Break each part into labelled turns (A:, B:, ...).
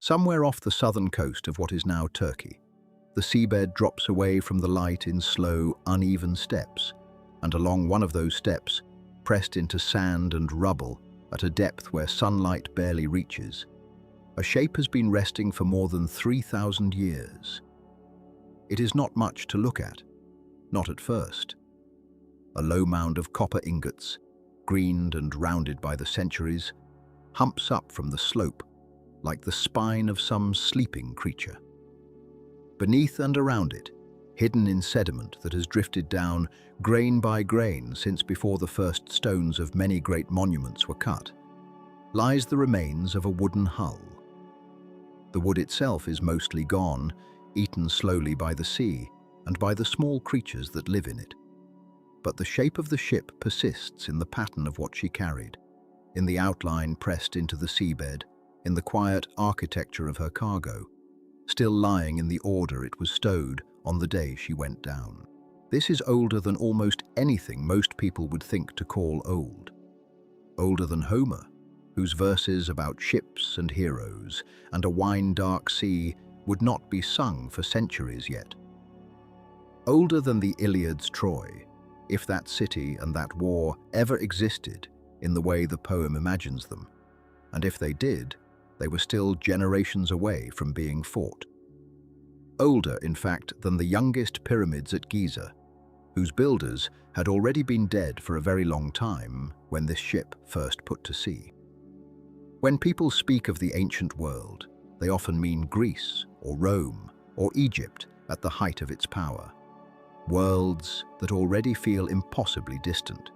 A: Somewhere off the southern coast of what is now Turkey, the seabed drops away from the light in slow, uneven steps, and along one of those steps, pressed into sand and rubble at a depth where sunlight barely reaches, a shape has been resting for more than 3,000 years. It is not much to look at, not at first. A low mound of copper ingots, greened and rounded by the centuries, humps up from the slope like the spine of some sleeping creature. Beneath and around it, hidden in sediment that has drifted down grain by grain since before the first stones of many great monuments were cut, lies the remains of a wooden hull. The wood itself is mostly gone, eaten slowly by the sea and by the small creatures that live in it. But the shape of the ship persists in the pattern of what she carried, in the outline pressed into the seabed, in the quiet architecture of her cargo, still lying in the order it was stowed on the day she went down. This is older than almost anything most people would think to call old. Older than Homer, whose verses about ships and heroes and a wine-dark sea would not be sung for centuries yet. Older than the Iliad's Troy, if that city and that war ever existed in the way the poem imagines them, and if they did, they were still generations away from being fought. Older, in fact, than the youngest pyramids at Giza, whose builders had already been dead for a very long time when this ship first put to sea. When people speak of the ancient world, they often mean Greece or Rome or Egypt at the height of its power, worlds that already feel impossibly distant.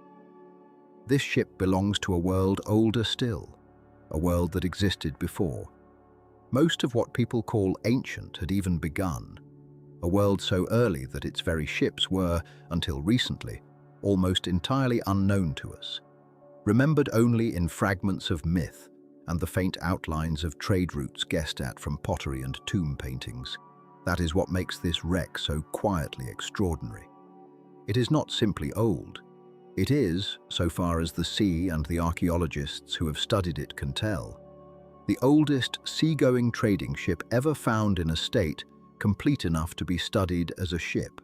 A: This ship belongs to a world older still, a world that existed before. Most of what people call ancient had even begun, a world so early that its very ships were, until recently, almost entirely unknown to us, remembered only in fragments of myth and the faint outlines of trade routes guessed at from pottery and tomb paintings. That is what makes this wreck so quietly extraordinary. It is not simply old. It is, so far as the sea and the archaeologists who have studied it can tell, the oldest seagoing trading ship ever found in a state complete enough to be studied as a ship.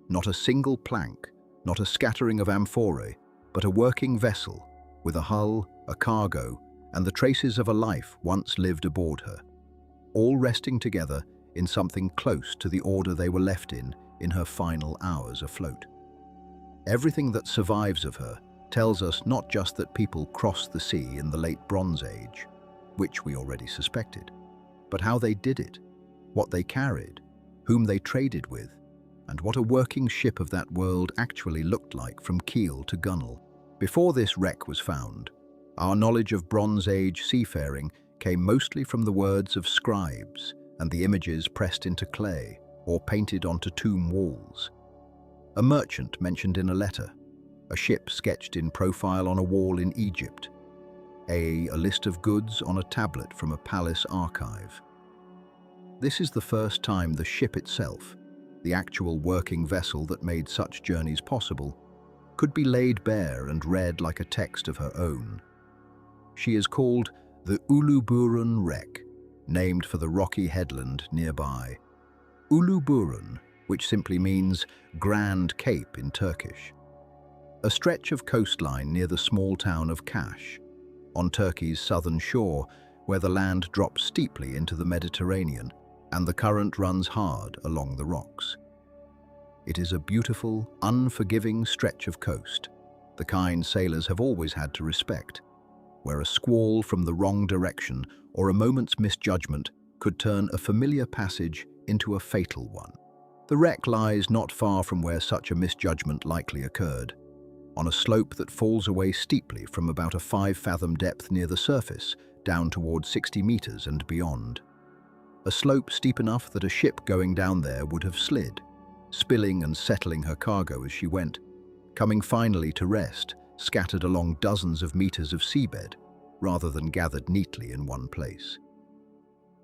A: Not a single plank, not a scattering of amphorae, but a working vessel with a hull, a cargo, and the traces of a life once lived aboard her, all resting together in something close to the order they were left in her final hours afloat. Everything that survives of her tells us not just that people crossed the sea in the late Bronze Age, which we already suspected, but how they did it, what they carried, whom they traded with, and what a working ship of that world actually looked like from keel to gunwale. Before this wreck was found, our knowledge of Bronze Age seafaring came mostly from the words of scribes and the images pressed into clay or painted onto tomb walls. A merchant mentioned in a letter, a ship sketched in profile on a wall in Egypt, a list of goods on a tablet from a palace archive. This is the first time the ship itself, the actual working vessel that made such journeys possible, could be laid bare and read like a text of her own. She is called the Uluburun wreck, named for the rocky headland nearby. Uluburun, which simply means Grand Cape in Turkish. A stretch of coastline near the small town of Kaş, on Turkey's southern shore, where the land drops steeply into the Mediterranean and the current runs hard along the rocks. It is a beautiful, unforgiving stretch of coast, the kind sailors have always had to respect, where a squall from the wrong direction or a moment's misjudgment could turn a familiar passage into a fatal one. The wreck lies not far from where such a misjudgment likely occurred, on a slope that falls away steeply from about a 5-fathom depth near the surface down toward 60 meters and beyond. A slope steep enough that a ship going down there would have slid, spilling and settling her cargo as she went, coming finally to rest, scattered along dozens of meters of seabed, rather than gathered neatly in one place.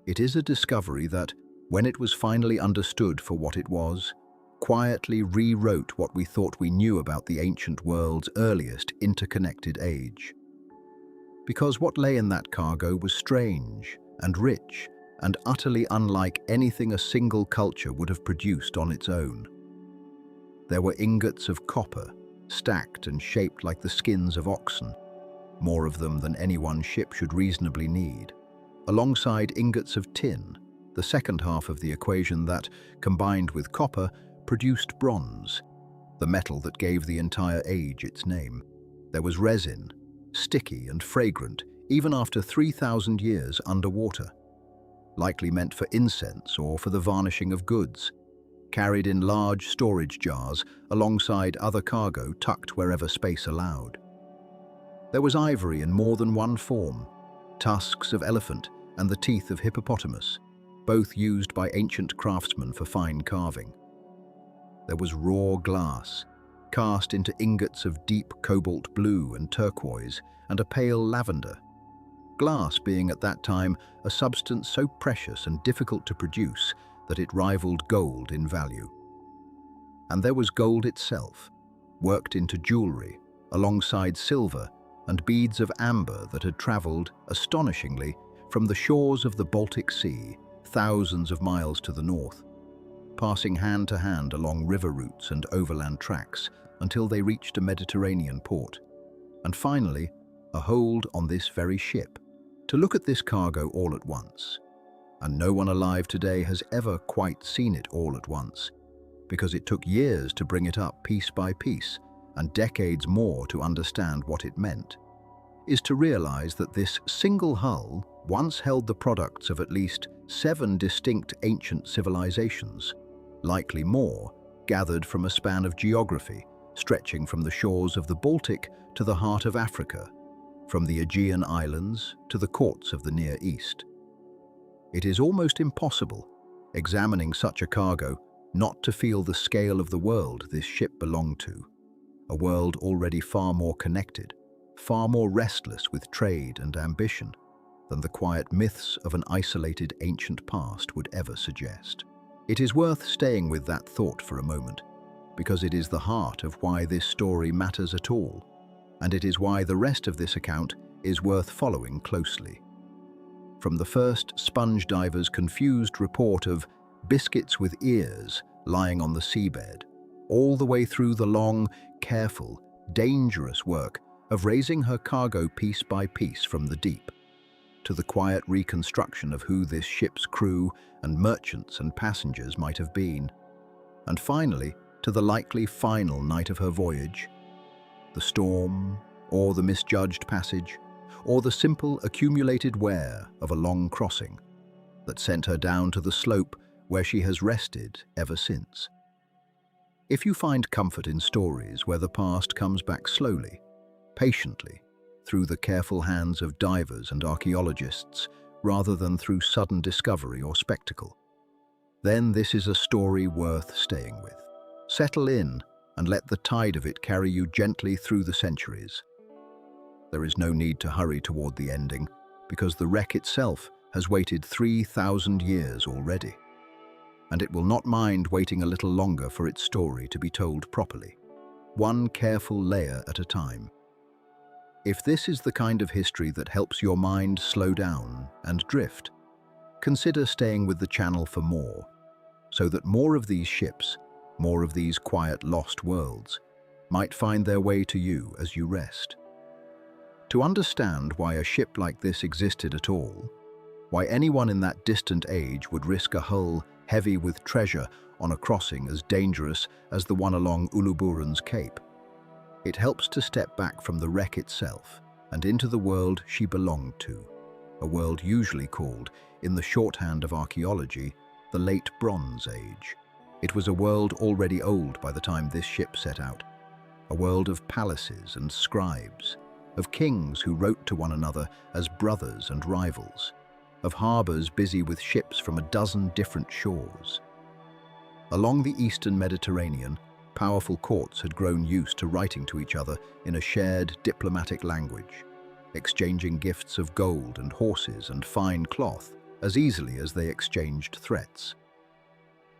A: It is a discovery that, when it was finally understood for what it was, quietly rewrote what we thought we knew about the ancient world's earliest interconnected age. Because what lay in that cargo was strange and rich and utterly unlike anything a single culture would have produced on its own. There were ingots of copper, stacked and shaped like the skins of oxen, more of them than any one ship should reasonably need, alongside ingots of tin, the second half of the equation that, combined with copper, produced bronze, the metal that gave the entire age its name. There was resin, sticky and fragrant, even after 3,000 years underwater, likely meant for incense or for the varnishing of goods, carried in large storage jars alongside other cargo tucked wherever space allowed. There was ivory in more than one form, tusks of elephant and the teeth of hippopotamus, both used by ancient craftsmen for fine carving. There was raw glass, cast into ingots of deep cobalt blue and turquoise and a pale lavender, glass being at that time a substance so precious and difficult to produce that it rivaled gold in value. And there was gold itself, worked into jewelry, alongside silver and beads of amber that had travelled, astonishingly, from the shores of the Baltic Sea, thousands of miles to the north, passing hand to hand along river routes and overland tracks until they reached a Mediterranean port, and finally, a hold on this very ship. To look at this cargo all at once, and no one alive today has ever quite seen it all at once, because it took years to bring it up piece by piece, and decades more to understand what it meant, is to realize that this single hull once held the products of at least 7 distinct ancient civilizations, likely more, gathered from a span of geography stretching from the shores of the Baltic to the heart of Africa, from the Aegean Islands to the courts of the Near East. It is almost impossible, examining such a cargo, not to feel the scale of the world this ship belonged to, a world already far more connected, far more restless with trade and ambition than the quiet myths of an isolated ancient past would ever suggest. It is worth staying with that thought for a moment, because it is the heart of why this story matters at all, and it is why the rest of this account is worth following closely. From the first sponge diver's confused report of biscuits with ears lying on the seabed, all the way through the long, careful, dangerous work of raising her cargo piece by piece from the deep, to the quiet reconstruction of who this ship's crew and merchants and passengers might have been, and finally to the likely final night of her voyage, the storm, or the misjudged passage, or the simple accumulated wear of a long crossing that sent her down to the slope where she has rested ever since. If you find comfort in stories where the past comes back slowly, patiently, through the careful hands of divers and archaeologists, rather than through sudden discovery or spectacle, then this is a story worth staying with. Settle in and let the tide of it carry you gently through the centuries. There is no need to hurry toward the ending, because the wreck itself has waited 3,000 years already, and it will not mind waiting a little longer for its story to be told properly, one careful layer at a time. If this is the kind of history that helps your mind slow down and drift, consider staying with the channel for more, so that more of these ships, more of these quiet lost worlds, might find their way to you as you rest. To understand why a ship like this existed at all, why anyone in that distant age would risk a hull heavy with treasure on a crossing as dangerous as the one along Uluburun's Cape, it helps to step back from the wreck itself and into the world she belonged to, a world usually called, in the shorthand of archaeology, the Late Bronze Age. It was a world already old by the time this ship set out, a world of palaces and scribes, of kings who wrote to one another as brothers and rivals, of harbours busy with ships from a dozen different shores. Along the eastern Mediterranean, powerful courts had grown used to writing to each other in a shared diplomatic language, exchanging gifts of gold and horses and fine cloth as easily as they exchanged threats.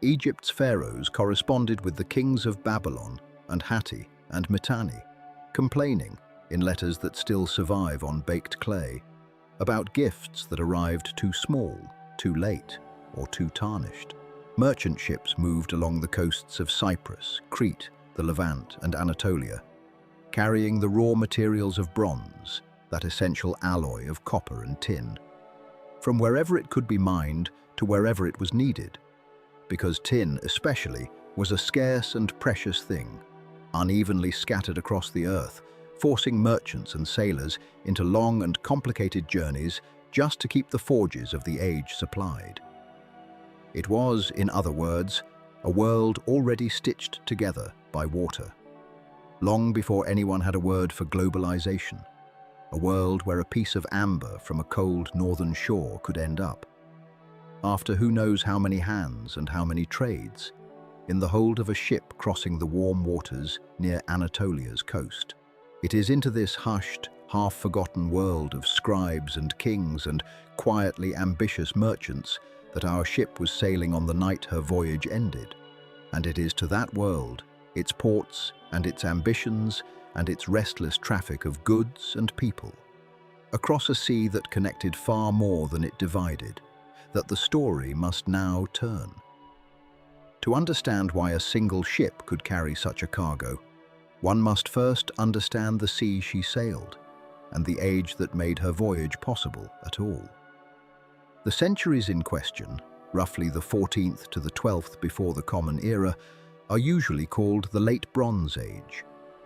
A: Egypt's pharaohs corresponded with the kings of Babylon and Hatti and Mitanni, complaining, in letters that still survive on baked clay, about gifts that arrived too small, too late or too tarnished. Merchant ships moved along the coasts of Cyprus, Crete, the Levant, and Anatolia, carrying the raw materials of bronze, that essential alloy of copper and tin, from wherever it could be mined to wherever it was needed, because tin, especially, was a scarce and precious thing, unevenly scattered across the earth, forcing merchants and sailors into long and complicated journeys just to keep the forges of the age supplied. It was, in other words, a world already stitched together by water, long before anyone had a word for globalization, a world where a piece of amber from a cold northern shore could end up, after who knows how many hands and how many trades, in the hold of a ship crossing the warm waters near Anatolia's coast. It is into this hushed, half-forgotten world of scribes and kings and quietly ambitious merchants that our ship was sailing on the night her voyage ended. And it is to that world, its ports and its ambitions and its restless traffic of goods and people, across a sea that connected far more than it divided, that the story must now turn. To understand why a single ship could carry such a cargo, one must first understand the sea she sailed and the age that made her voyage possible at all. The centuries in question, roughly the 14th to the 12th before the Common Era, are usually called the Late Bronze Age,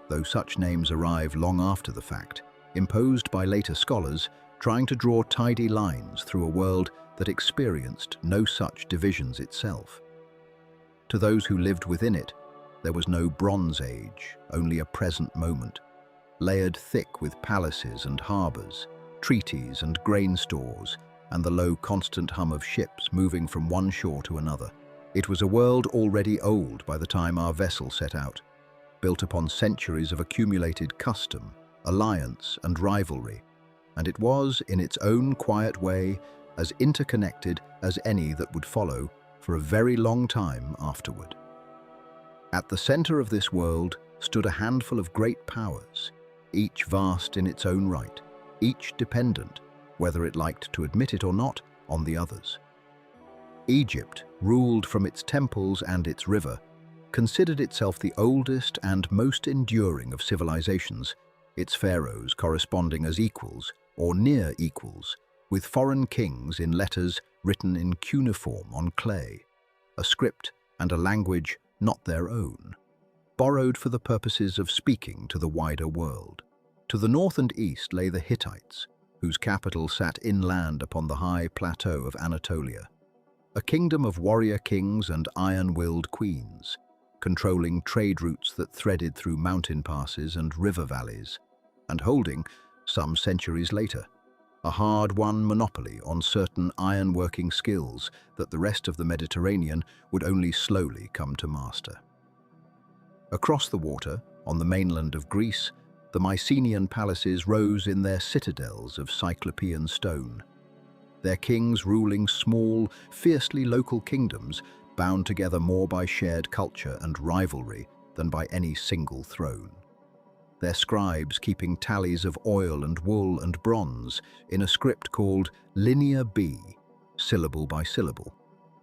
A: though such names arrive long after the fact, imposed by later scholars trying to draw tidy lines through a world that experienced no such divisions itself. To those who lived within it, there was no Bronze Age, only a present moment, layered thick with palaces and harbours, treaties and grain stores, and the low constant hum of ships moving from one shore to another. It was a world already old by the time our vessel set out, built upon centuries of accumulated custom, alliance and rivalry, and it was, in its own quiet way, as interconnected as any that would follow for a very long time afterward. At the centre of this world stood a handful of great powers, each vast in its own right, each dependent, whether it liked to admit it or not, on the others. Egypt, ruled from its temples and its river, considered itself the oldest and most enduring of civilizations, its pharaohs corresponding as equals, or near equals, with foreign kings in letters written in cuneiform on clay, a script and a language not their own, borrowed for the purposes of speaking to the wider world. To the north and east lay the Hittites, whose capital sat inland upon the high plateau of Anatolia, a kingdom of warrior kings and iron-willed queens, controlling trade routes that threaded through mountain passes and river valleys, and holding, some centuries later, a hard-won monopoly on certain iron-working skills that the rest of the Mediterranean would only slowly come to master. Across the water, on the mainland of Greece, the Mycenaean palaces rose in their citadels of Cyclopean stone, their kings ruling small, fiercely local kingdoms bound together more by shared culture and rivalry than by any single throne. Their scribes keeping tallies of oil and wool and bronze in a script called Linear B, syllable by syllable,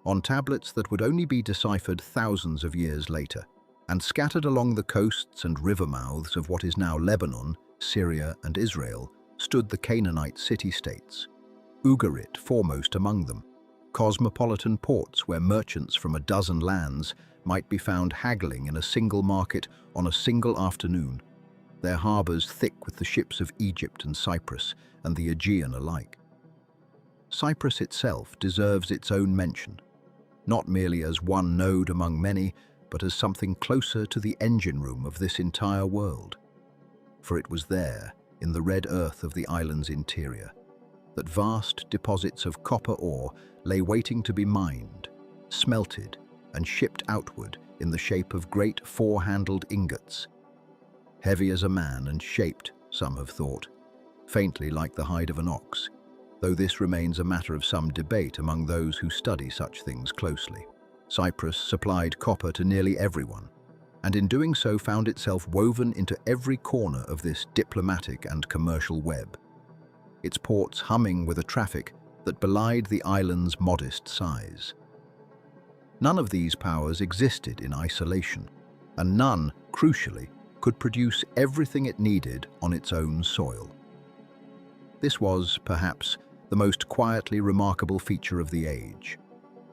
A: on tablets that would only be deciphered thousands of years later, and scattered along the coasts and river mouths of what is now Lebanon, Syria and Israel stood the Canaanite city-states, Ugarit foremost among them, cosmopolitan ports where merchants from a dozen lands might be found haggling in a single market on a single afternoon, their harbours thick with the ships of Egypt and Cyprus and the Aegean alike. Cyprus itself deserves its own mention, not merely as one node among many, but as something closer to the engine room of this entire world. For it was there, in the red earth of the island's interior, that vast deposits of copper ore lay waiting to be mined, smelted, and shipped outward in the shape of great four-handled ingots, heavy as a man and shaped, some have thought, faintly like the hide of an ox, though this remains a matter of some debate among those who study such things closely. Cyprus supplied copper to nearly everyone, and in doing so found itself woven into every corner of this diplomatic and commercial web, its ports humming with a traffic that belied the island's modest size. None of these powers existed in isolation, and none, crucially, could produce everything it needed on its own soil. This was, perhaps, the most quietly remarkable feature of the age,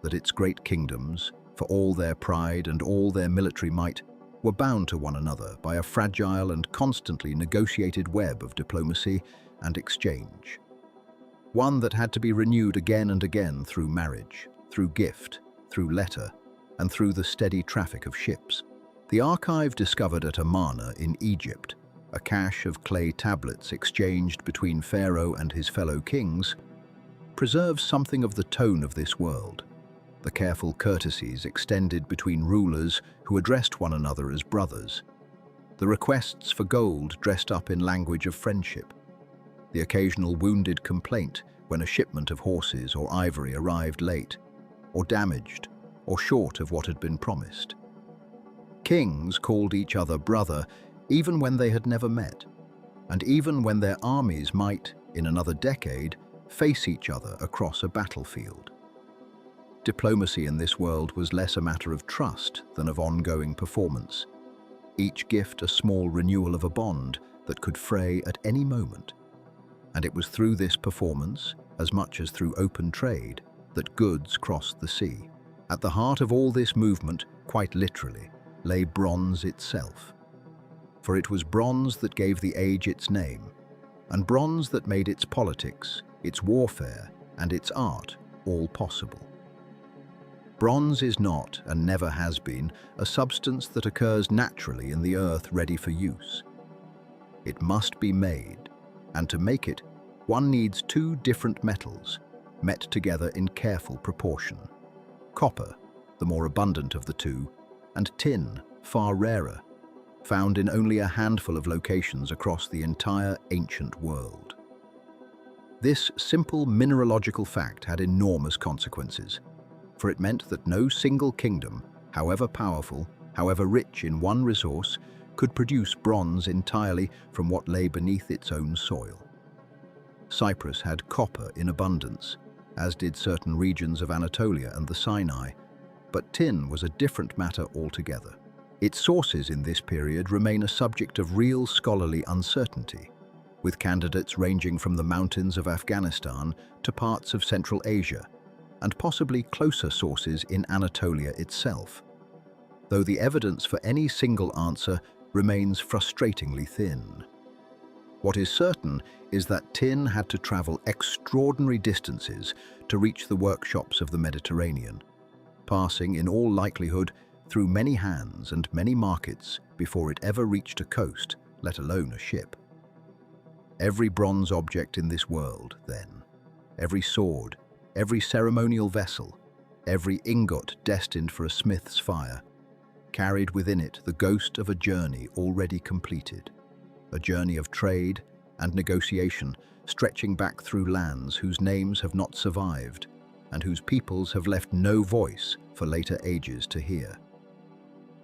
A: that its great kingdoms, for all their pride and all their military might, were bound to one another by a fragile and constantly negotiated web of diplomacy and exchange. One that had to be renewed again and again through marriage, through gift, through letter, and through the steady traffic of ships. The archive discovered at Amarna in Egypt, a cache of clay tablets exchanged between Pharaoh and his fellow kings, preserves something of the tone of this world, the careful courtesies extended between rulers who addressed one another as brothers, the requests for gold dressed up in language of friendship, the occasional wounded complaint when a shipment of horses or ivory arrived late, or damaged, or short of what had been promised. Kings called each other brother even when they had never met, and even when their armies might, in another decade, face each other across a battlefield. Diplomacy in this world was less a matter of trust than of ongoing performance, each gift a small renewal of a bond that could fray at any moment. And it was through this performance, as much as through open trade, that goods crossed the sea. At the heart of all this movement, quite literally, lay bronze itself. For it was bronze that gave the age its name, and bronze that made its politics, its warfare, and its art all possible. Bronze is not, and never has been, a substance that occurs naturally in the earth ready for use. It must be made, and to make it, one needs two different metals, met together in careful proportion. Copper, the more abundant of the two, and tin, far rarer, found in only a handful of locations across the entire ancient world. This simple mineralogical fact had enormous consequences, for it meant that no single kingdom, however powerful, however rich in one resource, could produce bronze entirely from what lay beneath its own soil. Cyprus had copper in abundance, as did certain regions of Anatolia and the Sinai, but tin was a different matter altogether. Its sources in this period remain a subject of real scholarly uncertainty, with candidates ranging from the mountains of Afghanistan to parts of Central Asia, and possibly closer sources in Anatolia itself, though the evidence for any single answer remains frustratingly thin. What is certain is that tin had to travel extraordinary distances to reach the workshops of the Mediterranean, passing in all likelihood through many hands and many markets before it ever reached a coast, let alone a ship. Every bronze object in this world, then, every sword, every ceremonial vessel, every ingot destined for a smith's fire, carried within it the ghost of a journey already completed, a journey of trade and negotiation stretching back through lands whose names have not survived and whose peoples have left no voice for later ages to hear.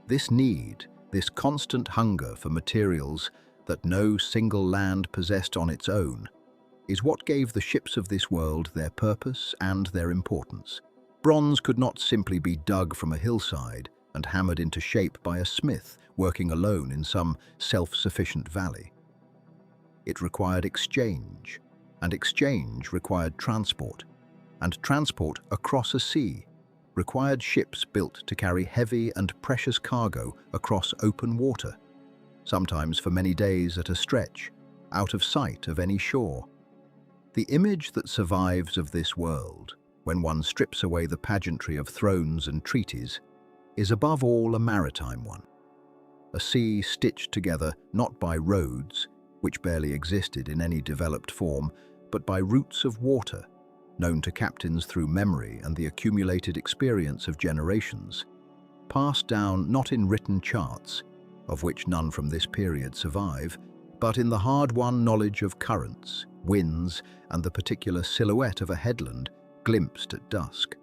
A: This need, this constant hunger for materials that no single land possessed on its own, is what gave the ships of this world their purpose and their importance. Bronze could not simply be dug from a hillside and hammered into shape by a smith working alone in some self-sufficient valley. It required exchange, and exchange required transport, and transport across a sea required ships built to carry heavy and precious cargo across open water, sometimes for many days at a stretch, out of sight of any shore. The image that survives of this world, when one strips away the pageantry of thrones and treaties, is above all a maritime one. A sea stitched together not by roads, which barely existed in any developed form, but by routes of water, known to captains through memory and the accumulated experience of generations, passed down not in written charts, of which none from this period survive, but in the hard-won knowledge of currents, winds, and the particular silhouette of a headland glimpsed at dusk.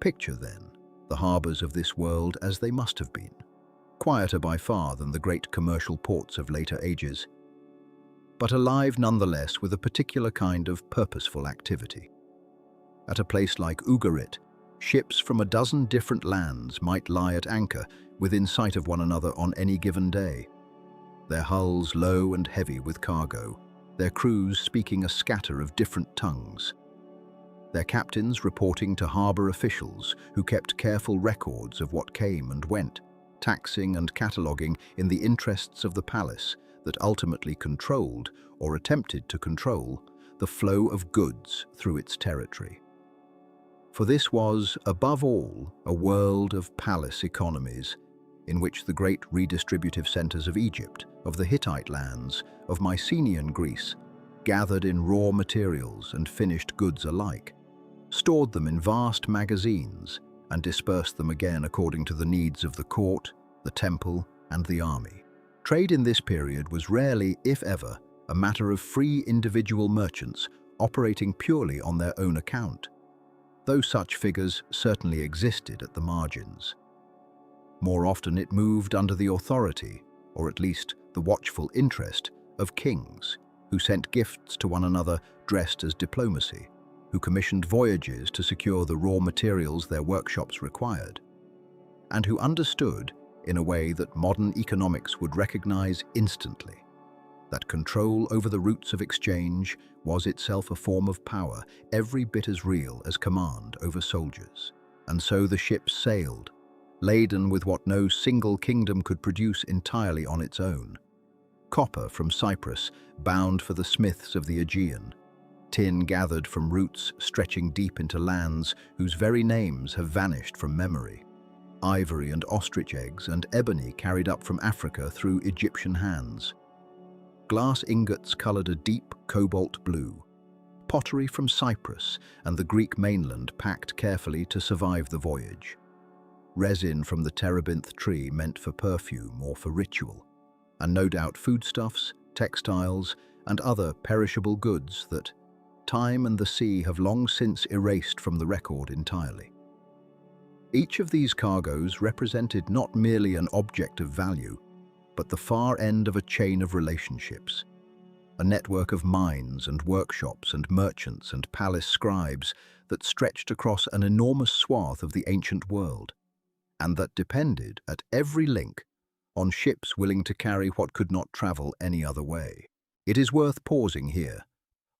A: Picture, then, the harbours of this world as they must have been, quieter by far than the great commercial ports of later ages, but alive nonetheless with a particular kind of purposeful activity. At a place like Ugarit, ships from a dozen different lands might lie at anchor within sight of one another on any given day. Their hulls low and heavy with cargo, their crews speaking a scatter of different tongues. Their captains reporting to harbour officials who kept careful records of what came and went, taxing and cataloguing in the interests of the palace that ultimately controlled, or attempted to control, the flow of goods through its territory. For this was, above all, a world of palace economies, in which the great redistributive centres of Egypt, of the Hittite lands, of Mycenaean Greece, gathered in raw materials and finished goods alike, stored them in vast magazines, and dispersed them again according to the needs of the court, the temple, and the army. Trade in this period was rarely, if ever, a matter of free individual merchants operating purely on their own account, though such figures certainly existed at the margins. More often it moved under the authority, or at least the watchful interest, of kings, who sent gifts to one another dressed as diplomacy, who commissioned voyages to secure the raw materials their workshops required, and who understood, in a way that modern economics would recognize instantly, that control over the routes of exchange was itself a form of power every bit as real as command over soldiers. And so the ships sailed, laden with what no single kingdom could produce entirely on its own. Copper from Cyprus, bound for the smiths of the Aegean, tin gathered from roots stretching deep into lands whose very names have vanished from memory, ivory and ostrich eggs and ebony carried up from Africa through Egyptian hands, glass ingots coloured a deep cobalt blue, pottery from Cyprus and the Greek mainland packed carefully to survive the voyage, resin from the terebinth tree meant for perfume or for ritual, and no doubt foodstuffs, textiles, and other perishable goods that time and the sea have long since erased from the record entirely. Each of these cargoes represented not merely an object of value, but the far end of a chain of relationships, a network of mines and workshops and merchants and palace scribes that stretched across an enormous swath of the ancient world, and that depended, at every link, on ships willing to carry what could not travel any other way. It is worth pausing here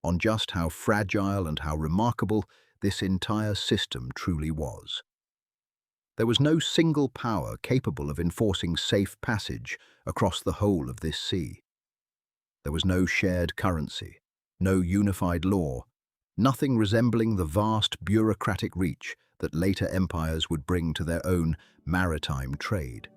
A: on just how fragile and how remarkable this entire system truly was. There was no single power capable of enforcing safe passage across the whole of this sea. There was no shared currency, no unified law, nothing resembling the vast bureaucratic reach that later empires would bring to their own maritime trade.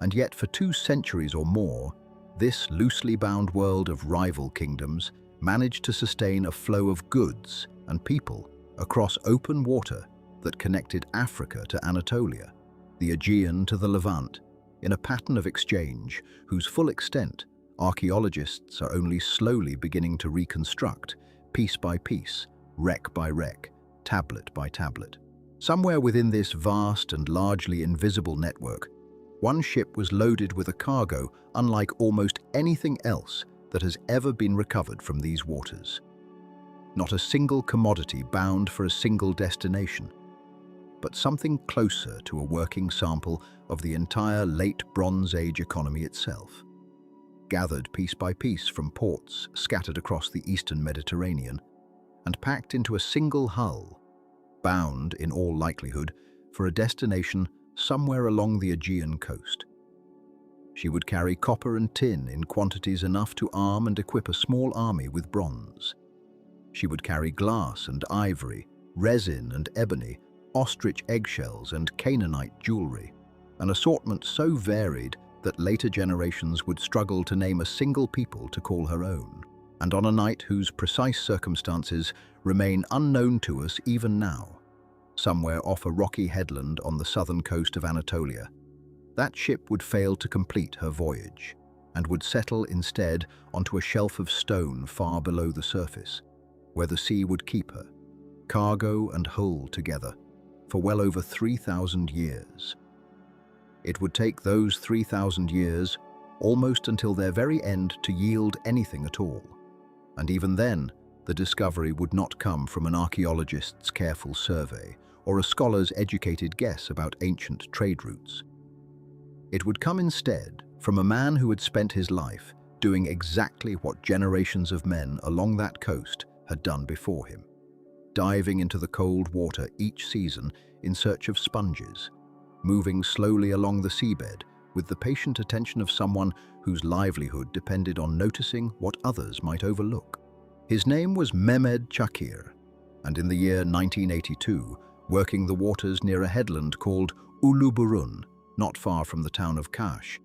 A: And yet for 2 centuries or more, this loosely bound world of rival kingdoms managed to sustain a flow of goods and people across open water that connected Africa to Anatolia, the Aegean to the Levant, in a pattern of exchange whose full extent archaeologists are only slowly beginning to reconstruct, piece by piece, wreck by wreck, tablet by tablet. Somewhere within this vast and largely invisible network, one ship was loaded with a cargo unlike almost anything else that has ever been recovered from these waters. Not a single commodity bound for a single destination, but something closer to a working sample of the entire late Bronze Age economy itself, gathered piece by piece from ports scattered across the eastern Mediterranean and packed into a single hull, bound, in all likelihood, for a destination somewhere along the Aegean coast. She would carry copper and tin in quantities enough to arm and equip a small army with bronze. She would carry glass and ivory, resin and ebony, ostrich eggshells and Canaanite jewelry, an assortment so varied that later generations would struggle to name a single people to call her own, and on a night whose precise circumstances remain unknown to us even now, somewhere off a rocky headland on the southern coast of Anatolia, that ship would fail to complete her voyage and would settle instead onto a shelf of stone far below the surface, where the sea would keep her, cargo and hull together, for well over 3,000 years. It would take those 3,000 years almost until their very end to yield anything at all, and even then, the discovery would not come from an archaeologist's careful survey or a scholar's educated guess about ancient trade routes. It would come instead from a man who had spent his life doing exactly what generations of men along that coast had done before him, diving into the cold water each season in search of sponges, moving slowly along the seabed with the patient attention of someone whose livelihood depended on noticing what others might overlook. His name was Mehmed Chakir, and in the year 1982, working the waters near a headland called Uluburun, not far from the town of Kash,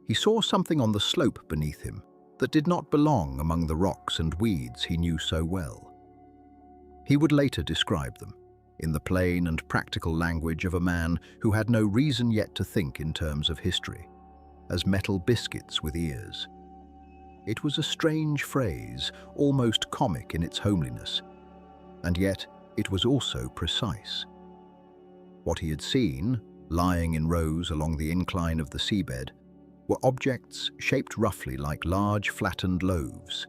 A: he saw something on the slope beneath him that did not belong among the rocks and weeds he knew so well. He would later describe them, in the plain and practical language of a man who had no reason yet to think in terms of history, as metal biscuits with ears. It was a strange phrase, almost comic in its homeliness, and yet it was also precise. What he had seen, lying in rows along the incline of the seabed, were objects shaped roughly like large flattened loaves,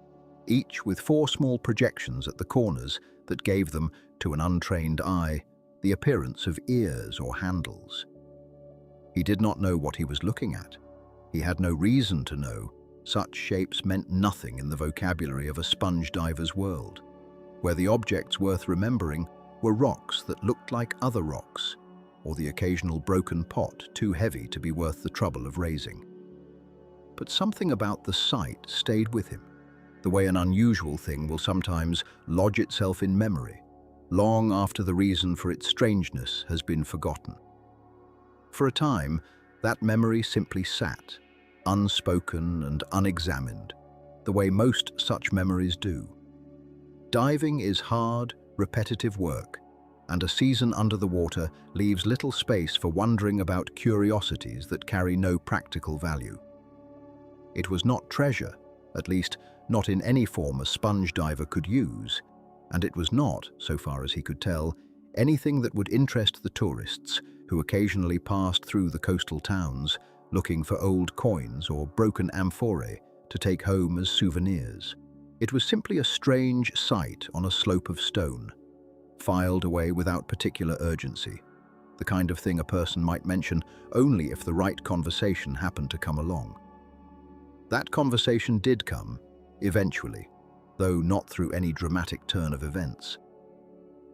A: each with 4 small projections at the corners that gave them, to an untrained eye, the appearance of ears or handles. He did not know what he was looking at. He had no reason to know. Such shapes meant nothing in the vocabulary of a sponge diver's world, where the objects worth remembering were rocks that looked like other rocks, or the occasional broken pot too heavy to be worth the trouble of raising. But something about the sight stayed with him, the way an unusual thing will sometimes lodge itself in memory, long after the reason for its strangeness has been forgotten. For a time, that memory simply sat, unspoken and unexamined, the way most such memories do. Diving is hard, repetitive work, and a season under the water leaves little space for wondering about curiosities that carry no practical value. It was not treasure, at least not in any form a sponge diver could use, and it was not, so far as he could tell, anything that would interest the tourists who occasionally passed through the coastal towns looking for old coins or broken amphorae to take home as souvenirs. It was simply a strange sight on a slope of stone, filed away without particular urgency, the kind of thing a person might mention only if the right conversation happened to come along. That conversation did come, eventually, though not through any dramatic turn of events.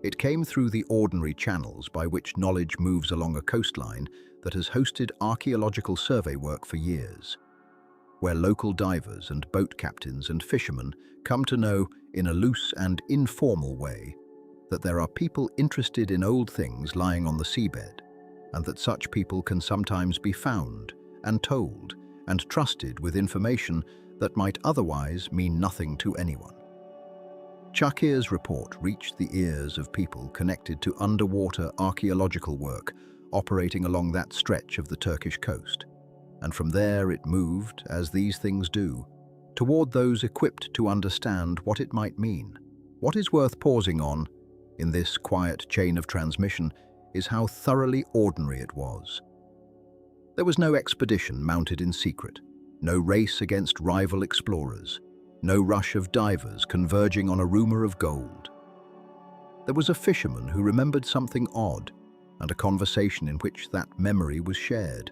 A: It came through the ordinary channels by which knowledge moves along a coastline that has hosted archaeological survey work for years, where local divers and boat captains and fishermen come to know, in a loose and informal way, that there are people interested in old things lying on the seabed, and that such people can sometimes be found and told and trusted with information that might otherwise mean nothing to anyone. Chakir's report reached the ears of people connected to underwater archaeological work operating along that stretch of the Turkish coast, and from there it moved, as these things do, toward those equipped to understand what it might mean. What is worth pausing on, in this quiet chain of transmission, is how thoroughly ordinary it was. There was no expedition mounted in secret, no race against rival explorers, no rush of divers converging on a rumor of gold. There was a fisherman who remembered something odd, and a conversation in which that memory was shared,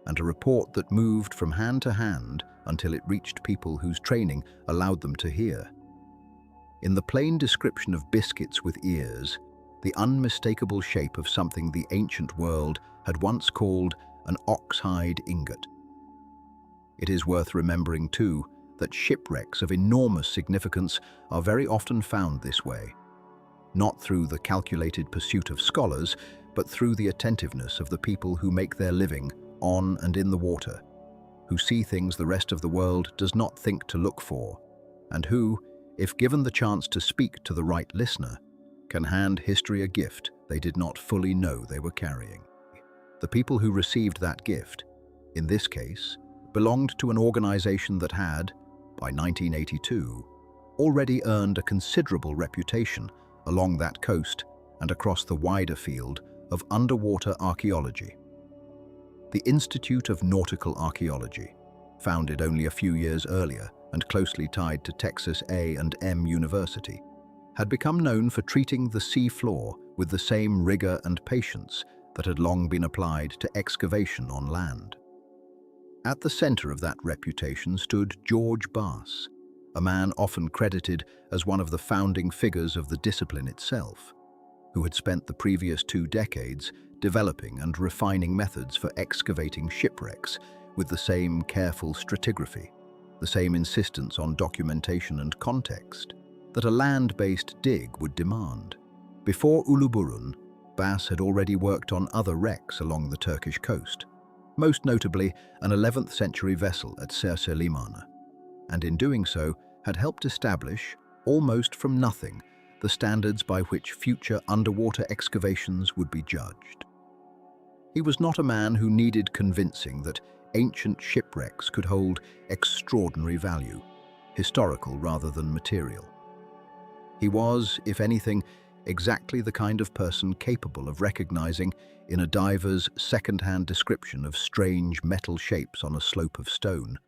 A: and a report that moved from hand to hand until it reached people whose training allowed them to hear. In the plain description of biscuits with ears, the unmistakable shape of something the ancient world had once called an ox-hide ingot. It is worth remembering, too, that shipwrecks of enormous significance are very often found this way, not through the calculated pursuit of scholars, but through the attentiveness of the people who make their living on and in the water, who see things the rest of the world does not think to look for, and who, if given the chance to speak to the right listener, can hand history a gift they did not fully know they were carrying. The people who received that gift, in this case, belonged to an organization that had, by 1982, already earned a considerable reputation along that coast and across the wider field of underwater archaeology. The Institute of Nautical Archaeology, founded only a few years earlier and closely tied to Texas A&M University, had become known for treating the sea floor with the same rigor and patience that had long been applied to excavation on land. At the center of that reputation stood George Bass, a man often credited as one of the founding figures of the discipline itself, who had spent the previous 2 decades developing and refining methods for excavating shipwrecks with the same careful stratigraphy, the same insistence on documentation and context that a land-based dig would demand. Before Uluburun, Bass had already worked on other wrecks along the Turkish coast, most notably an 11th century vessel at Serse Limanı, and in doing so had helped establish, almost from nothing, the standards by which future underwater excavations would be judged. He was not a man who needed convincing that ancient shipwrecks could hold extraordinary value, historical rather than material. He was, if anything, exactly the kind of person capable of recognizing, in a diver's second-hand description of strange metal shapes on a slope of stone,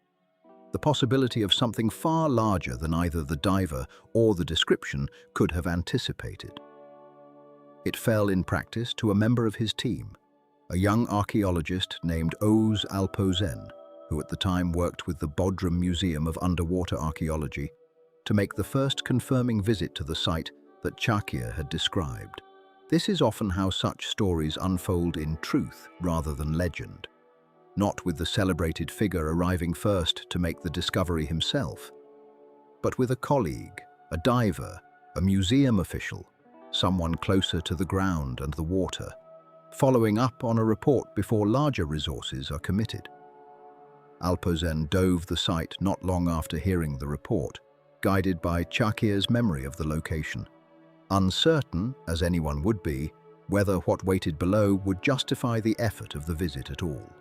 A: the possibility of something far larger than either the diver or the description could have anticipated. It fell in practice to a member of his team, a young archaeologist named Oğuz Alpozen, who at the time worked with the Bodrum Museum of Underwater Archaeology, to make the first confirming visit to the site that Çakır had described. This is often how such stories unfold in truth rather than legend, not with the celebrated figure arriving first to make the discovery himself, but with a colleague, a diver, a museum official, someone closer to the ground and the water, following up on a report before larger resources are committed. Alpozen dove the site not long after hearing the report, guided by Çakır's memory of the location, uncertain, as anyone would be, whether what waited below would justify the effort of the visit at all.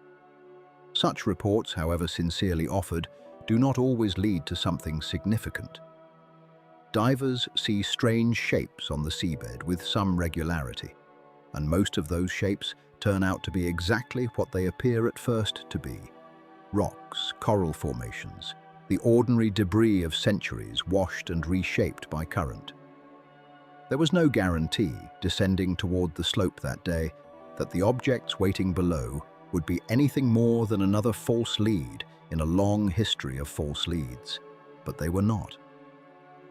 A: Such reports, however sincerely offered, do not always lead to something significant. Divers see strange shapes on the seabed with some regularity, and most of those shapes turn out to be exactly what they appear at first to be: rocks, coral formations, the ordinary debris of centuries washed and reshaped by current. There was no guarantee, descending toward the slope that day, that the objects waiting below would be anything more than another false lead in a long history of false leads, but they were not.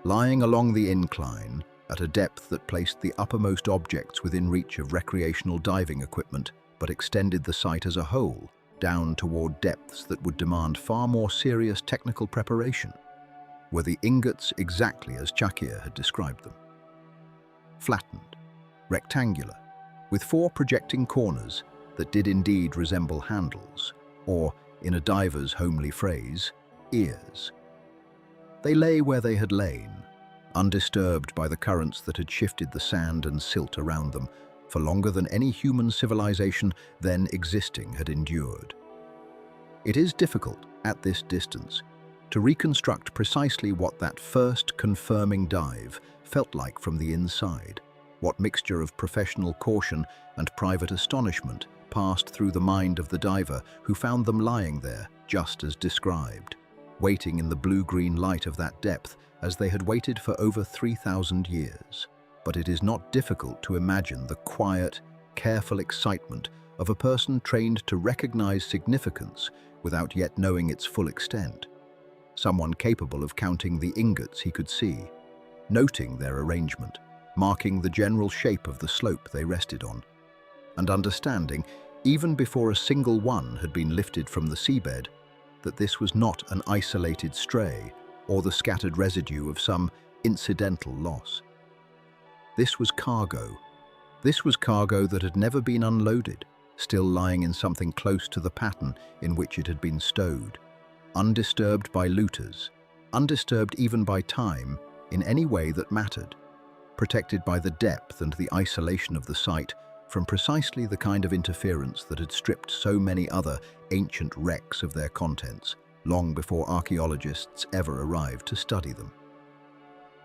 A: Lying along the incline, at a depth that placed the uppermost objects within reach of recreational diving equipment, but extended the site as a whole, down toward depths that would demand far more serious technical preparation, were the ingots exactly as Çakır had described them. Flattened, rectangular, with 4 projecting corners that did indeed resemble handles, or, in a diver's homely phrase, ears. They lay where they had lain, undisturbed by the currents that had shifted the sand and silt around them for longer than any human civilization then existing had endured. It is difficult, at this distance, to reconstruct precisely what that first confirming dive felt like from the inside, what mixture of professional caution and private astonishment passed through the mind of the diver who found them lying there, just as described, waiting in the blue-green light of that depth as they had waited for over 3,000 years. But it is not difficult to imagine the quiet, careful excitement of a person trained to recognize significance without yet knowing its full extent. Someone capable of counting the ingots he could see, noting their arrangement, marking the general shape of the slope they rested on, and understanding, even before a single one had been lifted from the seabed, that this was not an isolated stray or the scattered residue of some incidental loss. This was cargo. This was cargo that had never been unloaded, still lying in something close to the pattern in which it had been stowed, undisturbed by looters, undisturbed even by time in any way that mattered, protected by the depth and the isolation of the site from precisely the kind of interference that had stripped so many other ancient wrecks of their contents, long before archaeologists ever arrived to study them.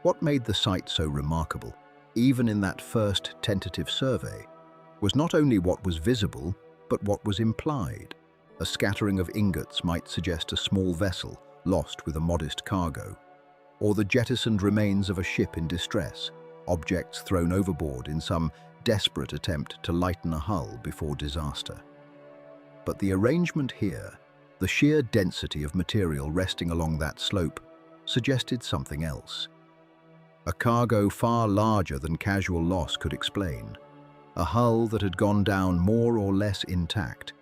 A: What made the site so remarkable, even in that first tentative survey, was not only what was visible, but what was implied. A scattering of ingots might suggest a small vessel lost with a modest cargo, or the jettisoned remains of a ship in distress, objects thrown overboard in some desperate attempt to lighten a hull before disaster. But the arrangement here, the sheer density of material resting along that slope, suggested something else. A cargo far larger than casual loss could explain. A hull that had gone down more or less intact,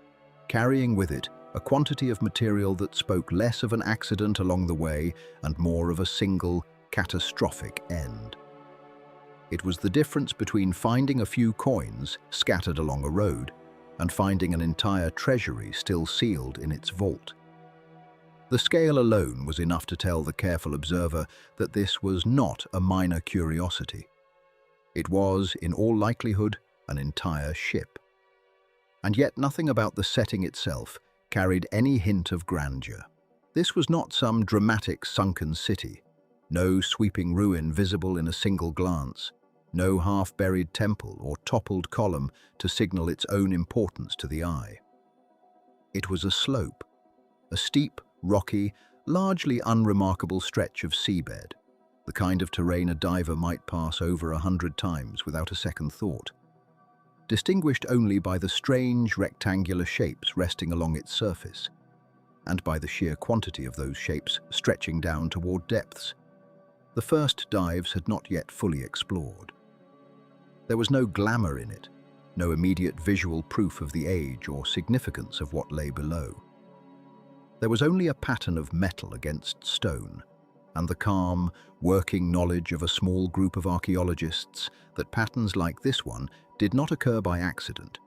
A: carrying with it a quantity of material that spoke less of an accident along the way and more of a single, catastrophic end. It was the difference between finding a few coins scattered along a road and finding an entire treasury still sealed in its vault. The scale alone was enough to tell the careful observer that this was not a minor curiosity. It was, in all likelihood, an entire ship. And yet nothing about the setting itself carried any hint of grandeur. This was not some dramatic sunken city, no sweeping ruin visible in a single glance, no half-buried temple or toppled column to signal its own importance to the eye. It was a slope, a steep, rocky, largely unremarkable stretch of seabed, the kind of terrain a diver might pass over 100 times without a second thought, distinguished only by the strange rectangular shapes resting along its surface, and by the sheer quantity of those shapes stretching down toward depths the first dives had not yet fully explored. There was no glamour in it, no immediate visual proof of the age or significance of what lay below. There was only a pattern of metal against stone, and the calm, working knowledge of a small group of archaeologists that patterns like this one did not occur by accident,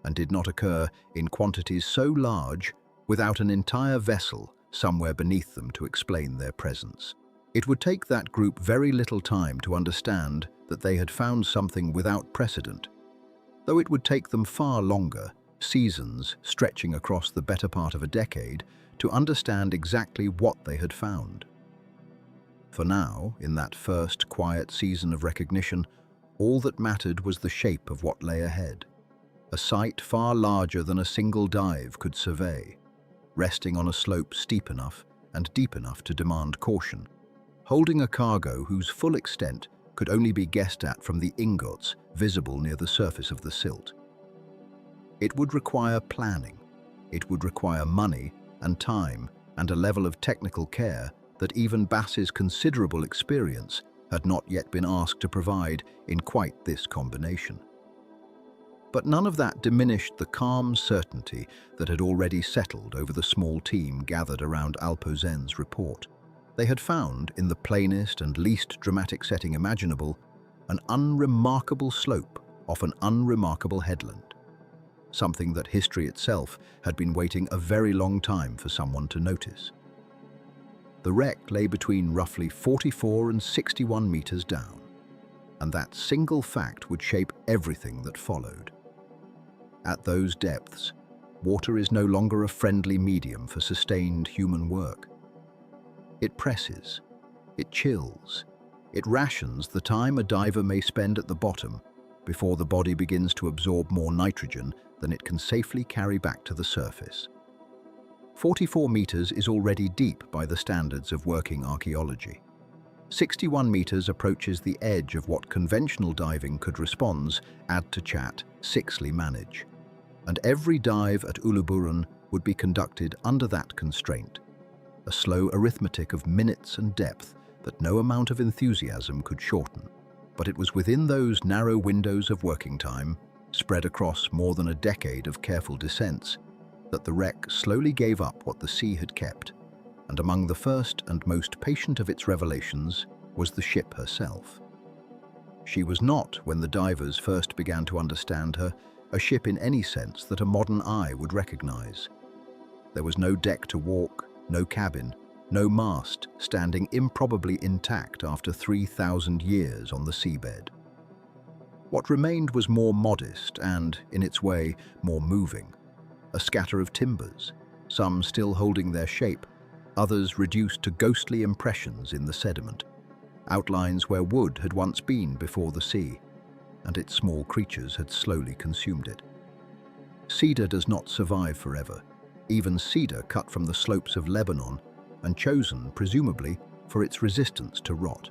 A: and did not occur in quantities so large without an entire vessel somewhere beneath them to explain their presence. It would take that group very little time to understand that they had found something without precedent, though it would take them far longer, seasons stretching across the better part of a decade, to understand exactly what they had found. For now, in that first quiet season of recognition, all that mattered was the shape of what lay ahead, a sight far larger than a single dive could survey, resting on a slope steep enough and deep enough to demand caution, holding a cargo whose full extent could only be guessed at from the ingots visible near the surface of the silt. It would require planning, it would require money and time and a level of technical care that even Bass's considerable experience had not yet been asked to provide in quite this combination. But none of that diminished the calm certainty that had already settled over the small team gathered around Alpozen's report. They had found, in the plainest and least dramatic setting imaginable, an unremarkable slope off an unremarkable headland, something that history itself had been waiting a very long time for someone to notice. The wreck lay between roughly 44 and 61 meters down, and that single fact would shape everything that followed. At those depths, water is no longer a friendly medium for sustained human work. It presses, it chills, it rations the time a diver may spend at the bottom before the body begins to absorb more nitrogen than it can safely carry back to the surface. 44 meters is already deep by the standards of working archaeology. 61 meters approaches the edge of what conventional diving could response, add to chat, sixthly manage. And every dive at Uluburun would be conducted under that constraint, a slow arithmetic of minutes and depth that no amount of enthusiasm could shorten. But it was within those narrow windows of working time, spread across more than a decade of careful descents, that the wreck slowly gave up what the sea had kept, and among the first and most patient of its revelations was the ship herself. She was not, when the divers first began to understand her, a ship in any sense that a modern eye would recognize. There was no deck to walk, no cabin, no mast standing improbably intact after 3,000 years on the seabed. What remained was more modest and, in its way, more moving. A scatter of timbers, some still holding their shape, others reduced to ghostly impressions in the sediment, outlines where wood had once been before the sea, and its small creatures had slowly consumed it. Cedar does not survive forever. Even cedar cut from the slopes of Lebanon, and chosen, presumably, for its resistance to rot.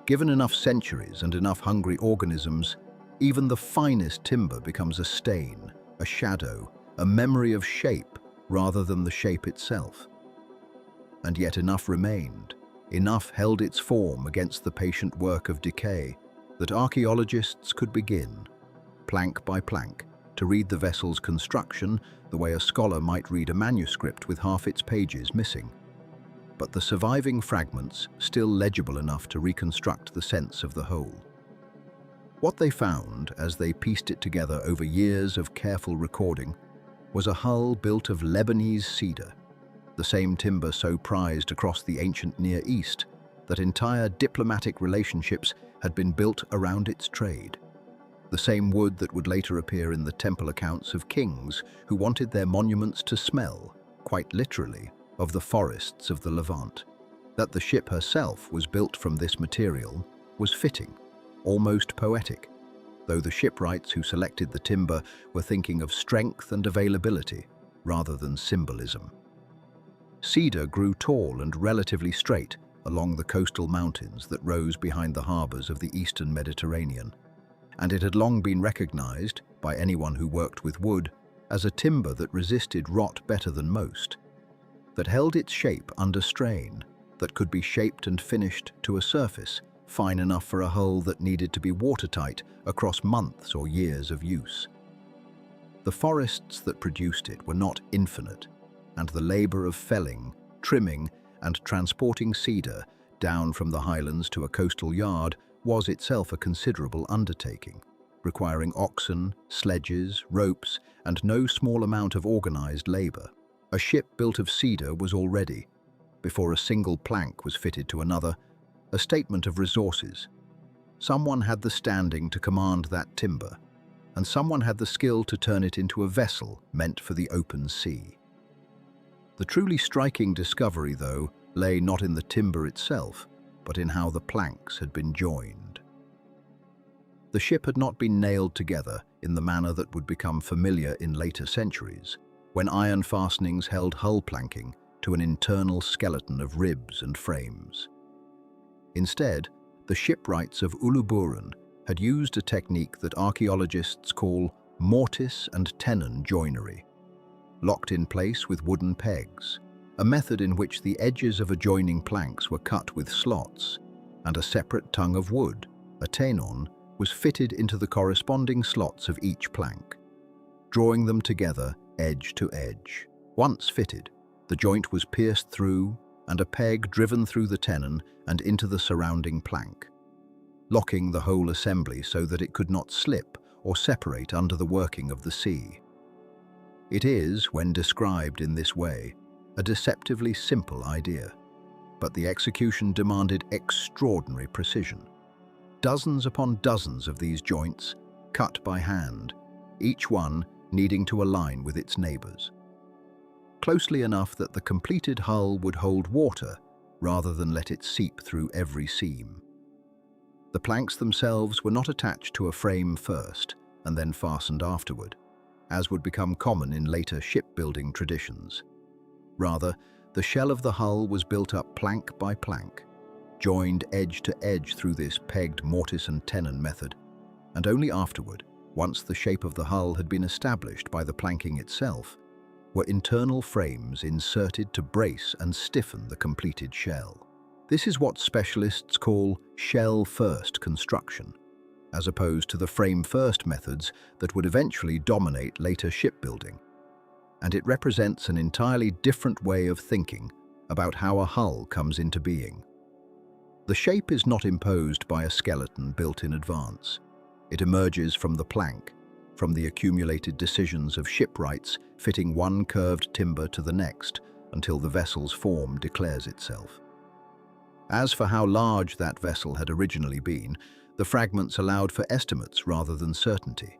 A: Given enough centuries and enough hungry organisms, even the finest timber becomes a stain, a shadow, a memory of shape rather than the shape itself. And yet enough remained, enough held its form against the patient work of decay, that archaeologists could begin, plank by plank, to read the vessel's construction the way a scholar might read a manuscript with half its pages missing. But the surviving fragments still legible enough to reconstruct the sense of the whole. What they found, as they pieced it together over years of careful recording, was a hull built of Lebanese cedar, the same timber so prized across the ancient Near East that entire diplomatic relationships had been built around its trade. The same wood that would later appear in the temple accounts of kings who wanted their monuments to smell, quite literally, of the forests of the Levant. That the ship herself was built from this material was fitting, almost poetic, though the shipwrights who selected the timber were thinking of strength and availability rather than symbolism. Cedar grew tall and relatively straight along the coastal mountains that rose behind the harbors of the eastern Mediterranean, and it had long been recognized, by anyone who worked with wood, as a timber that resisted rot better than most, that held its shape under strain, that could be shaped and finished to a surface fine enough for a hull that needed to be watertight across months or years of use. The forests that produced it were not infinite, and the labor of felling, trimming, and transporting cedar down from the highlands to a coastal yard was itself a considerable undertaking, requiring oxen, sledges, ropes, and no small amount of organized labor. A ship built of cedar was already, before a single plank was fitted to another, a statement of resources. Someone had the standing to command that timber, and someone had the skill to turn it into a vessel meant for the open sea. The truly striking discovery, though, lay not in the timber itself, but in how the planks had been joined. The ship had not been nailed together in the manner that would become familiar in later centuries, when iron fastenings held hull planking to an internal skeleton of ribs and frames. Instead, the shipwrights of Uluburun had used a technique that archaeologists call mortise and tenon joinery, locked in place with wooden pegs, a method in which the edges of adjoining planks were cut with slots, and a separate tongue of wood, a tenon, was fitted into the corresponding slots of each plank, drawing them together edge to edge. Once fitted, the joint was pierced through and a peg driven through the tenon and into the surrounding plank, locking the whole assembly so that it could not slip or separate under the working of the sea. It is, when described in this way, a deceptively simple idea, but the execution demanded extraordinary precision. Dozens upon dozens of these joints, cut by hand, each one needing to align with its neighbors, closely enough that the completed hull would hold water rather than let it seep through every seam. The planks themselves were not attached to a frame first and then fastened afterward, as would become common in later shipbuilding traditions. Rather, the shell of the hull was built up plank by plank, joined edge to edge through this pegged mortise and tenon method, and only afterward, once the shape of the hull had been established by the planking itself, were internal frames inserted to brace and stiffen the completed shell. This is what specialists call shell-first construction, as opposed to the frame-first methods that would eventually dominate later shipbuilding, and it represents an entirely different way of thinking about how a hull comes into being. The shape is not imposed by a skeleton built in advance. It emerges from the plank, from the accumulated decisions of shipwrights fitting one curved timber to the next until the vessel's form declares itself. As for how large that vessel had originally been, the fragments allowed for estimates rather than certainty.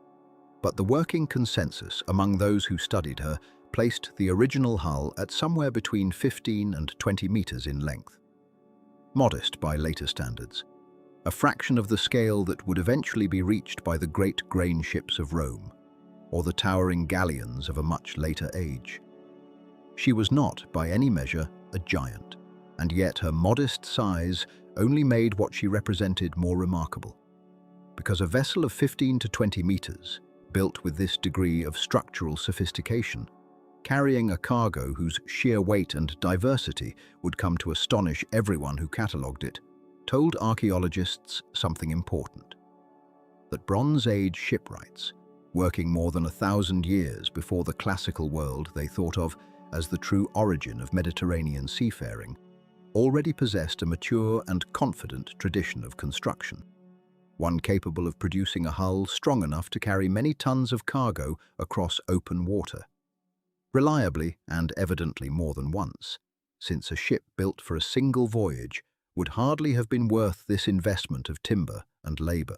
A: But the working consensus among those who studied her placed the original hull at somewhere between 15 and 20 meters in length. Modest by later standards, a fraction of the scale that would eventually be reached by the great grain ships of Rome, or the towering galleons of a much later age. She was not, by any measure, a giant, and yet her modest size only made what she represented more remarkable. Because a vessel of 15 to 20 meters, built with this degree of structural sophistication, carrying a cargo whose sheer weight and diversity would come to astonish everyone who catalogued it, told archaeologists something important. That Bronze Age shipwrights, working more than 1,000 years before the classical world they thought of as the true origin of Mediterranean seafaring, already possessed a mature and confident tradition of construction, one capable of producing a hull strong enough to carry many tons of cargo across open water, reliably and evidently more than once, since a ship built for a single voyage would hardly have been worth this investment of timber and labor.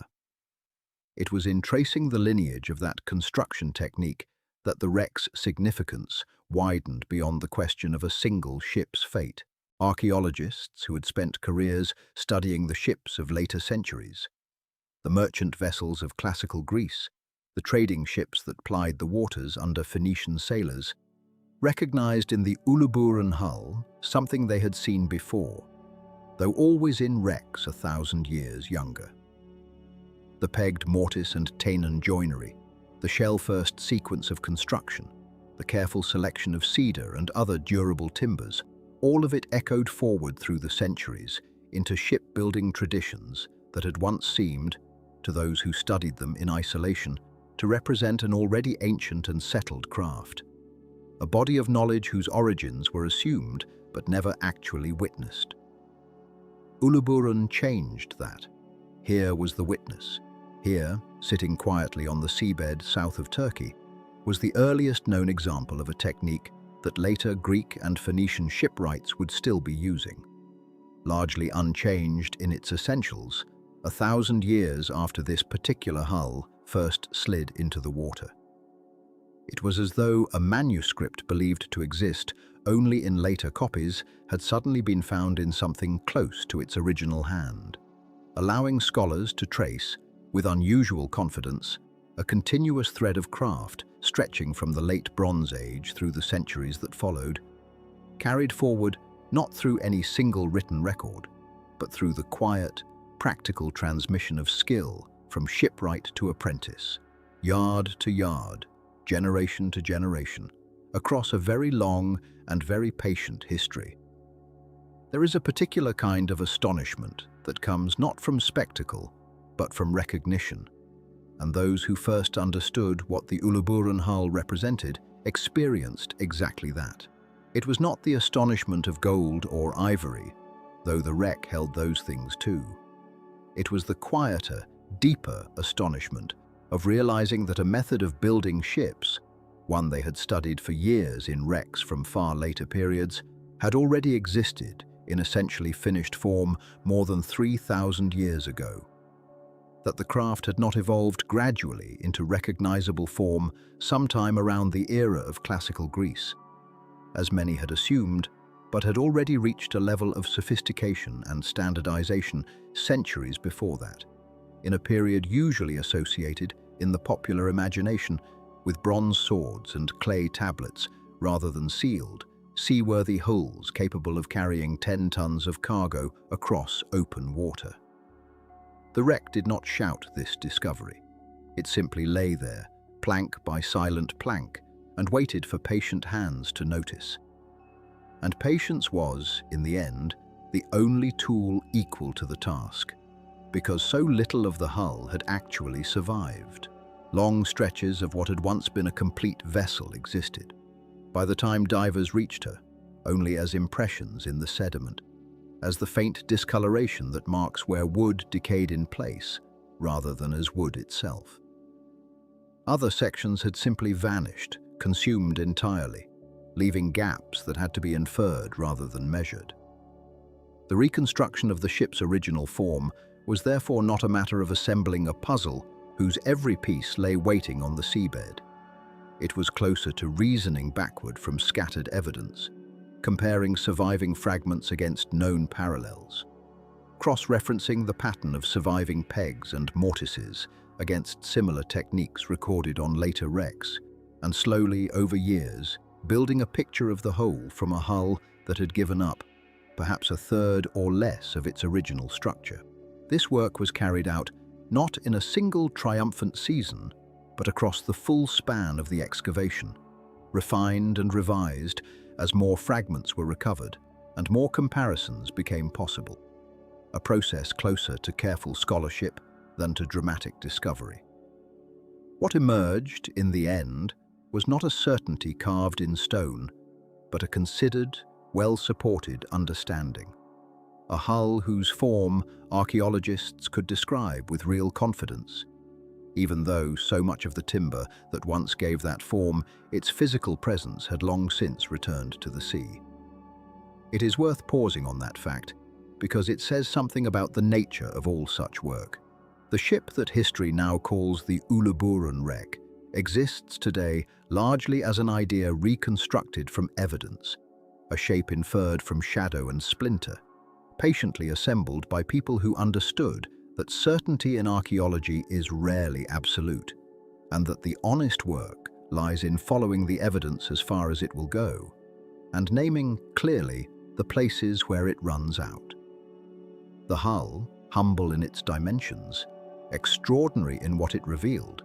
A: It was in tracing the lineage of that construction technique that the wreck's significance widened beyond the question of a single ship's fate. Archaeologists who had spent careers studying the ships of later centuries, the merchant vessels of classical Greece, the trading ships that plied the waters under Phoenician sailors, recognized in the Uluburun hull something they had seen before, though always in wrecks 1,000 years younger. The pegged mortise and tenon joinery, the shell-first sequence of construction, the careful selection of cedar and other durable timbers, all of it echoed forward through the centuries into shipbuilding traditions that had once seemed, to those who studied them in isolation, to represent an already ancient and settled craft, a body of knowledge whose origins were assumed but never actually witnessed. Uluburun changed that. Here was the witness. Here, sitting quietly on the seabed south of Turkey, was the earliest known example of a technique that later Greek and Phoenician shipwrights would still be using. Largely unchanged in its essentials, 1,000 years after this particular hull first slid into the water. It was as though a manuscript believed to exist only in later copies had suddenly been found in something close to its original hand, allowing scholars to trace, with unusual confidence, a continuous thread of craft stretching from the late Bronze Age through the centuries that followed, carried forward not through any single written record, but through the quiet, practical transmission of skill from shipwright to apprentice, yard to yard, generation to generation, across a very long and very patient history. There is a particular kind of astonishment that comes not from spectacle, but from recognition, and those who first understood what the Uluburun hull represented experienced exactly that. It was not the astonishment of gold or ivory, though the wreck held those things too. It was the quieter, deeper astonishment of realizing that a method of building ships, one they had studied for years in wrecks from far later periods, had already existed in essentially finished form more than 3,000 years ago. That the craft had not evolved gradually into recognizable form sometime around the era of classical Greece, as many had assumed, but had already reached a level of sophistication and standardization centuries before that, in a period usually associated in the popular imagination with bronze swords and clay tablets rather than sealed, seaworthy hulls capable of carrying 10 tons of cargo across open water. The wreck did not shout this discovery. It simply lay there, plank by silent plank, and waited for patient hands to notice. And patience was, in the end, the only tool equal to the task, because so little of the hull had actually survived. Long stretches of what had once been a complete vessel existed, by the time divers reached her, only as impressions in the sediment, as the faint discoloration that marks where wood decayed in place, rather than as wood itself. Other sections had simply vanished, consumed entirely, leaving gaps that had to be inferred rather than measured. The reconstruction of the ship's original form was therefore not a matter of assembling a puzzle whose every piece lay waiting on the seabed. It was closer to reasoning backward from scattered evidence, comparing surviving fragments against known parallels, cross-referencing the pattern of surviving pegs and mortises against similar techniques recorded on later wrecks, and slowly, over years, building a picture of the whole from a hull that had given up, perhaps a third or less of its original structure. This work was carried out not in a single triumphant season, but across the full span of the excavation, refined and revised as more fragments were recovered and more comparisons became possible, a process closer to careful scholarship than to dramatic discovery. What emerged, in the end, was not a certainty carved in stone, but a considered, well-supported understanding. A hull whose form archaeologists could describe with real confidence, even though so much of the timber that once gave that form its physical presence had long since returned to the sea. It is worth pausing on that fact, because it says something about the nature of all such work. The ship that history now calls the Uluburun wreck exists today largely as an idea reconstructed from evidence, a shape inferred from shadow and splinter, patiently assembled by people who understood that certainty in archaeology is rarely absolute, and that the honest work lies in following the evidence as far as it will go, and naming clearly the places where it runs out. The hull, humble in its dimensions, extraordinary in what it revealed,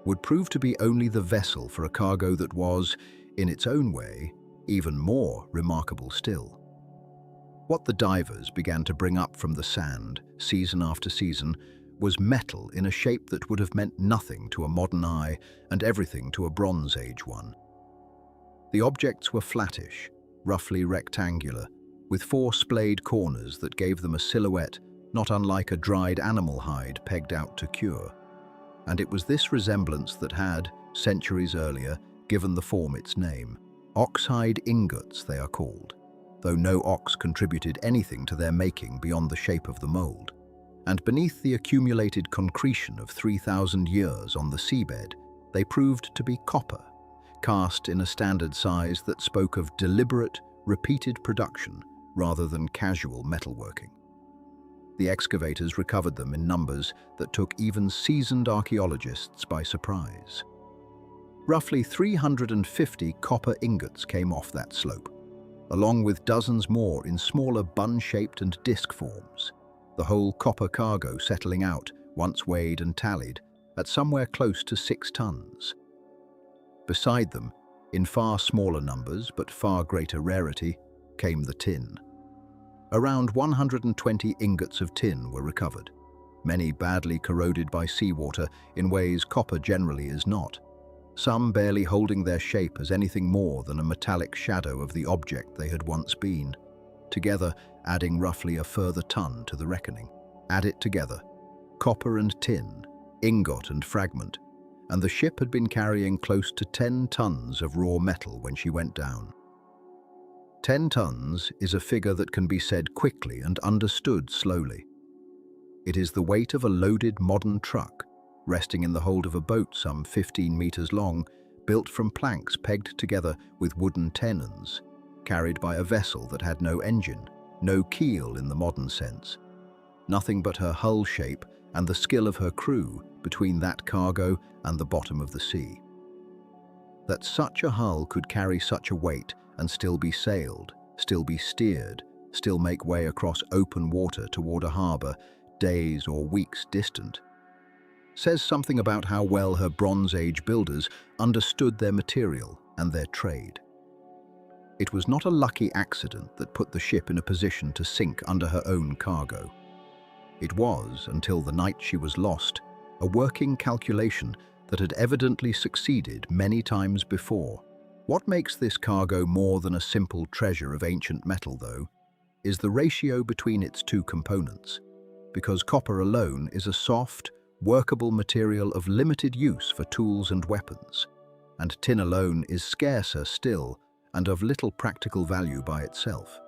A: would prove to be only the vessel for a cargo that was, in its own way, even more remarkable still. What the divers began to bring up from the sand, season after season, was metal in a shape that would have meant nothing to a modern eye and everything to a Bronze Age one. The objects were flattish, roughly rectangular, with four splayed corners that gave them a silhouette not unlike a dried animal hide pegged out to cure. And it was this resemblance that had, centuries earlier, given the form its name. Oxhide ingots, they are called, though no ox contributed anything to their making beyond the shape of the mold. And beneath the accumulated concretion of 3,000 years on the seabed, they proved to be copper, cast in a standard size that spoke of deliberate, repeated production rather than casual metalworking. The excavators recovered them in numbers that took even seasoned archaeologists by surprise. Roughly 350 copper ingots came off that slope, along with dozens more in smaller bun-shaped and disc forms, the whole copper cargo settling out, once weighed and tallied, at somewhere close to 6 tons. Beside them, in far smaller numbers but far greater rarity, came the tin. Around 120 ingots of tin were recovered, many badly corroded by seawater in ways copper generally is not, some barely holding their shape as anything more than a metallic shadow of the object they had once been, together adding roughly a further ton to the reckoning. Add it together, copper and tin, ingot and fragment, and the ship had been carrying close to 10 tons of raw metal when she went down. 10 tons is a figure that can be said quickly and understood slowly. It is the weight of a loaded modern truck, resting in the hold of a boat some 15 meters long, built from planks pegged together with wooden tenons, carried by a vessel that had no engine, no keel in the modern sense. Nothing but her hull shape and the skill of her crew between that cargo and the bottom of the sea. That such a hull could carry such a weight and still be sailed, still be steered, still make way across open water toward a harbor days or weeks distant, says something about how well her Bronze Age builders understood their material and their trade. It was not a lucky accident that put the ship in a position to sink under her own cargo. It was, until the night she was lost, a working calculation that had evidently succeeded many times before. What makes this cargo more than a simple treasure of ancient metal, though, is the ratio between its two components, because copper alone is a soft, workable material of limited use for tools and weapons, and tin alone is scarcer still and of little practical value by itself.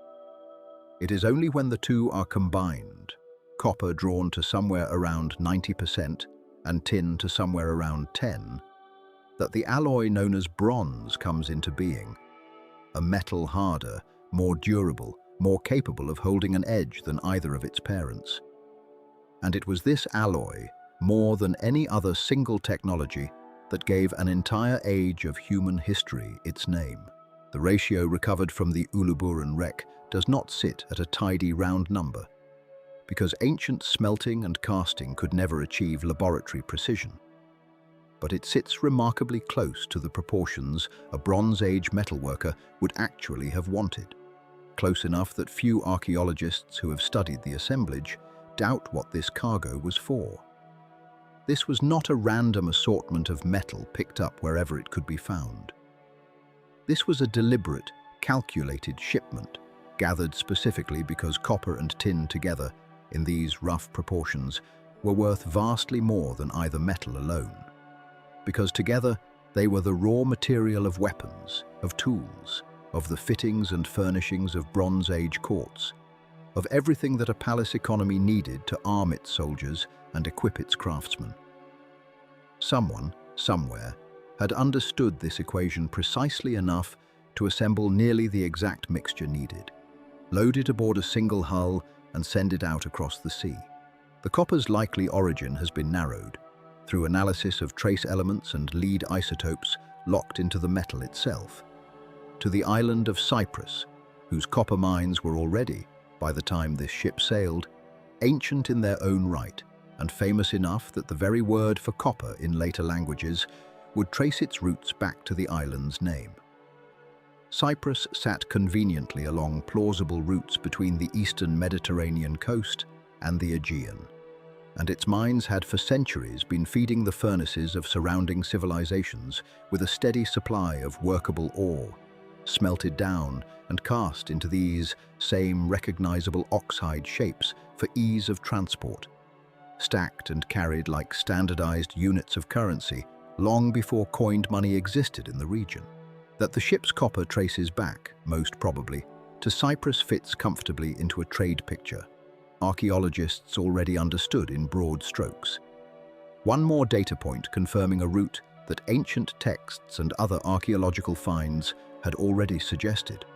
A: It is only when the two are combined, copper drawn to somewhere around 90% and tin to somewhere around 10%, that the alloy known as bronze comes into being, a metal harder, more durable, more capable of holding an edge than either of its parents. And it was this alloy, more than any other single technology, that gave an entire age of human history its name. The ratio recovered from the Uluburun wreck does not sit at a tidy round number, because ancient smelting and casting could never achieve laboratory precision. But it sits remarkably close to the proportions a Bronze Age metalworker would actually have wanted, close enough that few archaeologists who have studied the assemblage doubt what this cargo was for. This was not a random assortment of metal picked up wherever it could be found. This was a deliberate, calculated shipment, gathered specifically because copper and tin together, in these rough proportions, were worth vastly more than either metal alone. Because together, they were the raw material of weapons, of tools, of the fittings and furnishings of Bronze Age courts, of everything that a palace economy needed to arm its soldiers and equip its craftsmen. Someone, somewhere, had understood this equation precisely enough to assemble nearly the exact mixture needed, load it aboard a single hull and send it out across the sea. The copper's likely origin has been narrowed, through analysis of trace elements and lead isotopes locked into the metal itself, to the island of Cyprus, whose copper mines were already, by the time this ship sailed, ancient in their own right and famous enough that the very word for copper in later languages would trace its roots back to the island's name. Cyprus sat conveniently along plausible routes between the eastern Mediterranean coast and the Aegean, and its mines had for centuries been feeding the furnaces of surrounding civilizations with a steady supply of workable ore, smelted down and cast into these same recognizable oxide shapes for ease of transport, stacked and carried like standardized units of currency long before coined money existed in the region. That the ship's copper traces back, most probably, to Cyprus fits comfortably into a trade picture archaeologists already understood in broad strokes. One more data point confirming a route that ancient texts and other archaeological finds had already suggested.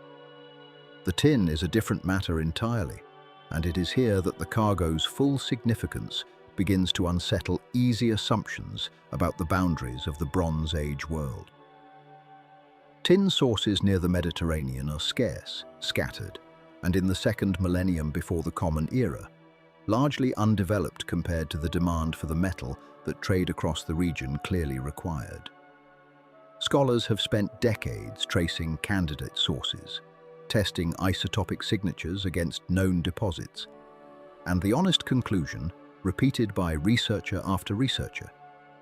A: The tin is a different matter entirely, and it is here that the cargo's full significance begins to unsettle easy assumptions about the boundaries of the Bronze Age world. Tin sources near the Mediterranean are scarce, scattered, and in the second millennium before the Common Era, largely undeveloped compared to the demand for the metal that trade across the region clearly required. Scholars have spent decades tracing candidate sources, testing isotopic signatures against known deposits, and the honest conclusion, repeated by researcher after researcher,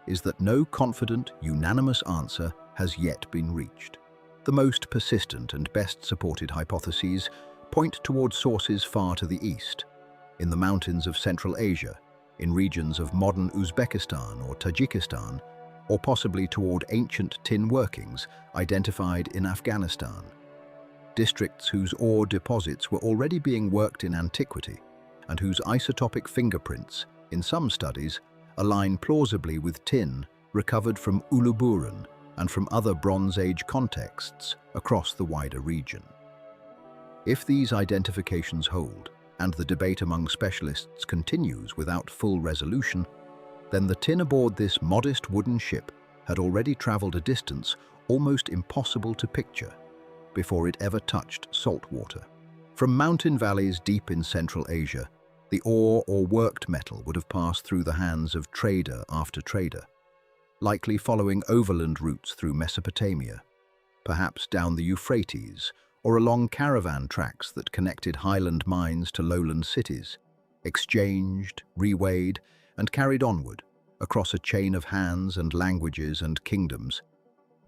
A: is that no confident, unanimous answer has yet been reached. The most persistent and best supported hypotheses point towards sources far to the east, in the mountains of Central Asia, in regions of modern Uzbekistan or Tajikistan, or possibly toward ancient tin workings identified in Afghanistan, districts whose ore deposits were already being worked in antiquity and whose isotopic fingerprints, in some studies, align plausibly with tin recovered from Uluburun and from other Bronze Age contexts across the wider region. If these identifications hold, and the debate among specialists continues without full resolution, then the tin aboard this modest wooden ship had already traveled a distance almost impossible to picture before it ever touched salt water. From mountain valleys deep in Central Asia, the ore or worked metal would have passed through the hands of trader after trader, likely following overland routes through Mesopotamia, perhaps down the Euphrates, or along caravan tracks that connected highland mines to lowland cities, exchanged, reweighed, and carried onward across a chain of hands and languages and kingdoms,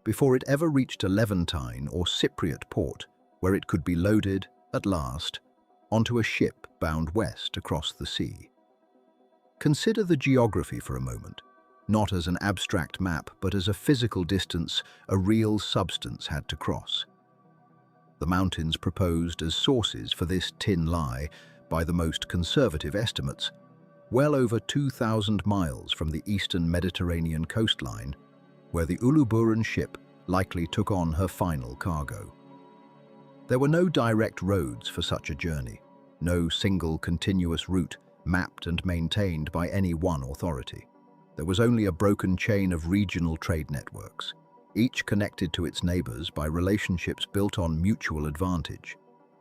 A: before it ever reached a Levantine or Cypriot port where it could be loaded, at last, onto a ship bound west across the sea. Consider the geography for a moment, not as an abstract map, but as a physical distance a real substance had to cross. The mountains proposed as sources for this tin lie, by the most conservative estimates, well over 2,000 miles from the eastern Mediterranean coastline, where the Uluburun ship likely took on her final cargo. There were no direct roads for such a journey, no single continuous route mapped and maintained by any one authority. There was only a broken chain of regional trade networks, each connected to its neighbors by relationships built on mutual advantage,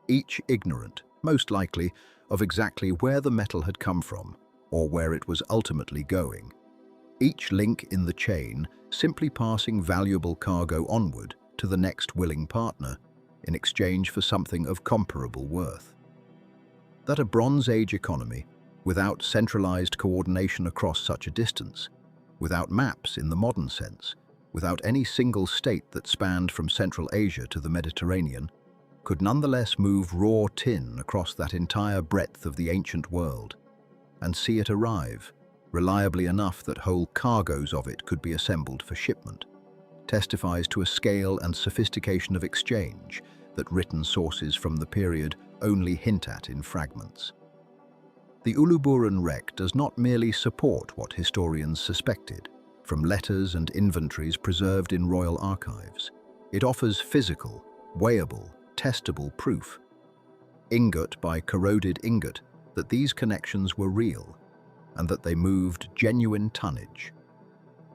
A: each ignorant, most likely, of exactly where the metal had come from or where it was ultimately going. Each link in the chain simply passing valuable cargo onward to the next willing partner in exchange for something of comparable worth. That a Bronze Age economy, without centralized coordination across such a distance, without maps in the modern sense, without any single state that spanned from Central Asia to the Mediterranean, could nonetheless move raw tin across that entire breadth of the ancient world and see it arrive, reliably enough that whole cargoes of it could be assembled for shipment, testifies to a scale and sophistication of exchange that written sources from the period only hint at in fragments. The Uluburun wreck does not merely support what historians suspected, from letters and inventories preserved in royal archives. It offers physical, weighable, testable proof, ingot by corroded ingot, that these connections were real and that they moved genuine tonnage,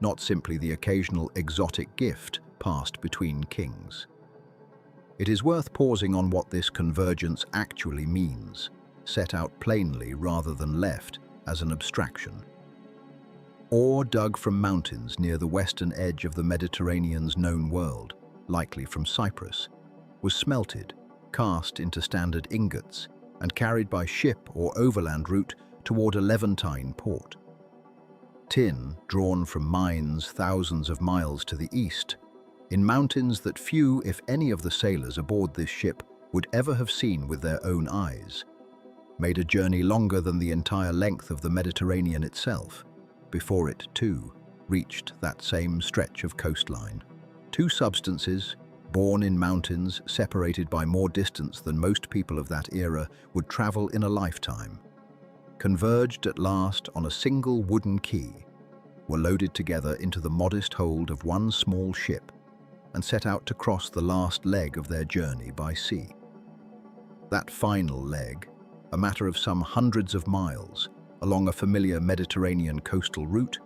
A: not simply the occasional exotic gift passed between kings. It is worth pausing on what this convergence actually means, set out plainly rather than left as an abstraction. Ore dug from mountains near the western edge of the Mediterranean's known world, likely from Cyprus, was smelted, cast into standard ingots, and carried by ship or overland route toward a Levantine port. Tin, drawn from mines thousands of miles to the east, in mountains that few, if any, of the sailors aboard this ship would ever have seen with their own eyes, made a journey longer than the entire length of the Mediterranean itself, before it, too, reached that same stretch of coastline. Two substances, born in mountains separated by more distance than most people of that era would travel in a lifetime, converged at last on a single wooden quay, were loaded together into the modest hold of one small ship, and set out to cross the last leg of their journey by sea. That final leg, a matter of some hundreds of miles, along a familiar Mediterranean coastal route,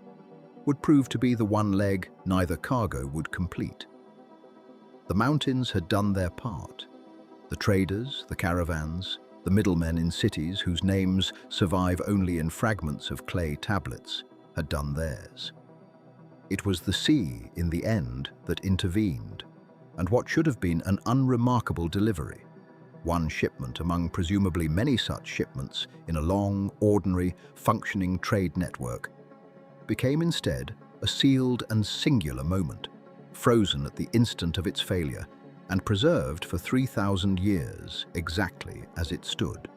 A: would prove to be the one leg neither cargo would complete. The mountains had done their part. The traders, the caravans, the middlemen in cities whose names survive only in fragments of clay tablets, had done theirs. It was the sea, in the end, that intervened, and what should have been an unremarkable delivery, one shipment among presumably many such shipments in a long, ordinary, functioning trade network, became instead a sealed and singular moment, frozen at the instant of its failure and preserved for 3,000 years exactly as it stood.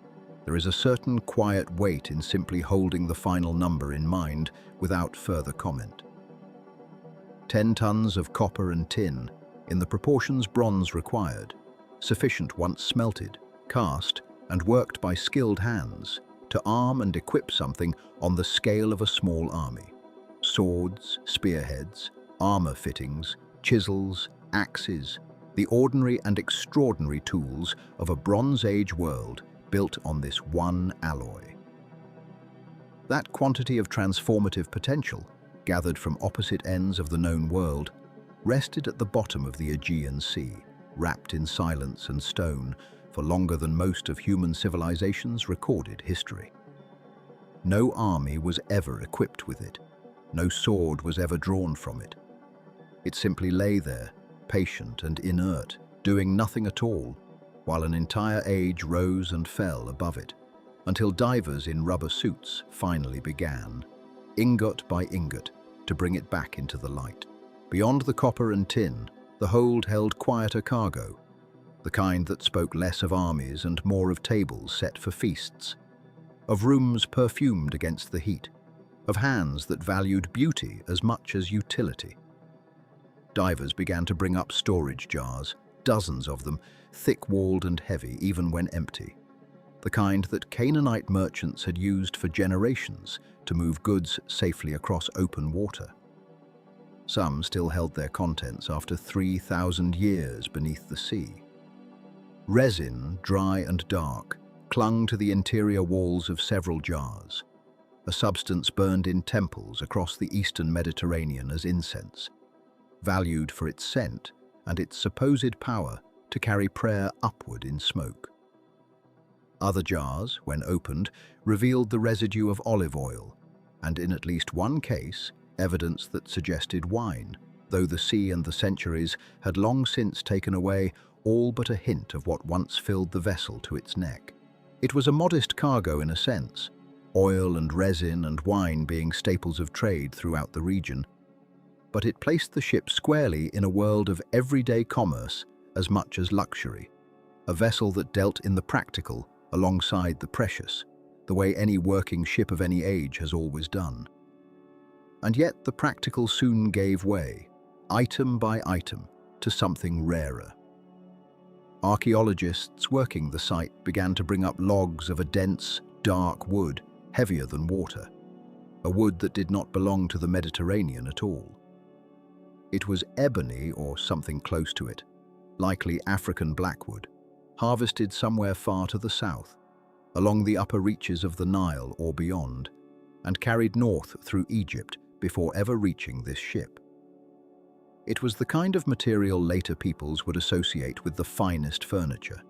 A: There is a certain quiet weight in simply holding the final number in mind without further comment. 10 tons of copper and tin, in the proportions bronze required, sufficient once smelted, cast, and worked by skilled hands to arm and equip something on the scale of a small army. Swords, spearheads, armor fittings, chisels, axes, the ordinary and extraordinary tools of a Bronze Age world built on this one alloy. That quantity of transformative potential, gathered from opposite ends of the known world, rested at the bottom of the Aegean Sea, wrapped in silence and stone for longer than most of human civilization's recorded history. No army was ever equipped with it. No sword was ever drawn from it. It simply lay there, patient and inert, doing nothing at all, while an entire age rose and fell above it, until divers in rubber suits finally began, ingot by ingot, to bring it back into the light. Beyond the copper and tin, the hold held quieter cargo, the kind that spoke less of armies and more of tables set for feasts, of rooms perfumed against the heat, of hands that valued beauty as much as utility. Divers began to bring up storage jars, dozens of them, thick-walled and heavy even when empty, the kind that Canaanite merchants had used for generations to move goods safely across open water. Some still held their contents after 3,000 years beneath the sea. Resin, dry and dark, clung to the interior walls of several jars, a substance burned in temples across the eastern Mediterranean as incense. valued for its scent and its supposed power to carry prayer upward in smoke. Other jars, when opened, revealed the residue of olive oil, and in at least one case, evidence that suggested wine, though the sea and the centuries had long since taken away all but a hint of what once filled the vessel to its neck. It was a modest cargo in a sense, oil and resin and wine being staples of trade throughout the region, but it placed the ship squarely in a world of everyday commerce as much as luxury, a vessel that dealt in the practical alongside the precious, the way any working ship of any age has always done. And yet the practical soon gave way, item by item, to something rarer. Archaeologists working the site began to bring up logs of a dense, dark wood, heavier than water, a wood that did not belong to the Mediterranean at all. It was ebony or something close to it, likely African blackwood, harvested somewhere far to the south, along the upper reaches of the Nile or beyond, and carried north through Egypt before ever reaching this ship. It was the kind of material later peoples would associate with the finest furniture,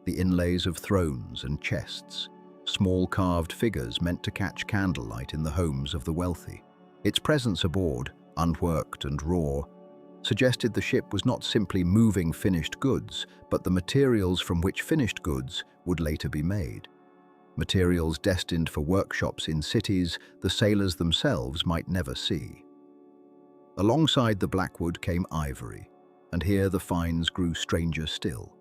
A: the inlays of thrones and chests, small carved figures meant to catch candlelight in the homes of the wealthy. Its presence aboard, unworked and raw, suggested the ship was not simply moving finished goods, but the materials from which finished goods would later be made. Materials destined for workshops in cities the sailors themselves might never see. Alongside the blackwood came ivory, and here the finds grew stranger still.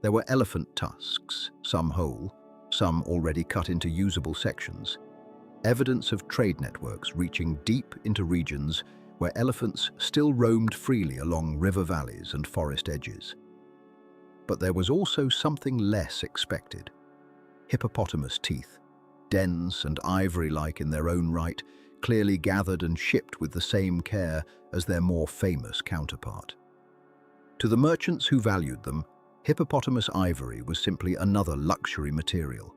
A: There were elephant tusks, some whole, some already cut into usable sections, evidence of trade networks reaching deep into regions where elephants still roamed freely along river valleys and forest edges. But there was also something less expected. Hippopotamus teeth, dense and ivory-like in their own right, clearly gathered and shipped with the same care as their more famous counterpart. To the merchants who valued them, hippopotamus ivory was simply another luxury material,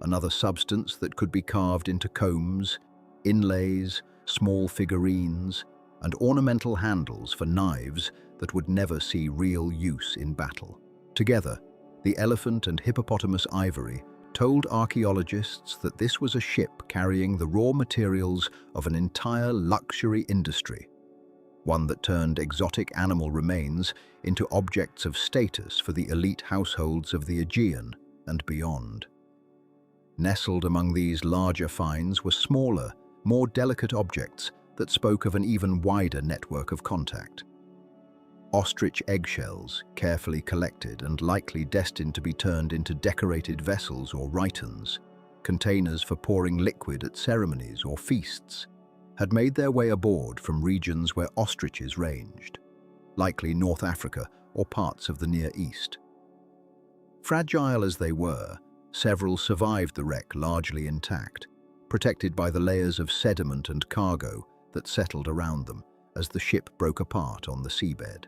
A: another substance that could be carved into combs, inlays, small figurines, and ornamental handles for knives that would never see real use in battle. Together, the elephant and hippopotamus ivory told archaeologists that this was a ship carrying the raw materials of an entire luxury industry, one that turned exotic animal remains into objects of status for the elite households of the Aegean and beyond. Nestled among these larger finds were smaller, more delicate objects that spoke of an even wider network of contact. Ostrich eggshells, carefully collected and likely destined to be turned into decorated vessels or rhytons, containers for pouring liquid at ceremonies or feasts, had made their way aboard from regions where ostriches ranged, likely North Africa or parts of the Near East. Fragile as they were, several survived the wreck largely intact, protected by the layers of sediment and cargo that settled around them as the ship broke apart on the seabed.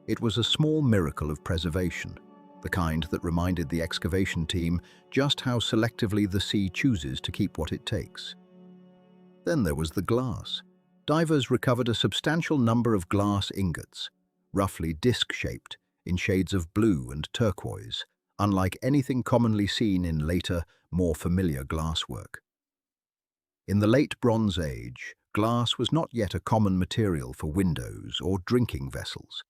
A: It was a small miracle of preservation, the kind that reminded the excavation team just how selectively the sea chooses to keep what it takes. Then there was the glass. Divers recovered a substantial number of glass ingots, roughly disc-shaped, in shades of blue and turquoise, unlike anything commonly seen in later, more familiar glasswork. In the late Bronze Age, glass was not yet a common material for windows or drinking vessels.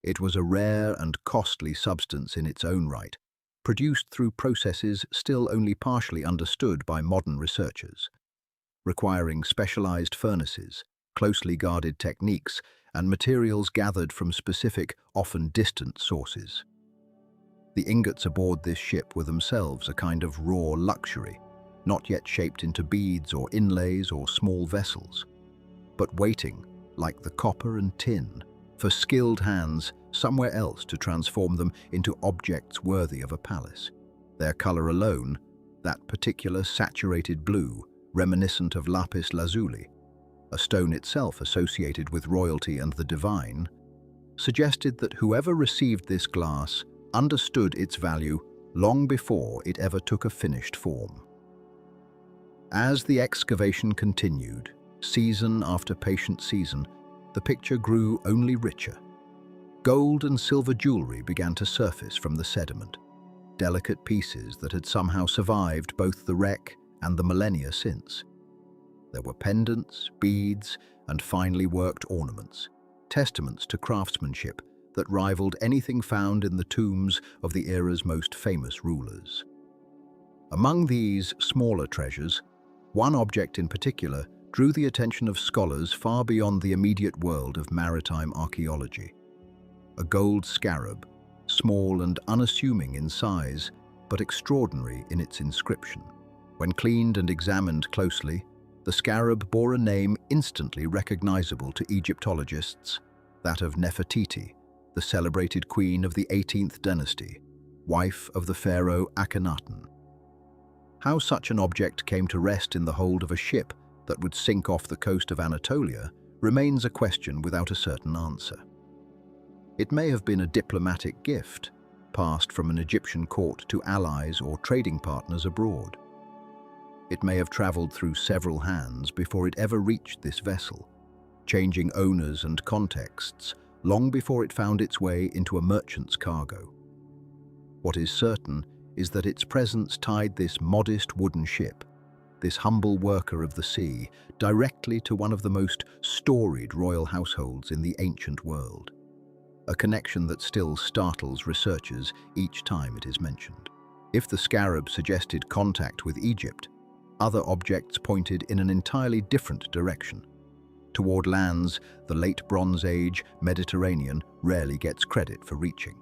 A: It was a rare and costly substance in its own right, produced through processes still only partially understood by modern researchers, requiring specialized furnaces, closely guarded techniques, and materials gathered from specific, often distant sources. The ingots aboard this ship were themselves a kind of raw luxury, not yet shaped into beads or inlays or small vessels, but waiting, like the copper and tin, for skilled hands somewhere else to transform them into objects worthy of a palace. Their color alone, that particular saturated blue, reminiscent of lapis lazuli, a stone itself associated with royalty and the divine, suggested that whoever received this glass understood its value long before it ever took a finished form. As the excavation continued, season after patient season, the picture grew only richer. Gold and silver jewelry began to surface from the sediment, delicate pieces that had somehow survived both the wreck and the millennia since. There were pendants, beads, and finely worked ornaments, testaments to craftsmanship that rivaled anything found in the tombs of the era's most famous rulers. Among these smaller treasures, one object in particular drew the attention of scholars far beyond the immediate world of maritime archaeology. A gold scarab, small and unassuming in size, but extraordinary in its inscription. When cleaned and examined closely, the scarab bore a name instantly recognizable to Egyptologists, that of Nefertiti, the celebrated queen of the 18th dynasty, wife of the pharaoh Akhenaten. How such an object came to rest in the hold of a ship that would sink off the coast of Anatolia remains a question without a certain answer. It may have been a diplomatic gift, passed from an Egyptian court to allies or trading partners abroad. It may have traveled through several hands before it ever reached this vessel, changing owners and contexts long before it found its way into a merchant's cargo. What is certain is that its presence tied this modest wooden ship, this humble worker of the sea, directly to one of the most storied royal households in the ancient world. A connection that still startles researchers each time it is mentioned. If the scarab suggested contact with Egypt, other objects pointed in an entirely different direction. Toward lands the late Bronze Age Mediterranean rarely gets credit for reaching.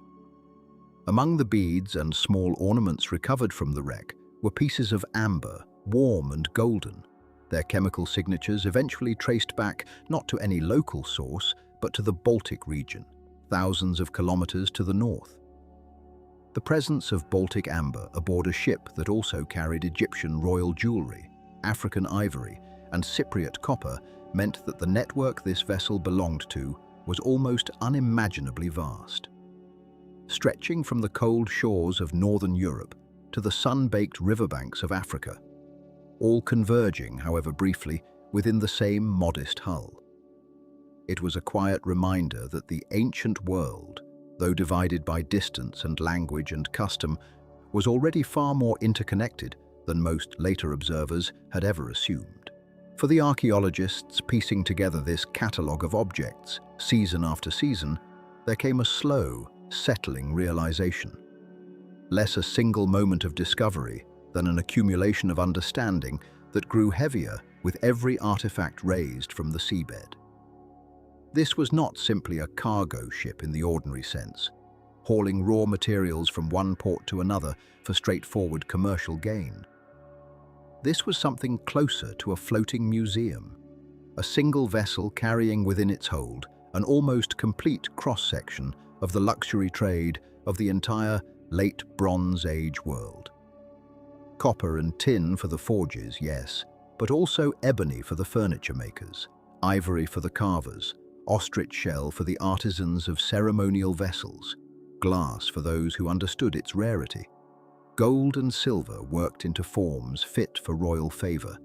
A: Among the beads and small ornaments recovered from the wreck were pieces of amber, warm and golden, their chemical signatures eventually traced back not to any local source, but to the Baltic region, thousands of kilometers to the north. The presence of Baltic amber aboard a ship that also carried Egyptian royal jewelry, African ivory, and Cypriot copper meant that the network this vessel belonged to was almost unimaginably vast. Stretching from the cold shores of northern Europe to the sun-baked riverbanks of Africa, all converging, however briefly, within the same modest hull. It was a quiet reminder that the ancient world, though divided by distance and language and custom, was already far more interconnected than most later observers had ever assumed. For the archaeologists piecing together this catalogue of objects, season after season, there came a slow, settling realization. Less a single moment of discovery than an accumulation of understanding that grew heavier with every artifact raised from the seabed. This was not simply a cargo ship in the ordinary sense, hauling raw materials from one port to another for straightforward commercial gain. This was something closer to a floating museum, a single vessel carrying within its hold an almost complete cross-section of the luxury trade of the entire late Bronze Age world. Copper and tin for the forges, yes, but also ebony for the furniture makers, ivory for the carvers, ostrich shell for the artisans of ceremonial vessels, glass for those who understood its rarity. Gold and silver worked into forms fit for royal favor,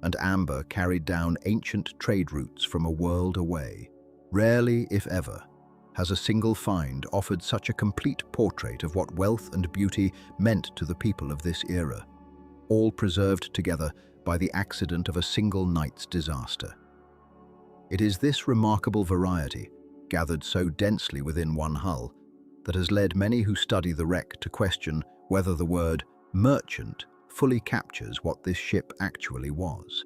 A: and amber carried down ancient trade routes from a world away. Rarely, if ever, has a single find offered such a complete portrait of what wealth and beauty meant to the people of this era, all preserved together by the accident of a single night's disaster. It is this remarkable variety, gathered so densely within one hull, that has led many who study the wreck to question whether the word merchant fully captures what this ship actually was.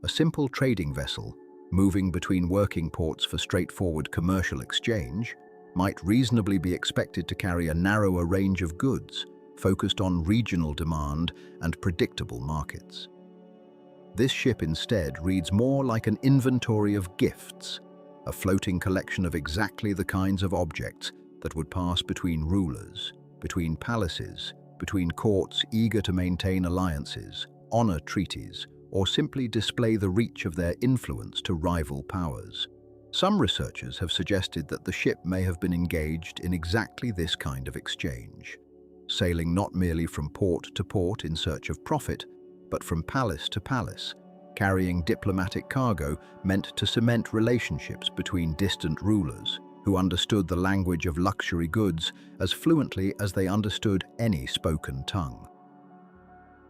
A: A simple trading vessel, moving between working ports for straightforward commercial exchange, might reasonably be expected to carry a narrower range of goods, focused on regional demand and predictable markets. This ship instead reads more like an inventory of gifts, a floating collection of exactly the kinds of objects that would pass between rulers, between palaces, between courts eager to maintain alliances, honor treaties, or simply display the reach of their influence to rival powers. Some researchers have suggested that the ship may have been engaged in exactly this kind of exchange, sailing not merely from port to port in search of profit, but from palace to palace, Carrying diplomatic cargo meant to cement relationships between distant rulers who understood the language of luxury goods as fluently as they understood any spoken tongue.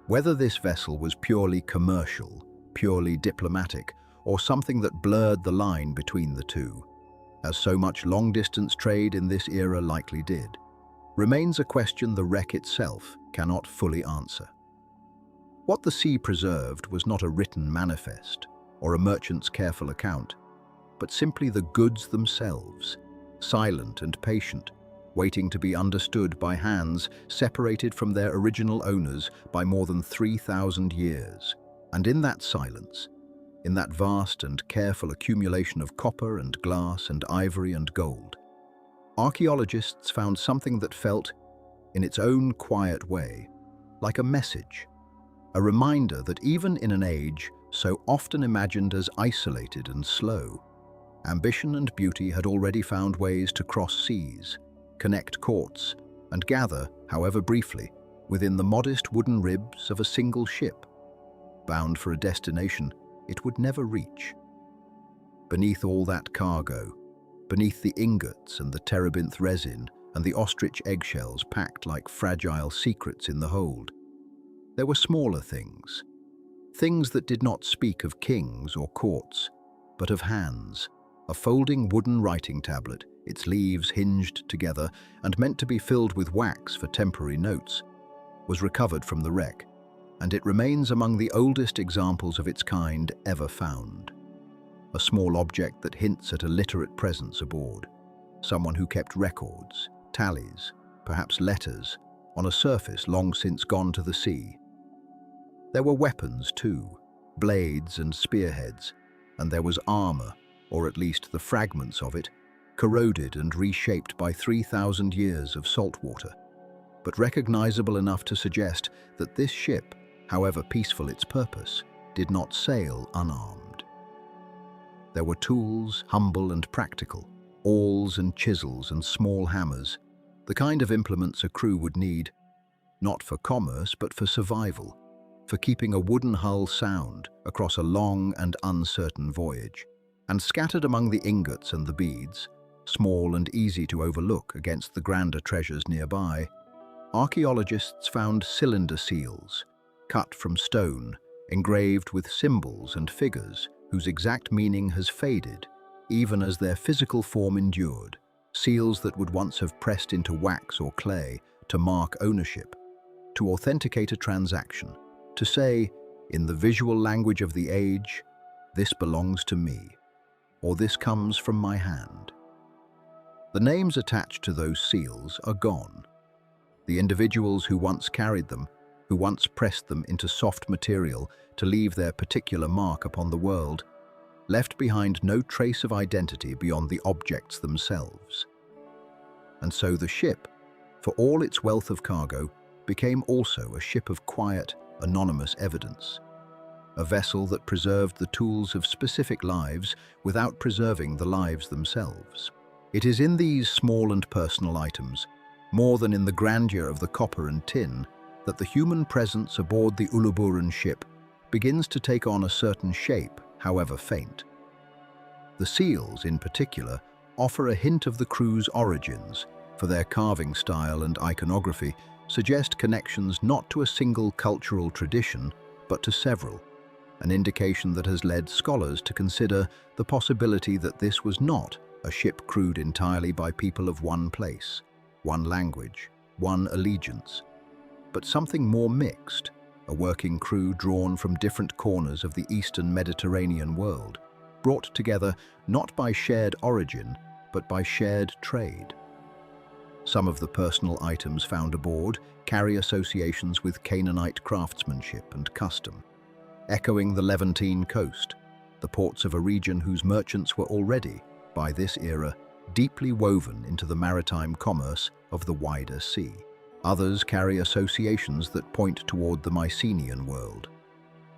A: Whether this vessel was purely commercial, purely diplomatic, or something that blurred the line between the two, as so much long-distance trade in this era likely did, remains a question the wreck itself cannot fully answer. What the sea preserved was not a written manifest or a merchant's careful account, but simply the goods themselves, silent and patient, waiting to be understood by hands separated from their original owners by more than 3,000 years. And in that silence, in that vast and careful accumulation of copper and glass and ivory and gold, archaeologists found something that felt, in its own quiet way, like a message, a reminder that even in an age so often imagined as isolated and slow, ambition and beauty had already found ways to cross seas, connect courts, and gather, however briefly, within the modest wooden ribs of a single ship, bound for a destination it would never reach. Beneath all that cargo, beneath the ingots and the terebinth resin and the ostrich eggshells packed like fragile secrets in the hold, there were smaller things, things that did not speak of kings or courts, but of hands. A folding wooden writing tablet, its leaves hinged together and meant to be filled with wax for temporary notes, was recovered from the wreck, and it remains among the oldest examples of its kind ever found. A small object that hints at a literate presence aboard, someone who kept records, tallies, perhaps letters, on a surface long since gone to the sea. There were weapons too, blades and spearheads, and there was armor, or at least the fragments of it, corroded and reshaped by 3,000 years of salt water, but recognizable enough to suggest that this ship, however peaceful its purpose, did not sail unarmed. There were tools, humble and practical, awls and chisels and small hammers, the kind of implements a crew would need, not for commerce but for survival, for keeping a wooden hull sound across a long and uncertain voyage. And scattered among the ingots and the beads, small and easy to overlook against the grander treasures nearby, archaeologists found cylinder seals, cut from stone, engraved with symbols and figures whose exact meaning has faded, even as their physical form endured, seals that would once have pressed into wax or clay to mark ownership, to authenticate a transaction, to say, in the visual language of the age, "This belongs to me," or "This comes from my hand." The names attached to those seals are gone. The individuals who once carried them, who once pressed them into soft material to leave their particular mark upon the world, left behind no trace of identity beyond the objects themselves. And so the ship, for all its wealth of cargo, became also a ship of quiet, anonymous evidence. A vessel that preserved the tools of specific lives without preserving the lives themselves. It is in these small and personal items, more than in the grandeur of the copper and tin, that the human presence aboard the Uluburun ship begins to take on a certain shape, however faint. The seals, in particular, offer a hint of the crew's origins, for their carving style and iconography suggest connections not to a single cultural tradition, but to several, an indication that has led scholars to consider the possibility that this was not a ship crewed entirely by people of one place, one language, one allegiance, but something more mixed, a working crew drawn from different corners of the Eastern Mediterranean world, brought together not by shared origin, but by shared trade. Some of the personal items found aboard carry associations with Canaanite craftsmanship and custom, echoing the Levantine coast, the ports of a region whose merchants were already, by this era, deeply woven into the maritime commerce of the wider sea. Others carry associations that point toward the Mycenaean world,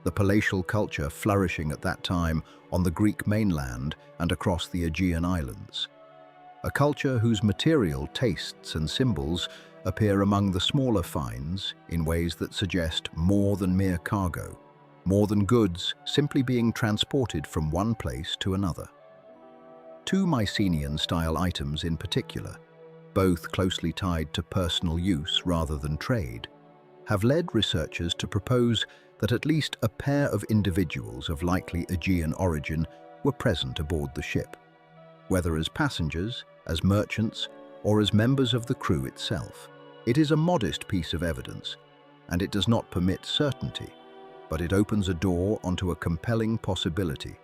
A: the palatial culture flourishing at that time on the Greek mainland and across the Aegean islands. A culture whose material tastes and symbols appear among the smaller finds in ways that suggest more than mere cargo, more than goods simply being transported from one place to another. Two Mycenaean-style items in particular, both closely tied to personal use rather than trade, have led researchers to propose that at least a pair of individuals of likely Aegean origin were present aboard the ship, whether as passengers, as merchants, or as members of the crew itself. It is a modest piece of evidence, and it does not permit certainty, but it opens a door onto a compelling possibility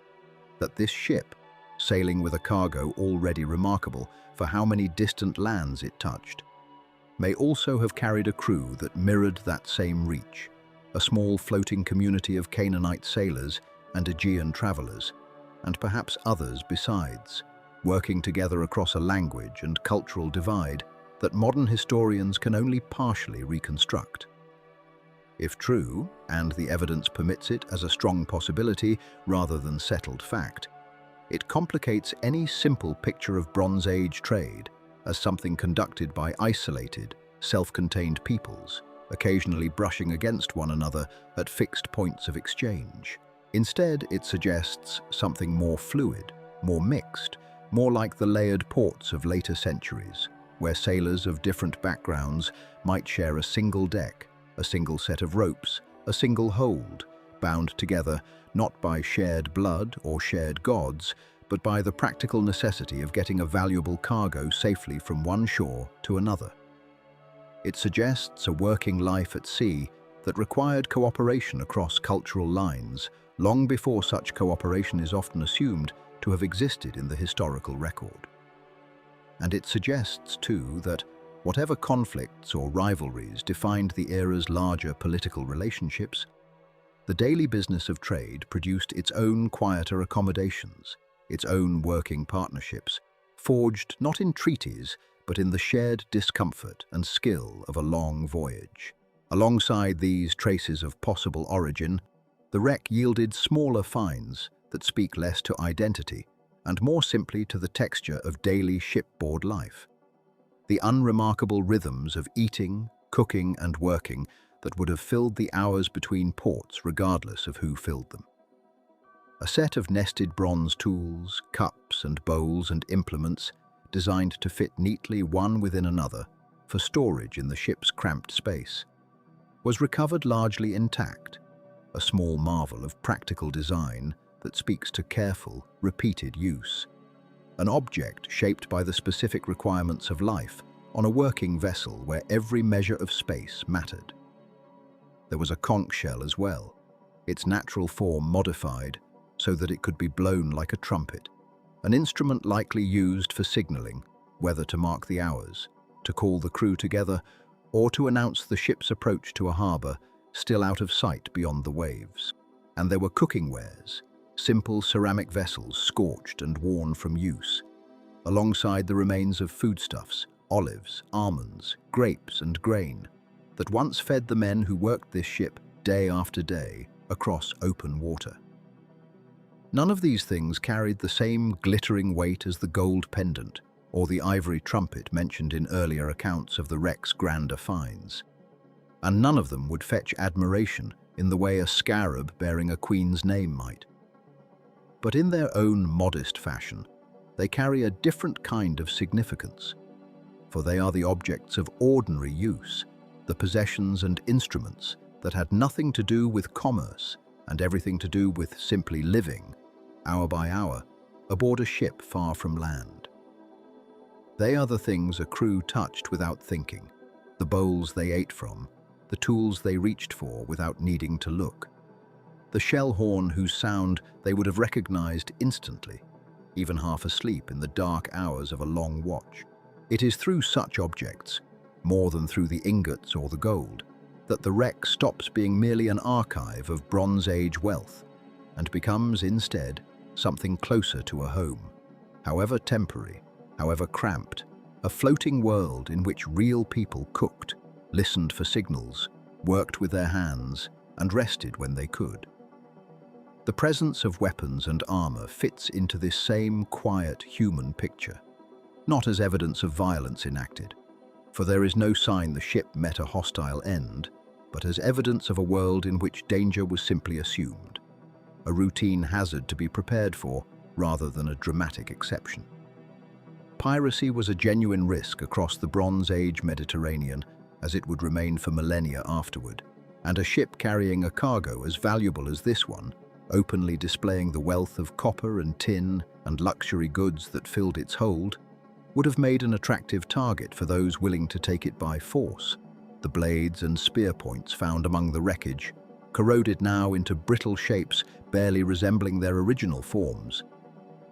A: that this ship, sailing with a cargo already remarkable for how many distant lands it touched, may also have carried a crew that mirrored that same reach, a small floating community of Canaanite sailors and Aegean travelers, and perhaps others besides, working together across a language and cultural divide that modern historians can only partially reconstruct. If true, and the evidence permits it as a strong possibility rather than settled fact, it complicates any simple picture of Bronze Age trade as something conducted by isolated, self-contained peoples, occasionally brushing against one another at fixed points of exchange. Instead, it suggests something more fluid, more mixed, more like the layered ports of later centuries, where sailors of different backgrounds might share a single deck, a single set of ropes, a single hold, bound together not by shared blood or shared gods, but by the practical necessity of getting a valuable cargo safely from one shore to another. It suggests a working life at sea that required cooperation across cultural lines long before such cooperation is often assumed to have existed in the historical record. And it suggests, too, that whatever conflicts or rivalries defined the era's larger political relationships, the daily business of trade produced its own quieter accommodations, its own working partnerships, forged not in treaties, but in the shared discomfort and skill of a long voyage. Alongside these traces of possible origin, the wreck yielded smaller finds that speak less to identity and more simply to the texture of daily shipboard life. The unremarkable rhythms of eating, cooking, and working that would have filled the hours between ports regardless of who filled them. A set of nested bronze tools, cups and bowls and implements designed to fit neatly one within another for storage in the ship's cramped space, was recovered largely intact, a small marvel of practical design that speaks to careful, repeated use. An object shaped by the specific requirements of life on a working vessel where every measure of space mattered. There was a conch shell as well, its natural form modified so that it could be blown like a trumpet, an instrument likely used for signaling, whether to mark the hours, to call the crew together, or to announce the ship's approach to a harbour still out of sight beyond the waves. And there were cooking wares, simple ceramic vessels scorched and worn from use, alongside the remains of foodstuffs, olives, almonds, grapes and grain, that once fed the men who worked this ship day after day across open water. None of these things carried the same glittering weight as the gold pendant or the ivory trumpet mentioned in earlier accounts of the wreck's grander finds, and none of them would fetch admiration in the way a scarab bearing a queen's name might. But in their own modest fashion, they carry a different kind of significance, for they are the objects of ordinary use, the possessions and instruments that had nothing to do with commerce and everything to do with simply living, hour by hour, aboard a ship far from land. They are the things a crew touched without thinking, the bowls they ate from, the tools they reached for without needing to look, the shell horn whose sound they would have recognized instantly, even half asleep in the dark hours of a long watch. It is through such objects, more than through the ingots or the gold, that the wreck stops being merely an archive of Bronze Age wealth and becomes instead something closer to a home, however temporary, however cramped, a floating world in which real people cooked, listened for signals, worked with their hands, and rested when they could. The presence of weapons and armor fits into this same quiet human picture, not as evidence of violence enacted, for there is no sign the ship met a hostile end, but as evidence of a world in which danger was simply assumed, a routine hazard to be prepared for rather than a dramatic exception. Piracy was a genuine risk across the Bronze Age Mediterranean, as it would remain for millennia afterward, and a ship carrying a cargo as valuable as this one, openly displaying the wealth of copper and tin and luxury goods that filled its hold, would have made an attractive target for those willing to take it by force. The blades and spear points found among the wreckage, corroded now into brittle shapes barely resembling their original forms,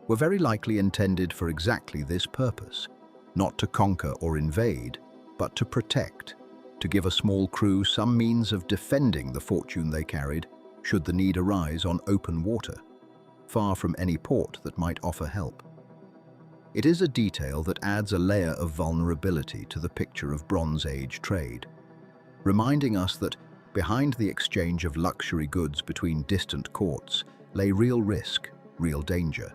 A: were very likely intended for exactly this purpose, not to conquer or invade, but to protect, to give a small crew some means of defending the fortune they carried should the need arise on open water, far from any port that might offer help. It is a detail that adds a layer of vulnerability to the picture of Bronze Age trade, reminding us that behind the exchange of luxury goods between distant courts lay real risk, real danger,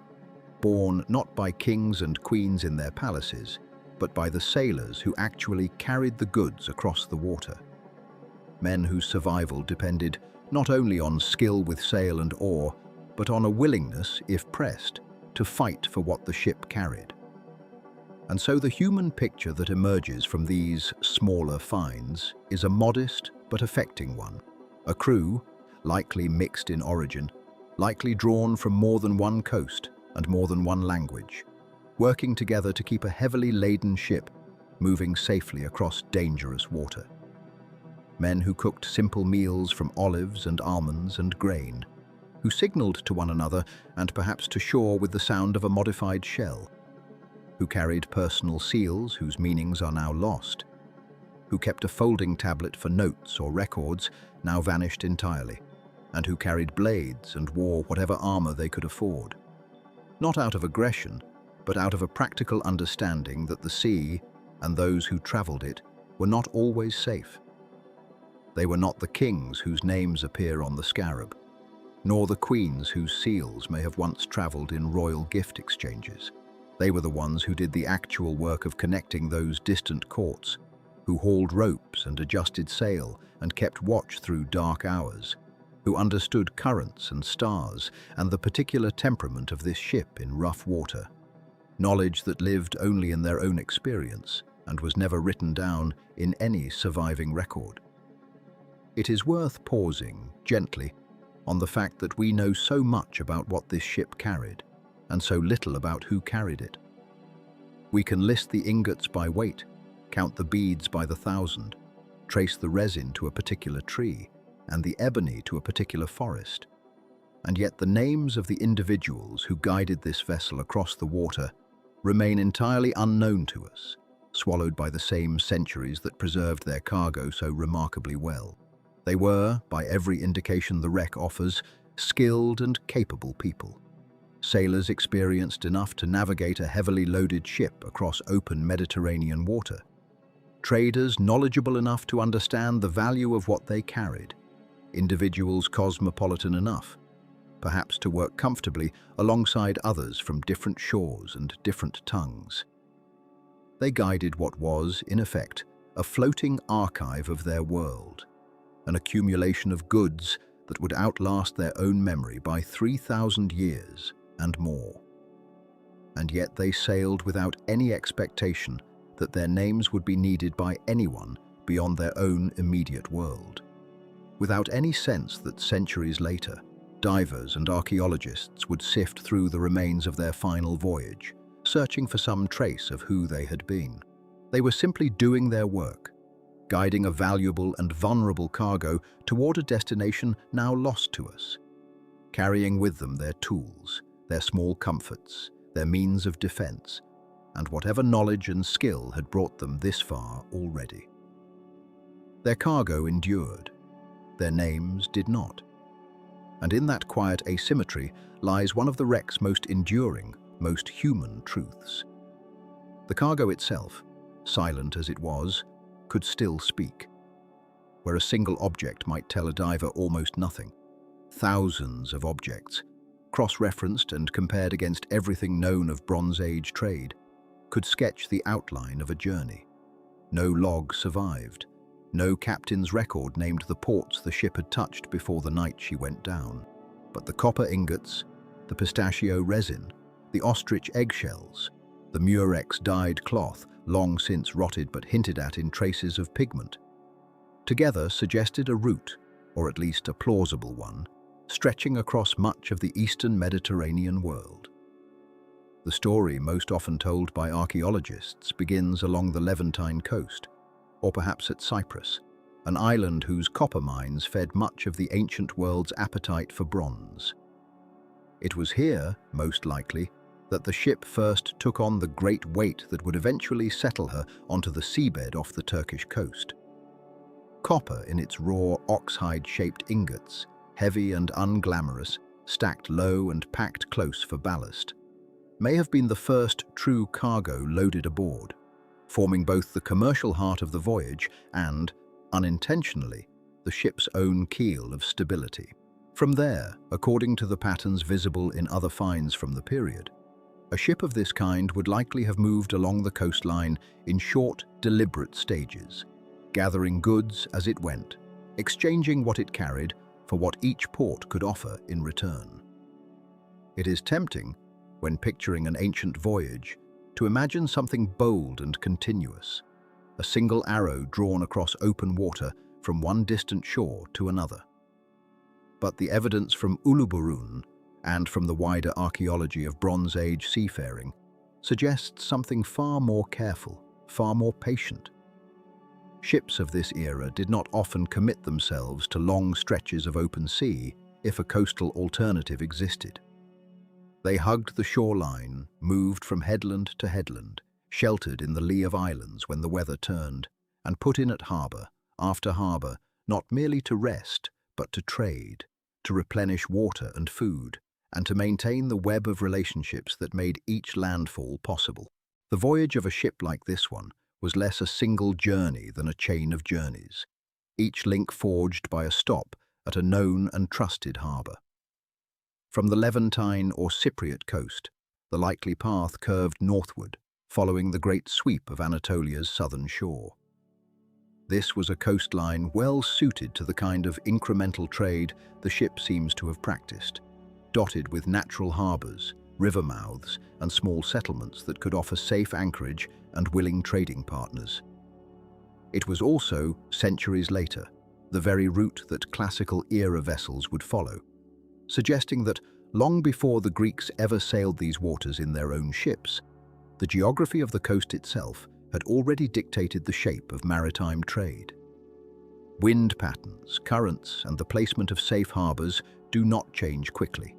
A: borne not by kings and queens in their palaces, but by the sailors who actually carried the goods across the water. Men whose survival depended not only on skill with sail and oar, but on a willingness, if pressed, to fight for what the ship carried. And so the human picture that emerges from these smaller finds is a modest but affecting one. A crew, likely mixed in origin, likely drawn from more than one coast and more than one language, working together to keep a heavily laden ship moving safely across dangerous water. Men who cooked simple meals from olives and almonds and grain, who signaled to one another and perhaps to shore with the sound of a modified shell, who carried personal seals whose meanings are now lost, who kept a folding tablet for notes or records now vanished entirely, and who carried blades and wore whatever armor they could afford. Not out of aggression, but out of a practical understanding that the sea, and those who traveled it, were not always safe. They were not the kings whose names appear on the scarab, nor the queens whose seals may have once traveled in royal gift exchanges. They were the ones who did the actual work of connecting those distant courts, who hauled ropes and adjusted sail and kept watch through dark hours, who understood currents and stars and the particular temperament of this ship in rough water, knowledge that lived only in their own experience and was never written down in any surviving record. It is worth pausing, gently, on the fact that we know so much about what this ship carried, and so little about who carried it. We can list the ingots by weight, count the beads by the thousand, trace the resin to a particular tree, and the ebony to a particular forest. And yet the names of the individuals who guided this vessel across the water remain entirely unknown to us, swallowed by the same centuries that preserved their cargo so remarkably well. They were, by every indication the wreck offers, skilled and capable people. Sailors experienced enough to navigate a heavily loaded ship across open Mediterranean water. Traders knowledgeable enough to understand the value of what they carried. Individuals cosmopolitan enough, perhaps to work comfortably alongside others from different shores and different tongues. They guided what was, in effect, a floating archive of their world, an accumulation of goods that would outlast their own memory by 3,000 years and more. And yet they sailed without any expectation that their names would be needed by anyone beyond their own immediate world. Without any sense that centuries later, divers and archaeologists would sift through the remains of their final voyage, searching for some trace of who they had been. They were simply doing their work, guiding a valuable and vulnerable cargo toward a destination now lost to us, carrying with them their tools, their small comforts, their means of defense, and whatever knowledge and skill had brought them this far already. Their cargo endured, their names did not. And in that quiet asymmetry lies one of the wreck's most enduring, most human truths. The cargo itself, silent as it was, could still speak. Where a single object might tell a diver almost nothing, thousands of objects, cross-referenced and compared against everything known of Bronze Age trade, could sketch the outline of a journey. No log survived, No captain's record named the ports the ship had touched before the night she went down. But the copper ingots, the pistachio resin, the ostrich eggshells, the murex dyed cloth, long since rotted but hinted at in traces of pigment, together suggested a route, or at least a plausible one, stretching across much of the eastern Mediterranean world. The story most often told by archaeologists begins along the Levantine coast, or perhaps at Cyprus, an island whose copper mines fed much of the ancient world's appetite for bronze. It was here, most likely, that the ship first took on the great weight that would eventually settle her onto the seabed off the Turkish coast. Copper in its raw oxhide-shaped ingots, heavy and unglamorous, stacked low and packed close for ballast, may have been the first true cargo loaded aboard, forming both the commercial heart of the voyage and, unintentionally, the ship's own keel of stability. From there, according to the patterns visible in other finds from the period, a ship of this kind would likely have moved along the coastline in short, deliberate stages, gathering goods as it went, exchanging what it carried for what each port could offer in return. It is tempting, when picturing an ancient voyage, to imagine something bold and continuous, a single arrow drawn across open water from one distant shore to another. But the evidence from Uluburun and from the wider archaeology of Bronze Age seafaring suggests something far more careful, far more patient. Ships of this era did not often commit themselves to long stretches of open sea if a coastal alternative existed. They hugged the shoreline, moved from headland to headland, sheltered in the lee of islands when the weather turned, and put in at harbour after harbour, not merely to rest, but to trade, to replenish water and food, and to maintain the web of relationships that made each landfall possible. The voyage of a ship like this one was less a single journey than a chain of journeys, each link forged by a stop at a known and trusted harbour. From the Levantine or Cypriot coast, the likely path curved northward, following the great sweep of Anatolia's southern shore. This was a coastline well suited to the kind of incremental trade the ship seems to have practiced, dotted with natural harbours, river mouths, and small settlements that could offer safe anchorage and willing trading partners. It was also, centuries later, the very route that classical era vessels would follow, suggesting that long before the Greeks ever sailed these waters in their own ships, the geography of the coast itself had already dictated the shape of maritime trade. Wind patterns, currents, and the placement of safe harbours do not change quickly,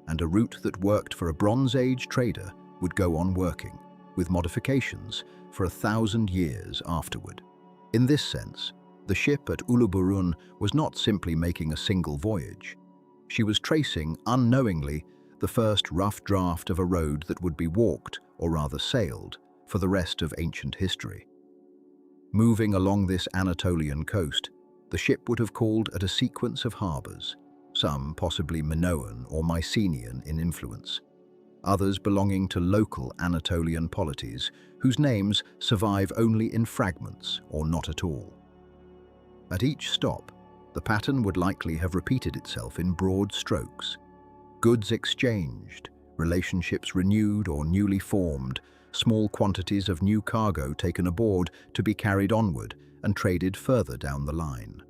A: and a route that worked for a Bronze Age trader would go on working, with modifications, for 1,000 years afterward. In this sense, the ship at Uluburun was not simply making a single voyage. She was tracing, unknowingly, the first rough draft of a road that would be walked, or rather sailed, for the rest of ancient history. Moving along this Anatolian coast, the ship would have called at a sequence of harbours, some possibly Minoan or Mycenaean in influence, others belonging to local Anatolian polities whose names survive only in fragments or not at all. At each stop, the pattern would likely have repeated itself in broad strokes. Goods exchanged, relationships renewed or newly formed, small quantities of new cargo taken aboard to be carried onward and traded further down the line.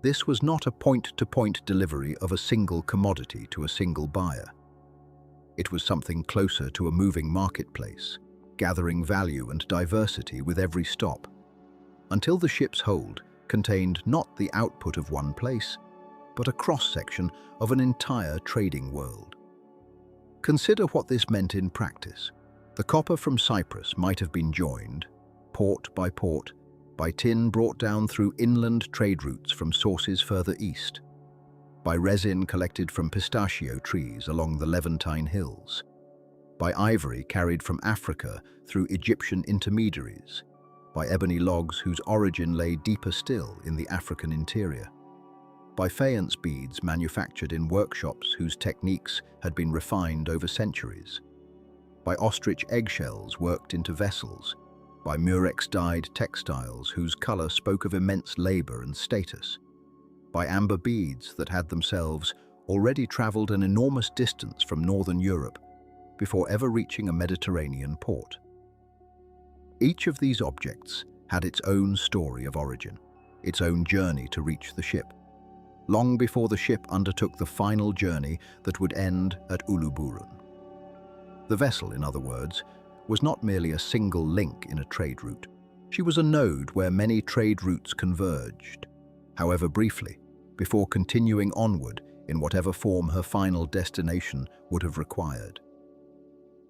A: This was not a point-to-point delivery of a single commodity to a single buyer. It was something closer to a moving marketplace, gathering value and diversity with every stop, until the ship's hold contained not the output of one place, but a cross-section of an entire trading world. Consider what this meant in practice. The copper from Cyprus might have been joined, port, by tin brought down through inland trade routes from sources further east, by resin collected from pistachio trees along the Levantine hills, by ivory carried from Africa through Egyptian intermediaries, by ebony logs whose origin lay deeper still in the African interior, by faience beads manufactured in workshops whose techniques had been refined over centuries, by ostrich eggshells worked into vessels, by murex-dyed textiles whose color spoke of immense labor and status, by amber beads that had themselves already traveled an enormous distance from northern Europe before ever reaching a Mediterranean port. Each of these objects had its own story of origin, its own journey to reach the ship, long before the ship undertook the final journey that would end at Uluburun. The vessel, in other words, was not merely a single link in a trade route. She was a node where many trade routes converged, however briefly, before continuing onward in whatever form her final destination would have required.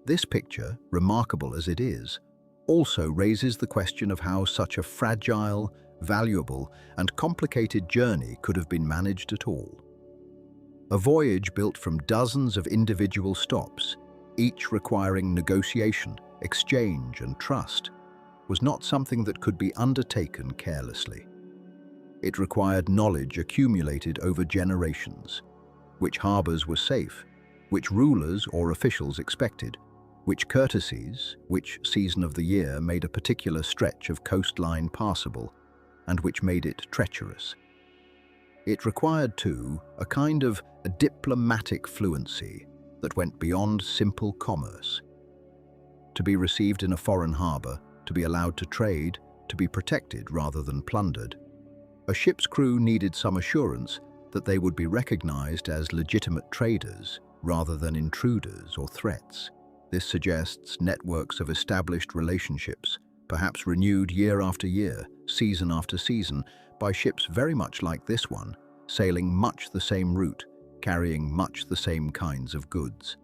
A: This picture, remarkable as it is, also raises the question of how such a fragile, valuable, and complicated journey could have been managed at all. A voyage built from dozens of individual stops, each requiring negotiation, exchange, and trust, was not something that could be undertaken carelessly. It required knowledge accumulated over generations: which harbors were safe, which rulers or officials expected, which courtesies, which season of the year made a particular stretch of coastline passable, and which made it treacherous. It required, too, a kind of diplomatic fluency that went beyond simple commerce. To be received in a foreign harbor, to be allowed to trade, to be protected rather than plundered, a ship's crew needed some assurance that they would be recognized as legitimate traders rather than intruders or threats. This suggests networks of established relationships, perhaps renewed year after year, season after season, by ships very much like this one, sailing much the same route, carrying much the same kinds of goods.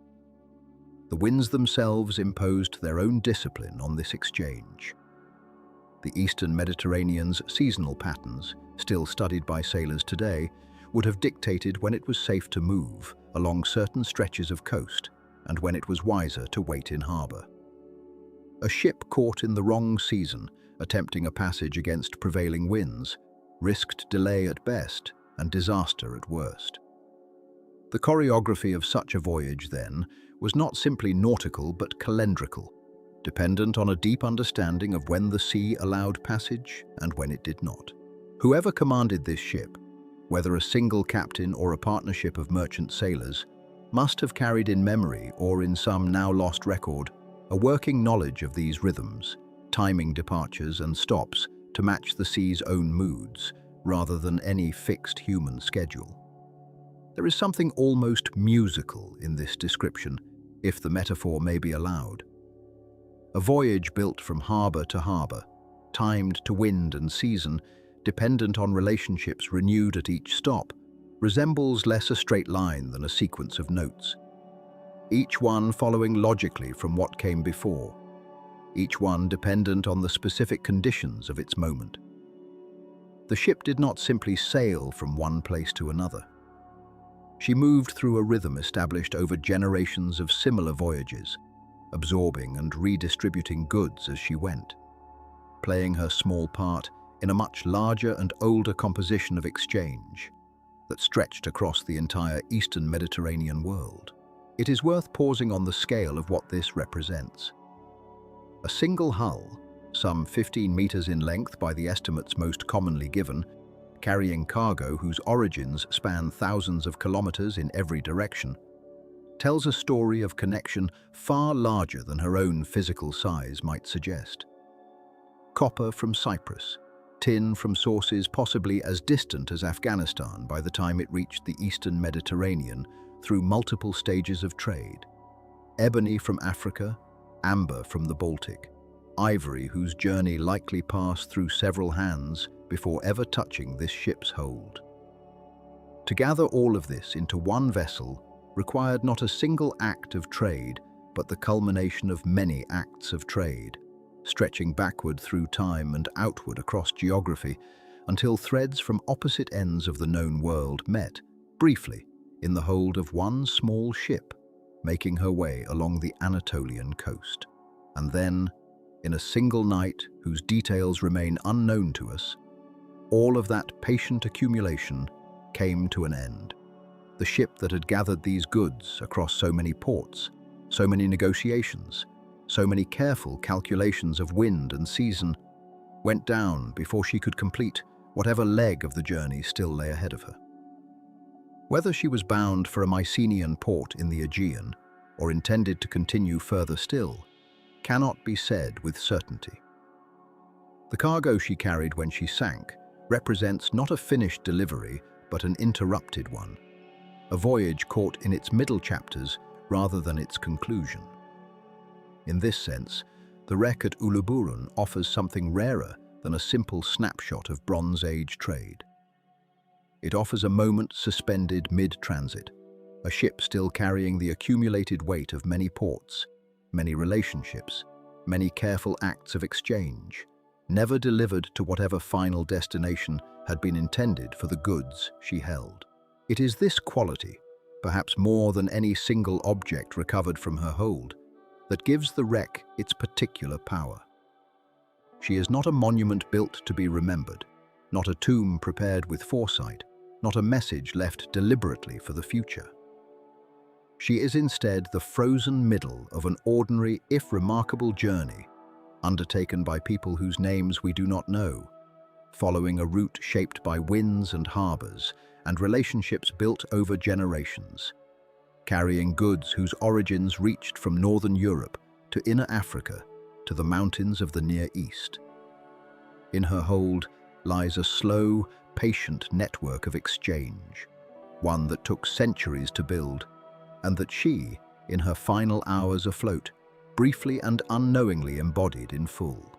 A: The winds themselves imposed their own discipline on this exchange. The Eastern Mediterranean's seasonal patterns, still studied by sailors today, would have dictated when it was safe to move along certain stretches of coast and when it was wiser to wait in harbor. A ship caught in the wrong season, attempting a passage against prevailing winds, risked delay at best and disaster at worst. The choreography of such a voyage, then, was not simply nautical but calendrical, dependent on a deep understanding of when the sea allowed passage and when it did not. Whoever commanded this ship, whether a single captain or a partnership of merchant sailors, must have carried in memory or in some now lost record a working knowledge of these rhythms, timing departures and stops to match the sea's own moods rather than any fixed human schedule. There is something almost musical in this description, if the metaphor may be allowed. A voyage built from harbor to harbor, timed to wind and season, dependent on relationships renewed at each stop, resembles less a straight line than a sequence of notes, each one following logically from what came before, each one dependent on the specific conditions of its moment. The ship did not simply sail from one place to another. She moved through a rhythm established over generations of similar voyages, absorbing and redistributing goods as she went, playing her small part in a much larger and older composition of exchange that stretched across the entire Eastern Mediterranean world. It is worth pausing on the scale of what this represents. A single hull, some 15 meters in length by the estimates most commonly given, carrying cargo whose origins span thousands of kilometers in every direction, tells a story of connection far larger than her own physical size might suggest. Copper from Cyprus, tin from sources possibly as distant as Afghanistan by the time it reached the Eastern Mediterranean through multiple stages of trade, ebony from Africa, amber from the Baltic, ivory whose journey likely passed through several hands before ever touching this ship's hold. To gather all of this into one vessel required not a single act of trade, but the culmination of many acts of trade, stretching backward through time and outward across geography until threads from opposite ends of the known world met, briefly, in the hold of one small ship, making her way along the Anatolian coast. And then, in a single night whose details remain unknown to us, all of that patient accumulation came to an end. The ship that had gathered these goods across so many ports, so many negotiations, So many careful calculations of wind and season went down before she could complete whatever leg of the journey still lay ahead of her. Whether she was bound for a Mycenaean port in the Aegean or intended to continue further still cannot be said with certainty. The cargo she carried when she sank represents not a finished delivery but an interrupted one, a voyage caught in its middle chapters rather than its conclusion. In this sense, the wreck at Uluburun offers something rarer than a simple snapshot of Bronze Age trade. It offers a moment suspended mid-transit, a ship still carrying the accumulated weight of many ports, many relationships, many careful acts of exchange, never delivered to whatever final destination had been intended for the goods she held. It is this quality, perhaps more than any single object recovered from her hold, that gives the wreck its particular power. She is not a monument built to be remembered, not a tomb prepared with foresight, not a message left deliberately for the future. She is instead the frozen middle of an ordinary, if remarkable, journey, undertaken by people whose names we do not know, following a route shaped by winds and harbors and relationships built over generations, carrying goods whose origins reached from northern Europe to inner Africa to the mountains of the Near East. In her hold lies a slow, patient network of exchange, one that took centuries to build, and that she, in her final hours afloat, briefly and unknowingly embodied in full.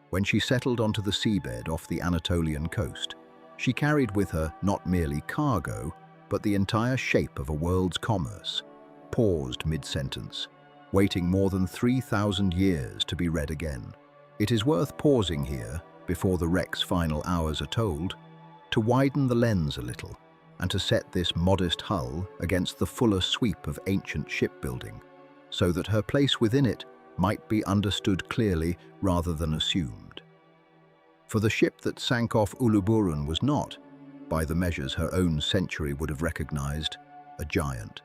A: When she settled onto the seabed off the Anatolian coast, she carried with her not merely cargo, but the entire shape of a world's commerce, paused mid-sentence, waiting more than 3,000 years to be read again. It is worth pausing here, before the wreck's final hours are told, to widen the lens a little and to set this modest hull against the fuller sweep of ancient shipbuilding, so that her place within it might be understood clearly rather than assumed. For the ship that sank off Uluburun was not, by the measures her own century would have recognized, a giant.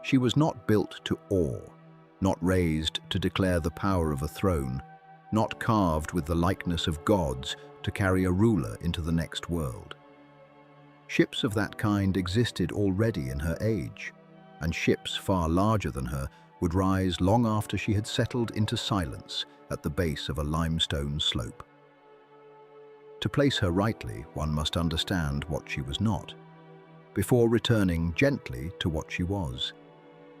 A: She was not built to awe, not raised to declare the power of a throne, not carved with the likeness of gods to carry a ruler into the next world. Ships of that kind existed already in her age, and ships far larger than her would rise long after she had settled into silence at the base of a limestone slope. To place her rightly, one must understand what she was not, before returning gently to what she was.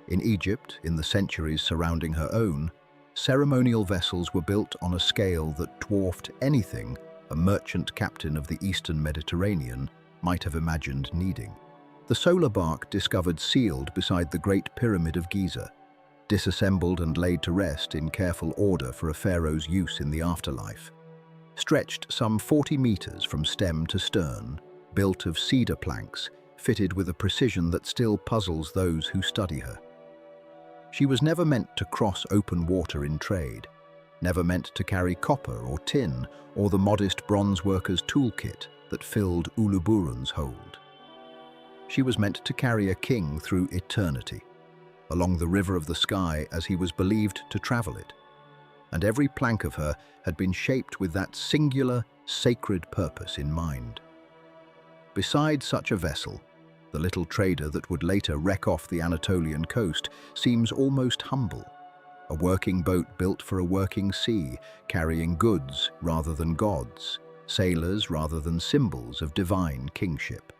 A: In Egypt, in the centuries surrounding her own, ceremonial vessels were built on a scale that dwarfed anything a merchant captain of the eastern Mediterranean might have imagined needing. The solar bark discovered sealed beside the Great Pyramid of Giza, disassembled and laid to rest in careful order for a pharaoh's use in the afterlife. Stretched some 40 meters from stem to stern, built of cedar planks, fitted with a precision that still puzzles those who study her. She was never meant to cross open water in trade, never meant to carry copper or tin or the modest bronze worker's toolkit that filled Uluburun's hold. She was meant to carry a king through eternity, along the river of the sky as he was believed to travel it, and every plank of her had been shaped with that singular, sacred purpose in mind. Beside such a vessel, the little trader that would later wreck off the Anatolian coast seems almost humble, a working boat built for a working sea, carrying goods rather than gods, sailors rather than symbols of divine kingship.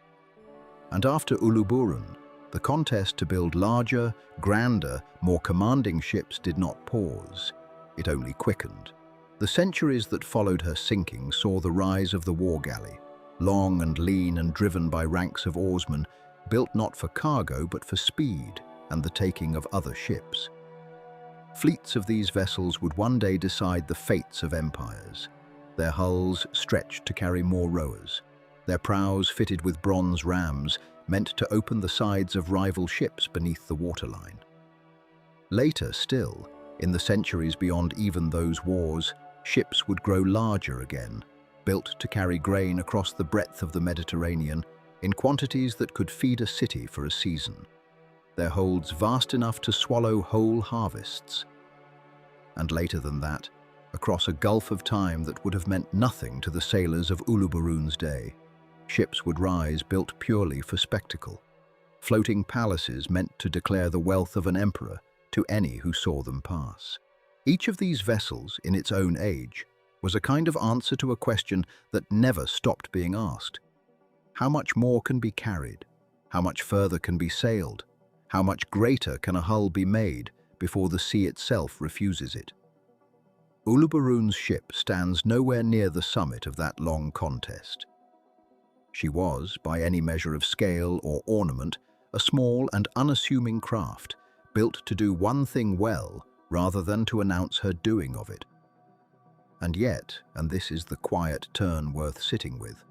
A: And after Uluburun, the contest to build larger, grander, more commanding ships did not pause. It only quickened. The centuries that followed her sinking saw the rise of the war galley, long and lean and driven by ranks of oarsmen, built not for cargo but for speed and the taking of other ships. Fleets of these vessels would one day decide the fates of empires, their hulls stretched to carry more rowers, their prows fitted with bronze rams meant to open the sides of rival ships beneath the waterline. Later still, in the centuries beyond even those wars, ships would grow larger again, built to carry grain across the breadth of the Mediterranean in quantities that could feed a city for a season, their holds vast enough to swallow whole harvests, and later than that, across a gulf of time that would have meant nothing to the sailors of Uluburun's day. Ships would rise built purely for spectacle. Floating palaces meant to declare the wealth of an emperor to any who saw them pass. Each of these vessels, in its own age, was a kind of answer to a question that never stopped being asked. How much more can be carried? How much further can be sailed? How much greater can a hull be made before the sea itself refuses it? Uluburun's ship stands nowhere near the summit of that long contest. She was, by any measure of scale or ornament, a small and unassuming craft, built to do one thing well rather than to announce her doing of it. And yet, and this is the quiet turn worth sitting with,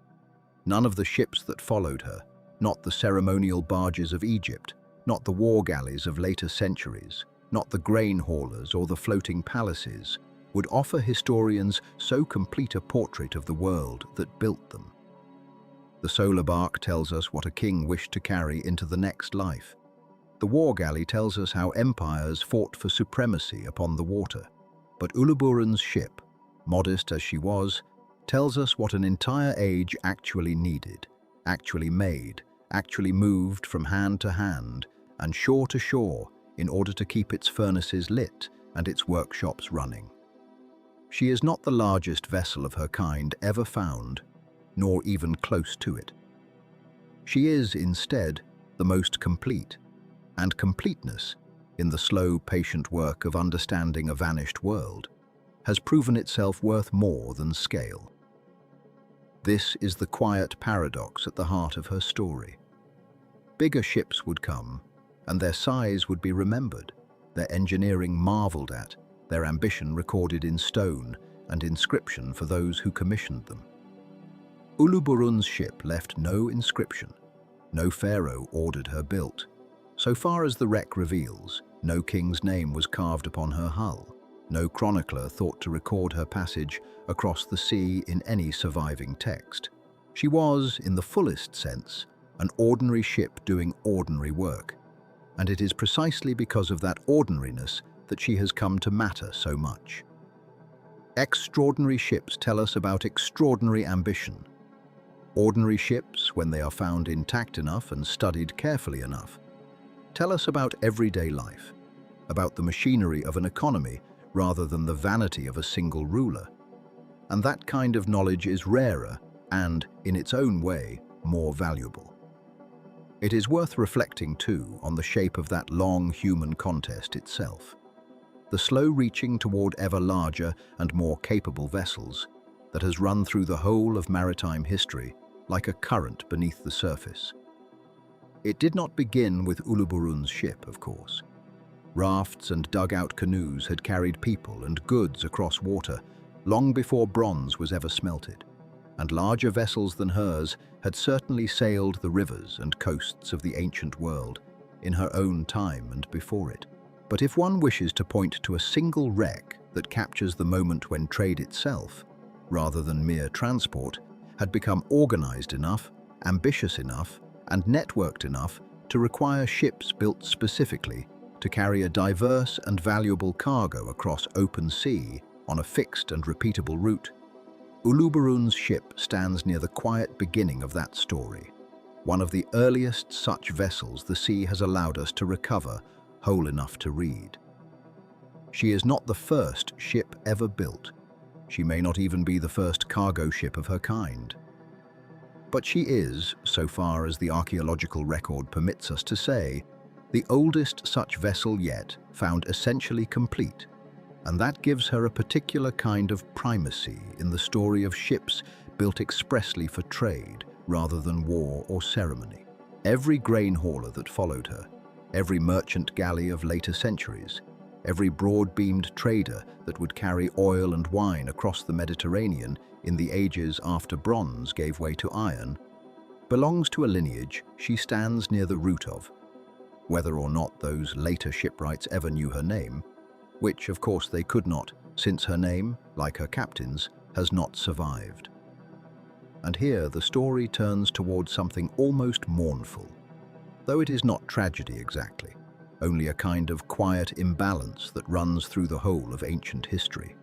A: none of the ships that followed her, not the ceremonial barges of Egypt, not the war galleys of later centuries, not the grain haulers or the floating palaces, would offer historians so complete a portrait of the world that built them. The solar bark tells us what a king wished to carry into the next life. The war galley tells us how empires fought for supremacy upon the water. But Uluburun's ship, modest as she was, tells us what an entire age actually needed, actually made, actually moved from hand to hand and shore to shore in order to keep its furnaces lit and its workshops running. She is not the largest vessel of her kind ever found, nor even close to it. She is, instead, the most complete, and completeness, in the slow, patient work of understanding a vanished world, has proven itself worth more than scale. This is the quiet paradox at the heart of her story. Bigger ships would come, and their size would be remembered, their engineering marveled at, their ambition recorded in stone and inscription for those who commissioned them. Uluburun's ship left no inscription. No pharaoh ordered her built. So far as the wreck reveals, no king's name was carved upon her hull. No chronicler thought to record her passage across the sea in any surviving text. She was, in the fullest sense, an ordinary ship doing ordinary work. And it is precisely because of that ordinariness that she has come to matter so much. Extraordinary ships tell us about extraordinary ambition. Ordinary ships, when they are found intact enough and studied carefully enough, tell us about everyday life, about the machinery of an economy rather than the vanity of a single ruler. And that kind of knowledge is rarer and, in its own way, more valuable. It is worth reflecting, too, on the shape of that long human contest itself. The slow reaching toward ever larger and more capable vessels that has run through the whole of maritime history like a current beneath the surface. It did not begin with Uluburun's ship, of course. Rafts and dugout canoes had carried people and goods across water long before bronze was ever smelted, and larger vessels than hers had certainly sailed the rivers and coasts of the ancient world in her own time and before it. But if one wishes to point to a single wreck that captures the moment when trade itself, rather than mere transport, had become organized enough, ambitious enough, and networked enough to require ships built specifically to carry a diverse and valuable cargo across open sea on a fixed and repeatable route, Uluburun's ship stands near the quiet beginning of that story, one of the earliest such vessels the sea has allowed us to recover whole enough to read. She is not the first ship ever built. She may not even be the first cargo ship of her kind. But she is, so far as the archaeological record permits us to say, the oldest such vessel yet found essentially complete, and that gives her a particular kind of primacy in the story of ships built expressly for trade rather than war or ceremony. Every grain hauler that followed her, every merchant galley of later centuries, every broad-beamed trader that would carry oil and wine across the Mediterranean in the ages after bronze gave way to iron, belongs to a lineage she stands near the root of, whether or not those later shipwrights ever knew her name, which of course they could not, since her name, like her captain's, has not survived. And here the story turns towards something almost mournful, though it is not tragedy exactly. only a kind of quiet imbalance that runs through the whole of ancient history.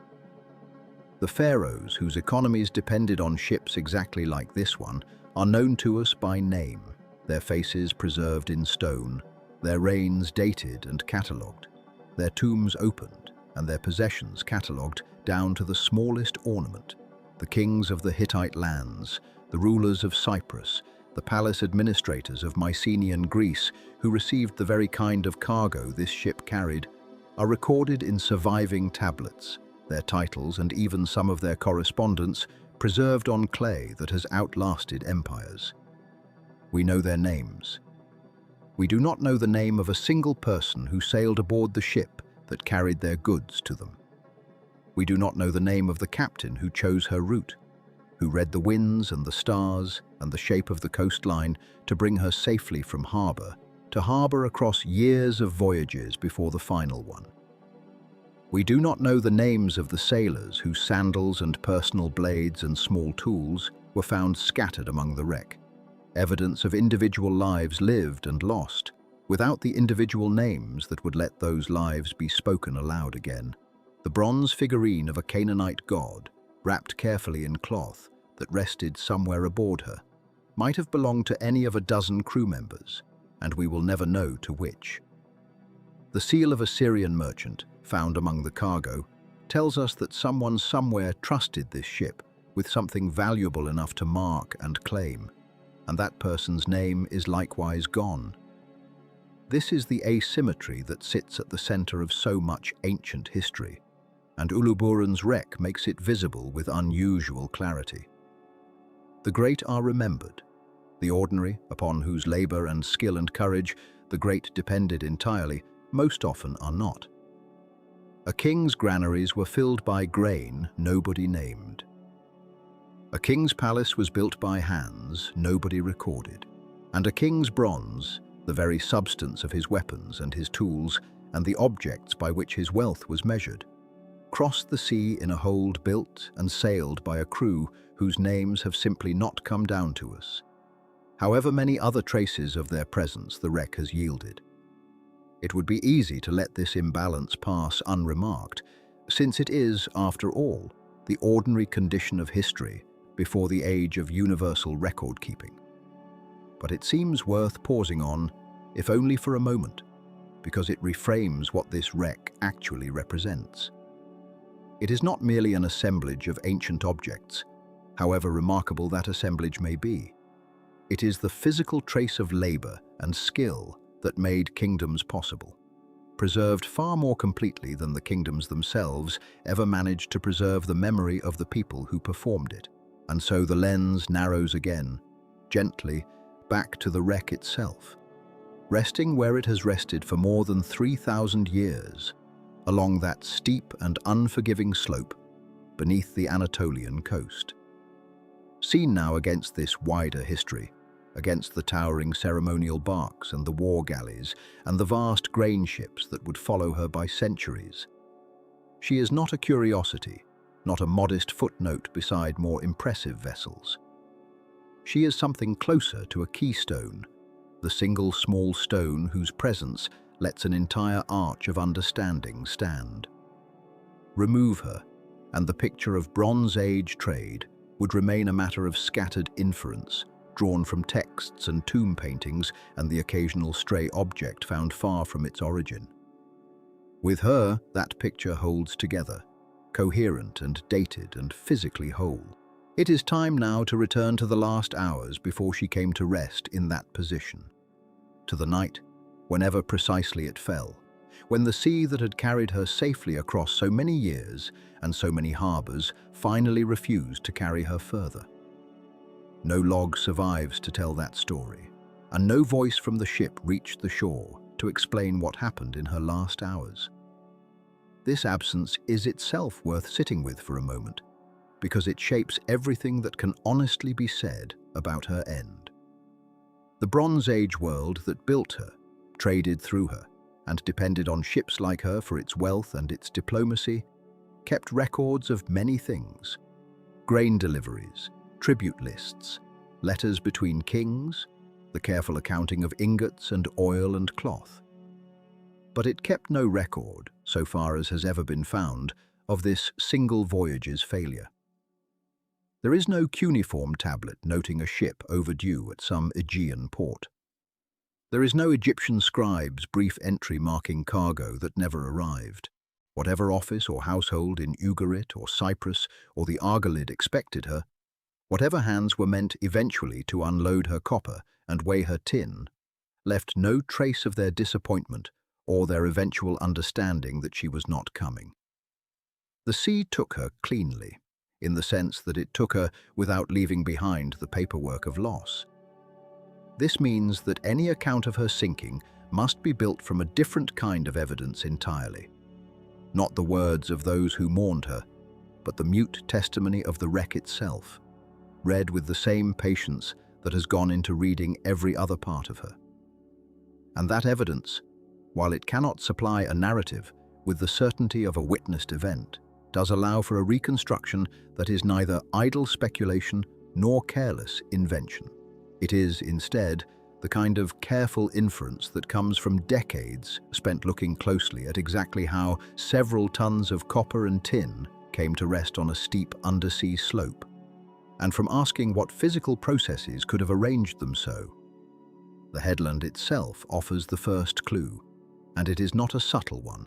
A: The pharaohs, whose economies depended on ships exactly like this one, are known to us by name, their faces preserved in stone, their reigns dated and catalogued, their tombs opened, and their possessions catalogued down to the smallest ornament. The kings of the Hittite lands, the rulers of Cyprus, the palace administrators of Mycenaean Greece, who received the very kind of cargo this ship carried, are recorded in surviving tablets, their titles and even some of their correspondence preserved on clay that has outlasted empires. We know their names. We do not know the name of a single person who sailed aboard the ship that carried their goods to them. We do not know the name of the captain who chose her route, who read the winds and the stars and the shape of the coastline to bring her safely from harbour to harbour across years of voyages before the final one. We do not know the names of the sailors whose sandals and personal blades and small tools were found scattered among the wreck, evidence of individual lives lived and lost, without the individual names that would let those lives be spoken aloud again. The bronze figurine of a Canaanite god, wrapped carefully in cloth, that rested somewhere aboard her, might have belonged to any of a dozen crew members, and we will never know to which. The seal of a Syrian merchant, found among the cargo, tells us that someone somewhere trusted this ship with something valuable enough to mark and claim, and that person's name is likewise gone. This is the asymmetry that sits at the center of so much ancient history, and Uluburun's wreck makes it visible with unusual clarity. The great are remembered. The ordinary, upon whose labor and skill and courage the great depended entirely, most often are not. A king's granaries were filled by grain nobody named. A king's palace was built by hands nobody recorded, and a king's bronze, the very substance of his weapons and his tools and the objects by which his wealth was measured, crossed the sea in a hold built and sailed by a crew whose names have simply not come down to us, however many other traces of their presence the wreck has yielded. It would be easy to let this imbalance pass unremarked, since it is, after all, the ordinary condition of history before the age of universal record-keeping. But it seems worth pausing on, if only for a moment, because it reframes what this wreck actually represents. It is not merely an assemblage of ancient objects, however remarkable that assemblage may be. It is the physical trace of labor and skill that made kingdoms possible, preserved far more completely than the kingdoms themselves ever managed to preserve the memory of the people who performed it. And so the lens narrows again, gently, back to the wreck itself, resting where it has rested for more than 3,000 years, along that steep and unforgiving slope beneath the Anatolian coast. Seen now against this wider history, against the towering ceremonial barks and the war galleys and the vast grain ships that would follow her by centuries, she is not a curiosity, not a modest footnote beside more impressive vessels. She is something closer to a keystone, the single small stone whose presence lets an entire arch of understanding stand. Remove her, and the picture of Bronze Age trade would remain a matter of scattered inference, drawn from texts and tomb paintings and the occasional stray object found far from its origin. With her, that picture holds together, coherent and dated and physically whole. It is time now to return to the last hours before she came to rest in that position, to the night, whenever precisely it fell, when the sea that had carried her safely across so many years and so many harbours finally refused to carry her further. No log survives to tell that story, and no voice from the ship reached the shore to explain what happened in her last hours. This absence is itself worth sitting with for a moment, because it shapes everything that can honestly be said about her end. The Bronze Age world that built her, traded through her, and depended on ships like her for its wealth and its diplomacy, kept records of many things: grain deliveries, tribute lists, letters between kings, the careful accounting of ingots and oil and cloth. but it kept no record, so far as has ever been found, of this single voyage's failure. There is no cuneiform tablet noting a ship overdue at some Aegean port. There is no Egyptian scribe's brief entry marking cargo that never arrived. Whatever office or household in Ugarit or Cyprus or the Argolid expected her, whatever hands were meant eventually to unload her copper and weigh her tin, left no trace of their disappointment or their eventual understanding that she was not coming. The sea took her cleanly, in the sense that it took her without leaving behind the paperwork of loss. This means that any account of her sinking must be built from a different kind of evidence entirely. Not the words of those who mourned her, but the mute testimony of the wreck itself, read with the same patience that has gone into reading every other part of her. And that evidence, while it cannot supply a narrative with the certainty of a witnessed event, does allow for a reconstruction that is neither idle speculation nor careless invention. It is, instead, the kind of careful inference that comes from decades spent looking closely at exactly how several tons of copper and tin came to rest on a steep undersea slope, and from asking what physical processes could have arranged them so. The headland itself offers the first clue, and it is not a subtle one.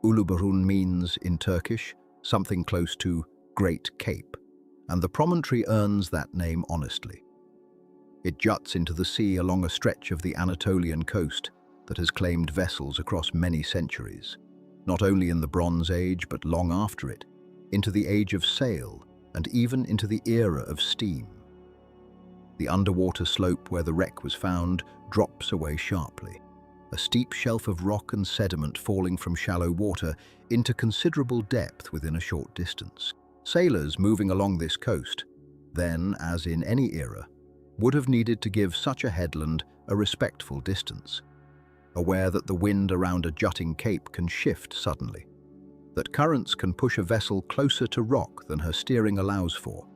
A: Uluburun means, in Turkish, something close to Great Cape, and the promontory earns that name honestly. It juts into the sea along a stretch of the Anatolian coast that has claimed vessels across many centuries, not only in the Bronze Age but long after it, into the age of sail and even into the era of steam. The underwater slope where the wreck was found drops away sharply, a steep shelf of rock and sediment falling from shallow water into considerable depth within a short distance. Sailors moving along this coast, then, as in any era, would have needed to give such a headland a respectful distance, aware that the wind around a jutting cape can shift suddenly, that currents can push a vessel closer to rock than her steering allows for,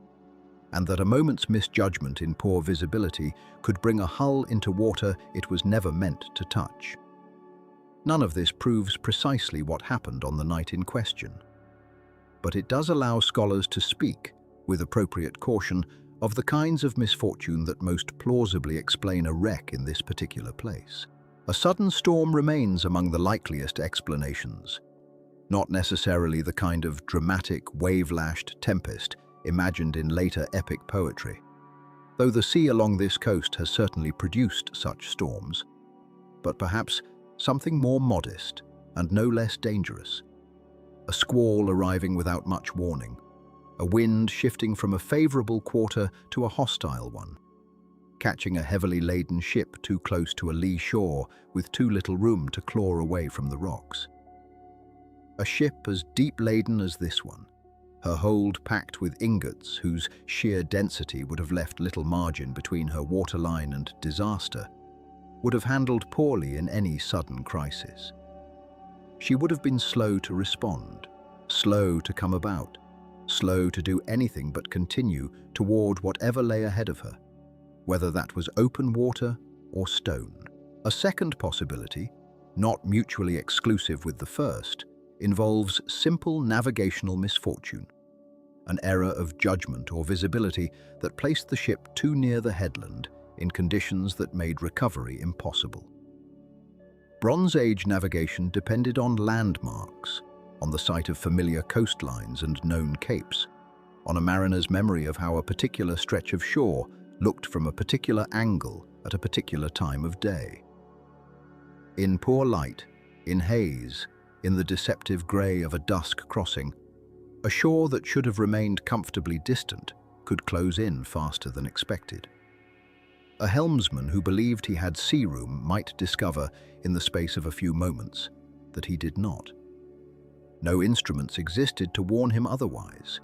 A: and that a moment's misjudgment in poor visibility could bring a hull into water it was never meant to touch. None of this proves precisely what happened on the night in question, but it does allow scholars to speak, with appropriate caution, of the kinds of misfortune that most plausibly explain a wreck in this particular place. A sudden storm remains among the likeliest explanations, not necessarily the kind of dramatic, wave-lashed tempest imagined in later epic poetry, though the sea along this coast has certainly produced such storms, but perhaps something more modest and no less dangerous. A squall arriving without much warning, a wind shifting from a favorable quarter to a hostile one, catching a heavily laden ship too close to a lee shore with too little room to claw away from the rocks. A ship as deep laden as this one, her hold packed with ingots whose sheer density would have left little margin between her waterline and disaster, would have handled poorly in any sudden crisis. She would have been slow to respond, slow to come about, slow to do anything but continue toward whatever lay ahead of her, whether that was open water or stone. A second possibility, not mutually exclusive with the first, involves simple navigational misfortune, an error of judgment or visibility that placed the ship too near the headland in conditions that made recovery impossible. Bronze Age navigation depended on landmarks, on the site of familiar coastlines and known capes, on a mariner's memory of how a particular stretch of shore looked from a particular angle at a particular time of day. In poor light, in haze, in the deceptive grey of a dusk crossing, a shore that should have remained comfortably distant could close in faster than expected. A helmsman who believed he had sea room might discover, in the space of a few moments, that he did not. No instruments existed to warn him otherwise.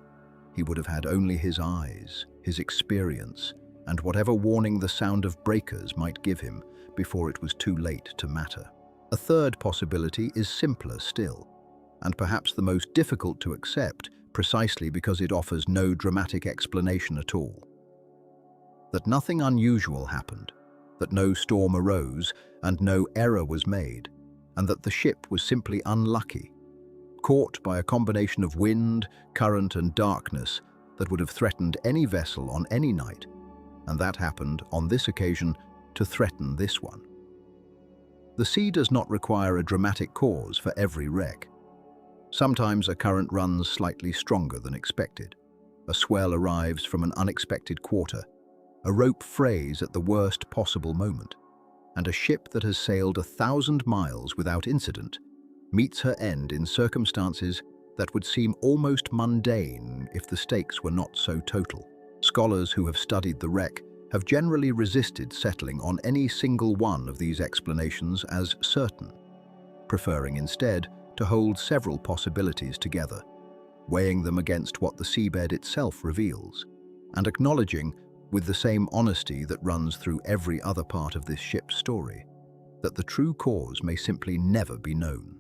A: He would have had only his eyes, his experience, and whatever warning the sound of breakers might give him before it was too late to matter. A third possibility is simpler still, and perhaps the most difficult to accept precisely because it offers no dramatic explanation at all. That nothing unusual happened, that no storm arose and no error was made, and that the ship was simply unlucky, caught by a combination of wind, current, and darkness that would have threatened any vessel on any night, and that happened, on this occasion, to threaten this one. The sea does not require a dramatic cause for every wreck. Sometimes a current runs slightly stronger than expected. A swell arrives from an unexpected quarter. A rope frays at the worst possible moment. And a ship that has sailed 1,000 miles without incident meets her end in circumstances that would seem almost mundane if the stakes were not so total. Scholars who have studied the wreck have generally resisted settling on any single one of these explanations as certain, preferring instead to hold several possibilities together, weighing them against what the seabed itself reveals, and acknowledging, with the same honesty that runs through every other part of this ship's story, that the true cause may simply never be known.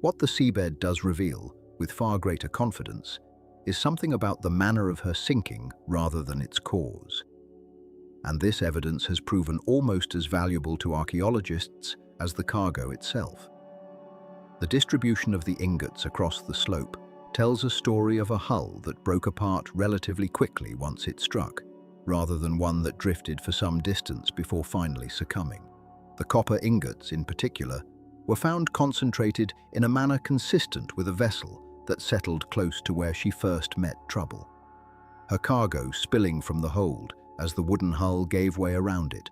A: What the seabed does reveal, with far greater confidence, is something about the manner of her sinking rather than its cause. And this evidence has proven almost as valuable to archaeologists as the cargo itself. The distribution of the ingots across the slope tells a story of a hull that broke apart relatively quickly once it struck, rather than one that drifted for some distance before finally succumbing. The copper ingots, in particular, were found concentrated in a manner consistent with a vessel that settled close to where she first met trouble, her cargo spilling from the hold as the wooden hull gave way around it,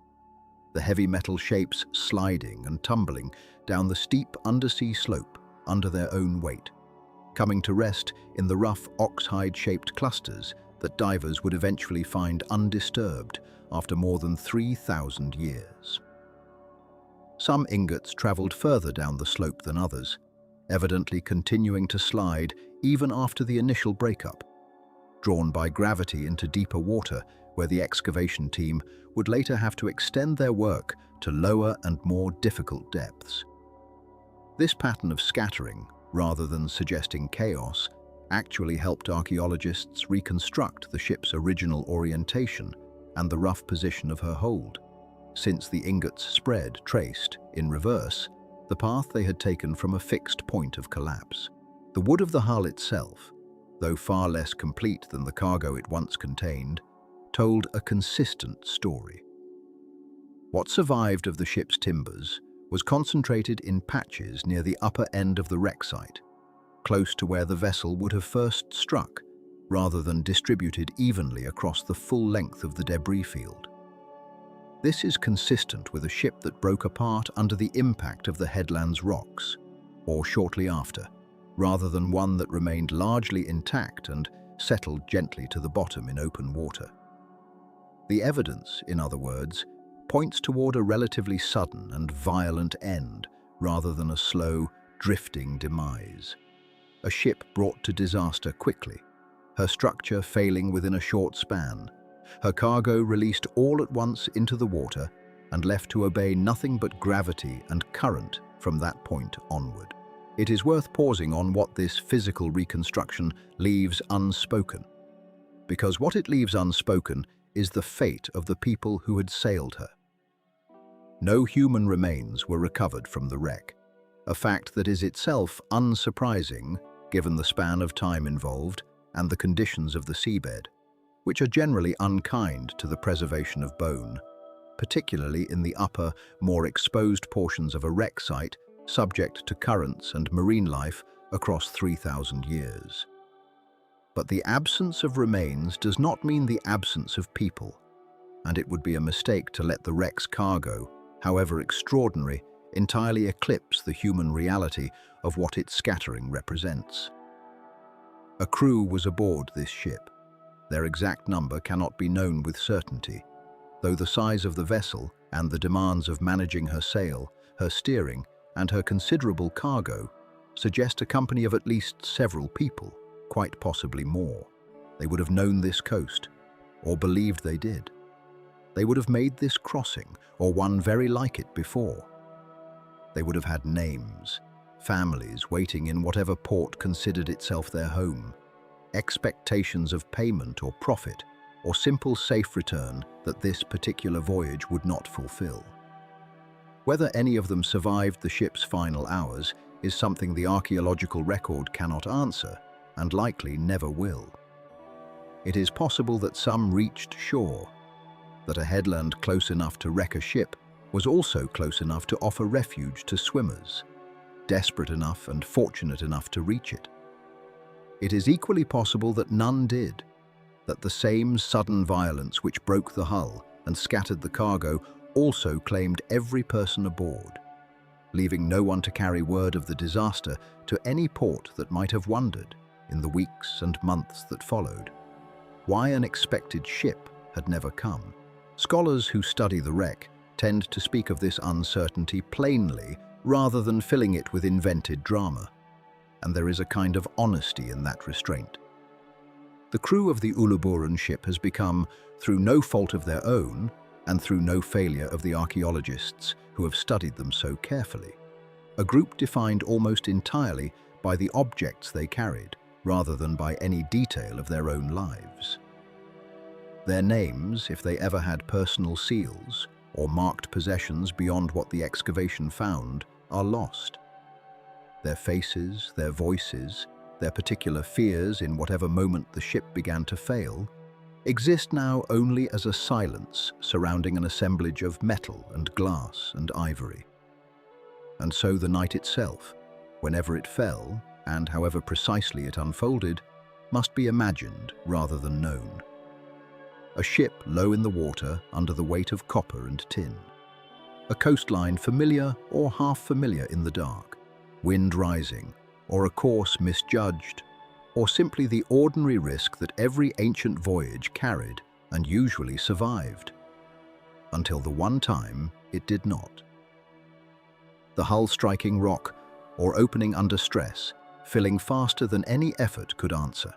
A: the heavy metal shapes sliding and tumbling down the steep undersea slope under their own weight, coming to rest in the rough oxhide-shaped clusters that divers would eventually find undisturbed after more than 3,000 years. Some ingots traveled further down the slope than others, evidently continuing to slide even after the initial breakup, drawn by gravity into deeper water where the excavation team would later have to extend their work to lower and more difficult depths. This pattern of scattering, rather than suggesting chaos, actually helped archaeologists reconstruct the ship's original orientation and the rough position of her hold, since the ingots spread traced, in reverse, the path they had taken from a fixed point of collapse. The wood of the hull itself, though far less complete than the cargo it once contained, told a consistent story. What survived of the ship's timbers was concentrated in patches near the upper end of the wreck site, close to where the vessel would have first struck, rather than distributed evenly across the full length of the debris field. This is consistent with a ship that broke apart under the impact of the headland's rocks, or shortly after, rather than one that remained largely intact and settled gently to the bottom in open water. The evidence, in other words, points toward a relatively sudden and violent end rather than a slow, drifting demise. A ship brought to disaster quickly, her structure failing within a short span, her cargo released all at once into the water and left to obey nothing but gravity and current from that point onward. It is worth pausing on what this physical reconstruction leaves unspoken, because what it leaves unspoken is the fate of the people who had sailed her. No human remains were recovered from the wreck, a fact that is itself unsurprising given the span of time involved and the conditions of the seabed, which are generally unkind to the preservation of bone, particularly in the upper, more exposed portions of a wreck site subject to currents and marine life across 3,000 years. But the absence of remains does not mean the absence of people, and it would be a mistake to let the wreck's cargo, however extraordinary, entirely eclipse the human reality of what its scattering represents. A crew was aboard this ship. Their exact number cannot be known with certainty, though the size of the vessel and the demands of managing her sail, her steering, and her considerable cargo suggest a company of at least several people, quite possibly more. They would have known this coast, or believed they did. They would have made this crossing, or one very like it before. They would have had names, families waiting in whatever port considered itself their home, expectations of payment or profit, or simple safe return that this particular voyage would not fulfill. Whether any of them survived the ship's final hours is something the archaeological record cannot answer, and likely never will. It is possible that some reached shore, that a headland close enough to wreck a ship was also close enough to offer refuge to swimmers, desperate enough and fortunate enough to reach it. It is equally possible that none did, that the same sudden violence which broke the hull and scattered the cargo also claimed every person aboard, leaving no one to carry word of the disaster to any port that might have wondered, in the weeks and months that followed, why an expected ship had never come. Scholars who study the wreck tend to speak of this uncertainty plainly rather than filling it with invented drama, and there is a kind of honesty in that restraint. The crew of the Uluburun ship has become, through no fault of their own, and through no failure of the archaeologists who have studied them so carefully, a group defined almost entirely by the objects they carried, rather than by any detail of their own lives. Their names, if they ever had personal seals, or marked possessions beyond what the excavation found, are lost. Their faces, their voices, their particular fears in whatever moment the ship began to fail, exist now only as a silence surrounding an assemblage of metal and glass and ivory. And so the night itself, whenever it fell, and however precisely it unfolded, must be imagined rather than known. A ship low in the water under the weight of copper and tin. A coastline familiar or half familiar in the dark. Wind rising, or a course misjudged, or simply the ordinary risk that every ancient voyage carried and usually survived, until the one time it did not. The hull striking rock, or opening under stress, filling faster than any effort could answer.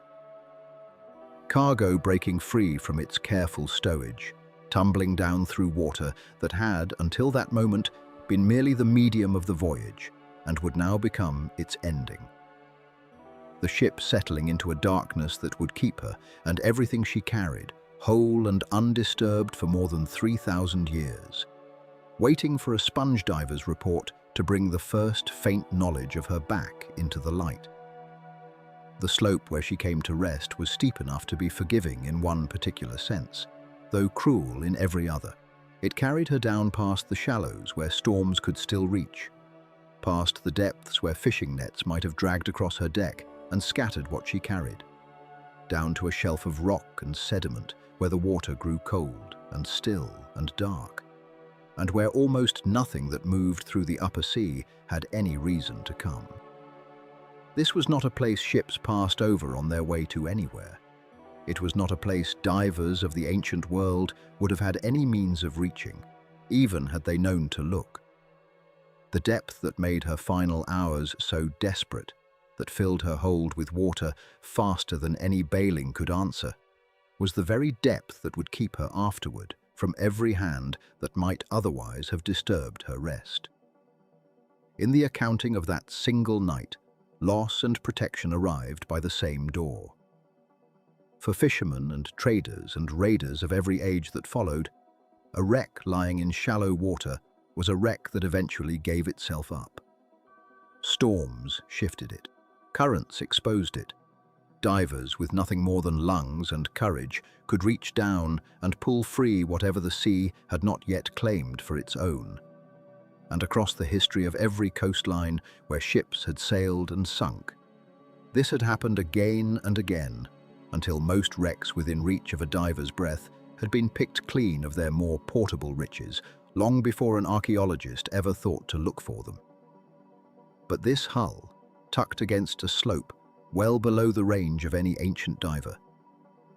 A: Cargo breaking free from its careful stowage, tumbling down through water that had, until that moment, been merely the medium of the voyage, and would now become its ending. The ship settling into a darkness that would keep her and everything she carried, whole and undisturbed for more than 3,000 years, waiting for a sponge diver's report to bring the first faint knowledge of her back into the light. The slope where she came to rest was steep enough to be forgiving in one particular sense, though cruel in every other. It carried her down past the shallows where storms could still reach, past the depths where fishing nets might have dragged across her deck and scattered what she carried, down to a shelf of rock and sediment where the water grew cold and still and dark, and where almost nothing that moved through the upper sea had any reason to come. This was not a place ships passed over on their way to anywhere. It was not a place divers of the ancient world would have had any means of reaching, even had they known to look. The depth that made her final hours so desperate, that filled her hold with water faster than any bailing could answer, was the very depth that would keep her afterward from every hand that might otherwise have disturbed her rest. In the accounting of that single night, loss and protection arrived by the same door. For fishermen and traders and raiders of every age that followed, a wreck lying in shallow water was a wreck that eventually gave itself up. Storms shifted it. Currents exposed it. Divers with nothing more than lungs and courage could reach down and pull free whatever the sea had not yet claimed for its own. And across the history of every coastline where ships had sailed and sunk, this had happened again and again, until most wrecks within reach of a diver's breath had been picked clean of their more portable riches long before an archaeologist ever thought to look for them. But this hull, tucked against a slope well below the range of any ancient diver,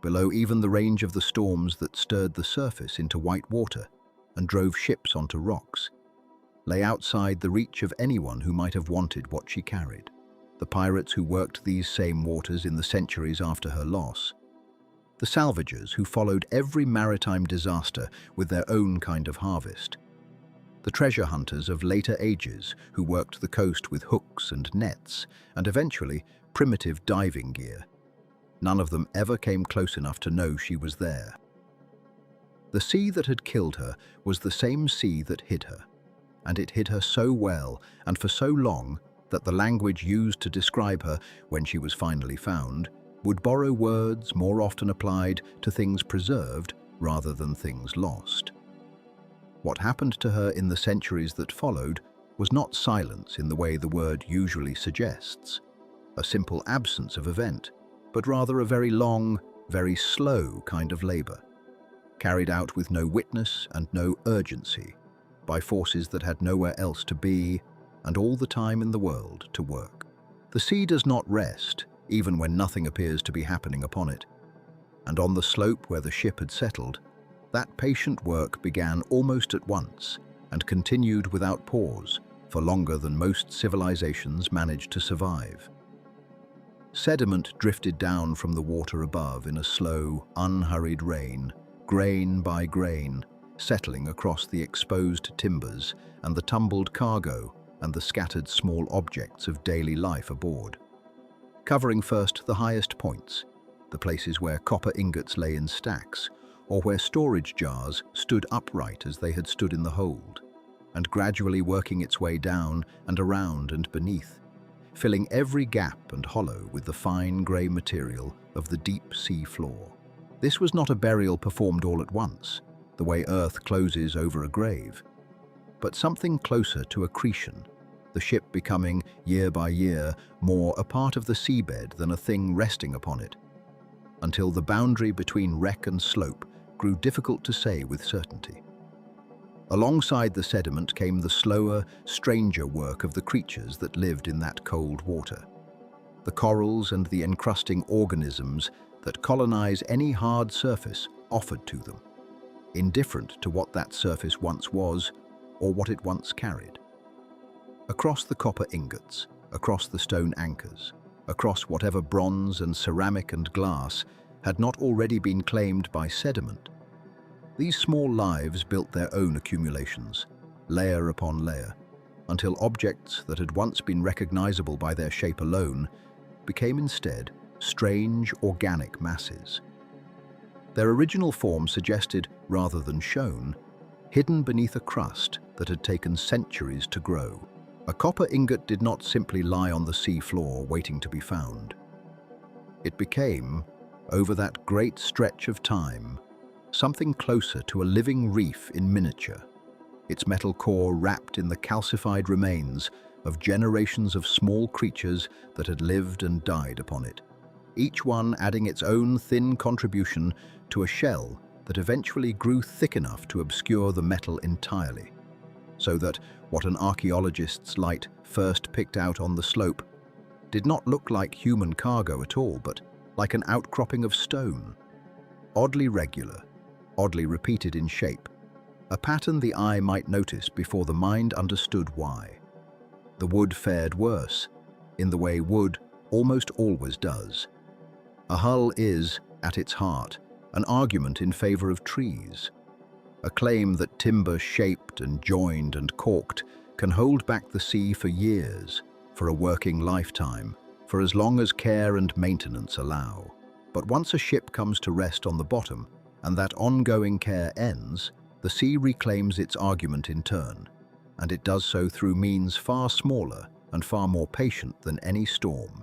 A: below even the range of the storms that stirred the surface into white water and drove ships onto rocks, lay outside the reach of anyone who might have wanted what she carried. The pirates who worked these same waters in the centuries after her loss, the salvagers who followed every maritime disaster with their own kind of harvest, the treasure hunters of later ages who worked the coast with hooks and nets and eventually primitive diving gear. None of them ever came close enough to know she was there. The sea that had killed her was the same sea that hid her, and it hid her so well and for so long that the language used to describe her when she was finally found would borrow words more often applied to things preserved rather than things lost. What happened to her in the centuries that followed was not silence in the way the word usually suggests, a simple absence of event, but rather a very long, very slow kind of labor, carried out with no witness and no urgency, by forces that had nowhere else to be and all the time in the world to work. The sea does not rest, even when nothing appears to be happening upon it, and on the slope where the ship had settled, that patient work began almost at once and continued without pause for longer than most civilizations managed to survive. Sediment drifted down from the water above in a slow, unhurried rain, grain by grain, settling across the exposed timbers and the tumbled cargo and the scattered small objects of daily life aboard. Covering first the highest points, the places where copper ingots lay in stacks, or where storage jars stood upright as they had stood in the hold, and gradually working its way down and around and beneath, filling every gap and hollow with the fine grey material of the deep sea floor. This was not a burial performed all at once, the way earth closes over a grave, but something closer to accretion, the ship becoming, year by year, more a part of the seabed than a thing resting upon it, until the boundary between wreck and slope grew difficult to say with certainty. Alongside the sediment came the slower, stranger work of the creatures that lived in that cold water, the corals and the encrusting organisms that colonize any hard surface offered to them, indifferent to what that surface once was or what it once carried. Across the copper ingots, across the stone anchors, across whatever bronze and ceramic and glass had not already been claimed by sediment, these small lives built their own accumulations, layer upon layer, until objects that had once been recognizable by their shape alone became instead strange organic masses. Their original form suggested, rather than shown, hidden beneath a crust that had taken centuries to grow. A copper ingot did not simply lie on the sea floor waiting to be found. It became, over that great stretch of time, something closer to a living reef in miniature, its metal core wrapped in the calcified remains of generations of small creatures that had lived and died upon it, each one adding its own thin contribution to a shell that eventually grew thick enough to obscure the metal entirely, so that what an archaeologist's light first picked out on the slope did not look like human cargo at all, but like an outcropping of stone, oddly regular, oddly repeated in shape, a pattern the eye might notice before the mind understood why. The wood fared worse, in the way wood almost always does. A hull is, at its heart, an argument in favor of trees, a claim that timber shaped and joined and caulked can hold back the sea for years, for a working lifetime, for as long as care and maintenance allow. But once a ship comes to rest on the bottom, and that ongoing care ends, the sea reclaims its argument in turn, and it does so through means far smaller and far more patient than any storm.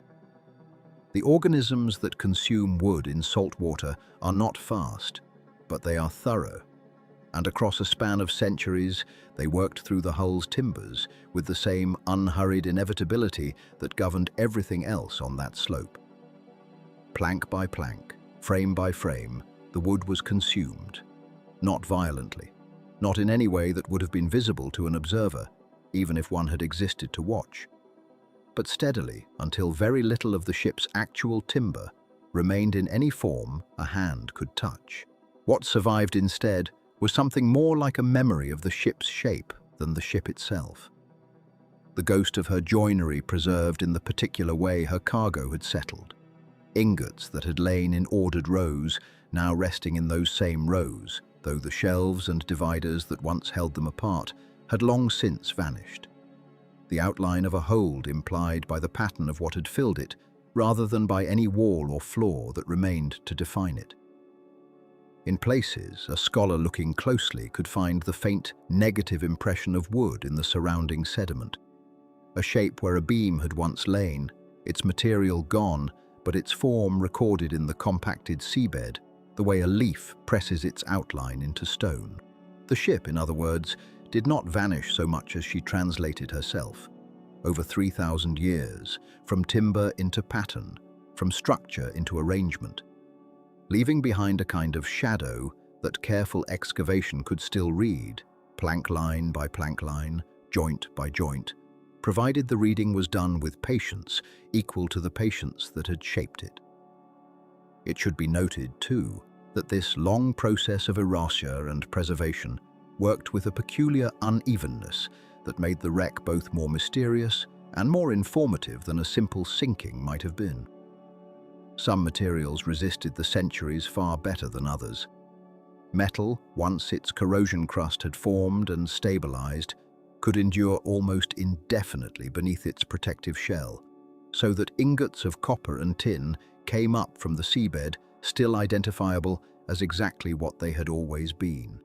A: The organisms that consume wood in salt water are not fast, but they are thorough, and across a span of centuries they worked through the hull's timbers with the same unhurried inevitability that governed everything else on that slope. Plank by plank, frame by frame, the wood was consumed, not violently, not in any way that would have been visible to an observer, even if one had existed to watch, but steadily until very little of the ship's actual timber remained in any form a hand could touch. What survived instead was something more like a memory of the ship's shape than the ship itself. The ghost of her joinery preserved in the particular way her cargo had settled. Ingots that had lain in ordered rows, now resting in those same rows, though the shelves and dividers that once held them apart had long since vanished. The outline of a hold implied by the pattern of what had filled it, rather than by any wall or floor that remained to define it. In places, a scholar looking closely could find the faint negative impression of wood in the surrounding sediment, a shape where a beam had once lain, its material gone, but its form recorded in the compacted seabed, the way a leaf presses its outline into stone. The ship, in other words, did not vanish so much as she translated herself. Over 3,000 years, from timber into pattern, from structure into arrangement, leaving behind a kind of shadow that careful excavation could still read, plank line by plank line, joint by joint, provided the reading was done with patience equal to the patience that had shaped it. It should be noted, too, that this long process of erasure and preservation worked with a peculiar unevenness that made the wreck both more mysterious and more informative than a simple sinking might have been. Some materials resisted the centuries far better than others. Metal, once its corrosion crust had formed and stabilized, could endure almost indefinitely beneath its protective shell, so that ingots of copper and tin came up from the seabed, still identifiable as exactly what they had always been.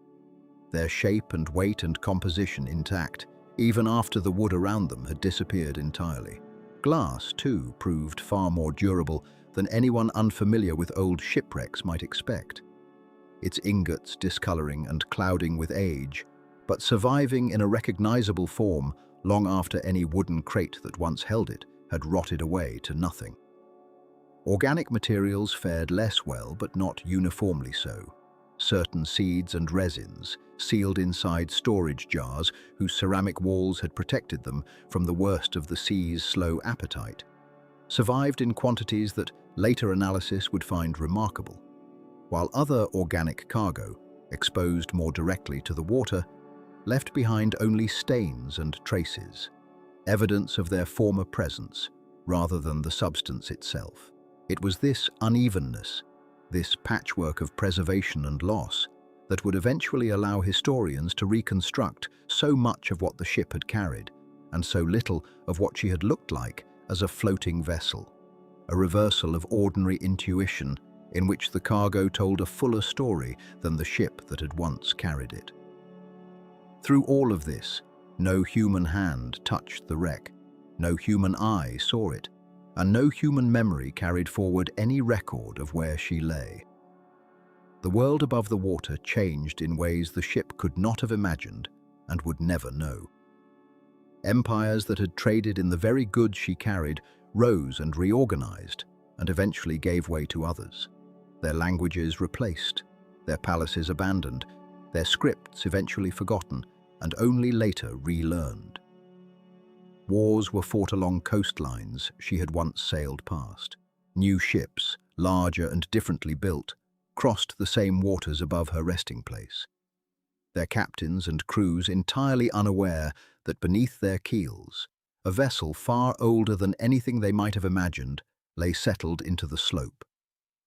A: Their shape and weight and composition intact, even after the wood around them had disappeared entirely. Glass, too, proved far more durable than anyone unfamiliar with old shipwrecks might expect. Its ingots discoloring and clouding with age, but surviving in a recognizable form long after any wooden crate that once held it had rotted away to nothing. Organic materials fared less well, but not uniformly so. Certain seeds and resins, sealed inside storage jars whose ceramic walls had protected them from the worst of the sea's slow appetite, survived in quantities that later analysis would find remarkable, while other organic cargo, exposed more directly to the water, left behind only stains and traces, evidence of their former presence rather than the substance itself. It was this unevenness, this patchwork of preservation and loss, that would eventually allow historians to reconstruct so much of what the ship had carried, and so little of what she had looked like as a floating vessel, a reversal of ordinary intuition in which the cargo told a fuller story than the ship that had once carried it. Through all of this, no human hand touched the wreck, no human eye saw it, and no human memory carried forward any record of where she lay. The world above the water changed in ways the ship could not have imagined and would never know. Empires that had traded in the very goods she carried rose and reorganized, and eventually gave way to others. Their languages replaced, their palaces abandoned, their scripts eventually forgotten, and only later relearned. Wars were fought along coastlines she had once sailed past. New ships, larger and differently built, crossed the same waters above her resting place, their captains and crews entirely unaware that beneath their keels, a vessel far older than anything they might have imagined lay settled into the slope,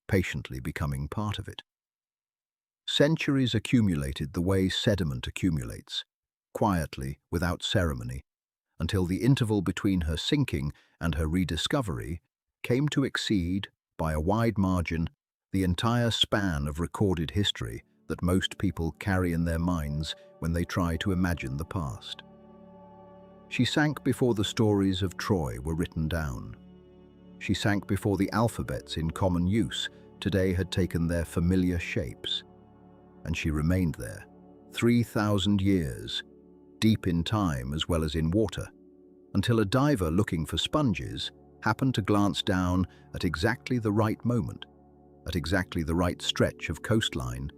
A: patiently becoming part of it. Centuries accumulated the way sediment accumulates, quietly, without ceremony, until the interval between her sinking and her rediscovery came to exceed, by a wide margin, the entire span of recorded history that most people carry in their minds when they try to imagine the past. She sank before the stories of Troy were written down. She sank before the alphabets in common use today had taken their familiar shapes. And she remained there, 3,000 years, deep in time as well as in water, until a diver looking for sponges happened to glance down at exactly the right moment, at exactly the right stretch of coastline,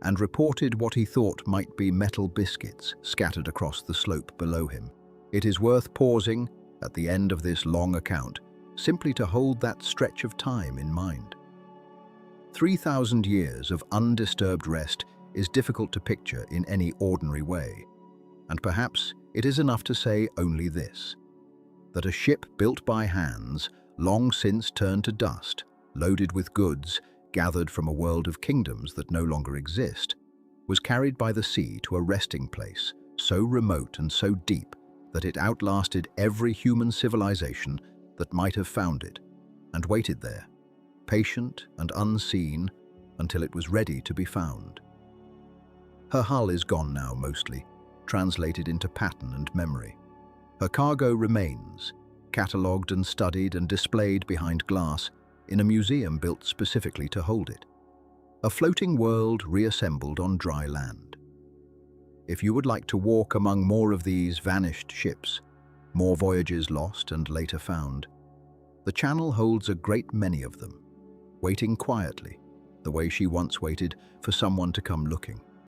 A: and reported what he thought might be metal biscuits scattered across the slope below him. It is worth pausing at the end of this long account simply to hold that stretch of time in mind. 3,000 years of undisturbed rest is difficult to picture in any ordinary way, and perhaps it is enough to say only this: that a ship built by hands, long since turned to dust, loaded with goods gathered from a world of kingdoms that no longer exist, was carried by the sea to a resting place so remote and so deep that it outlasted every human civilization that might have found it, and waited there, patient and unseen, until it was ready to be found. Her hull is gone now mostly, translated into pattern and memory. Her cargo remains, catalogued and studied and displayed behind glass in a museum built specifically to hold it. A floating world reassembled on dry land. If you would like to walk among more of these vanished ships, more voyages lost and later found, the channel holds a great many of them, waiting quietly, the way she once waited for someone to come looking.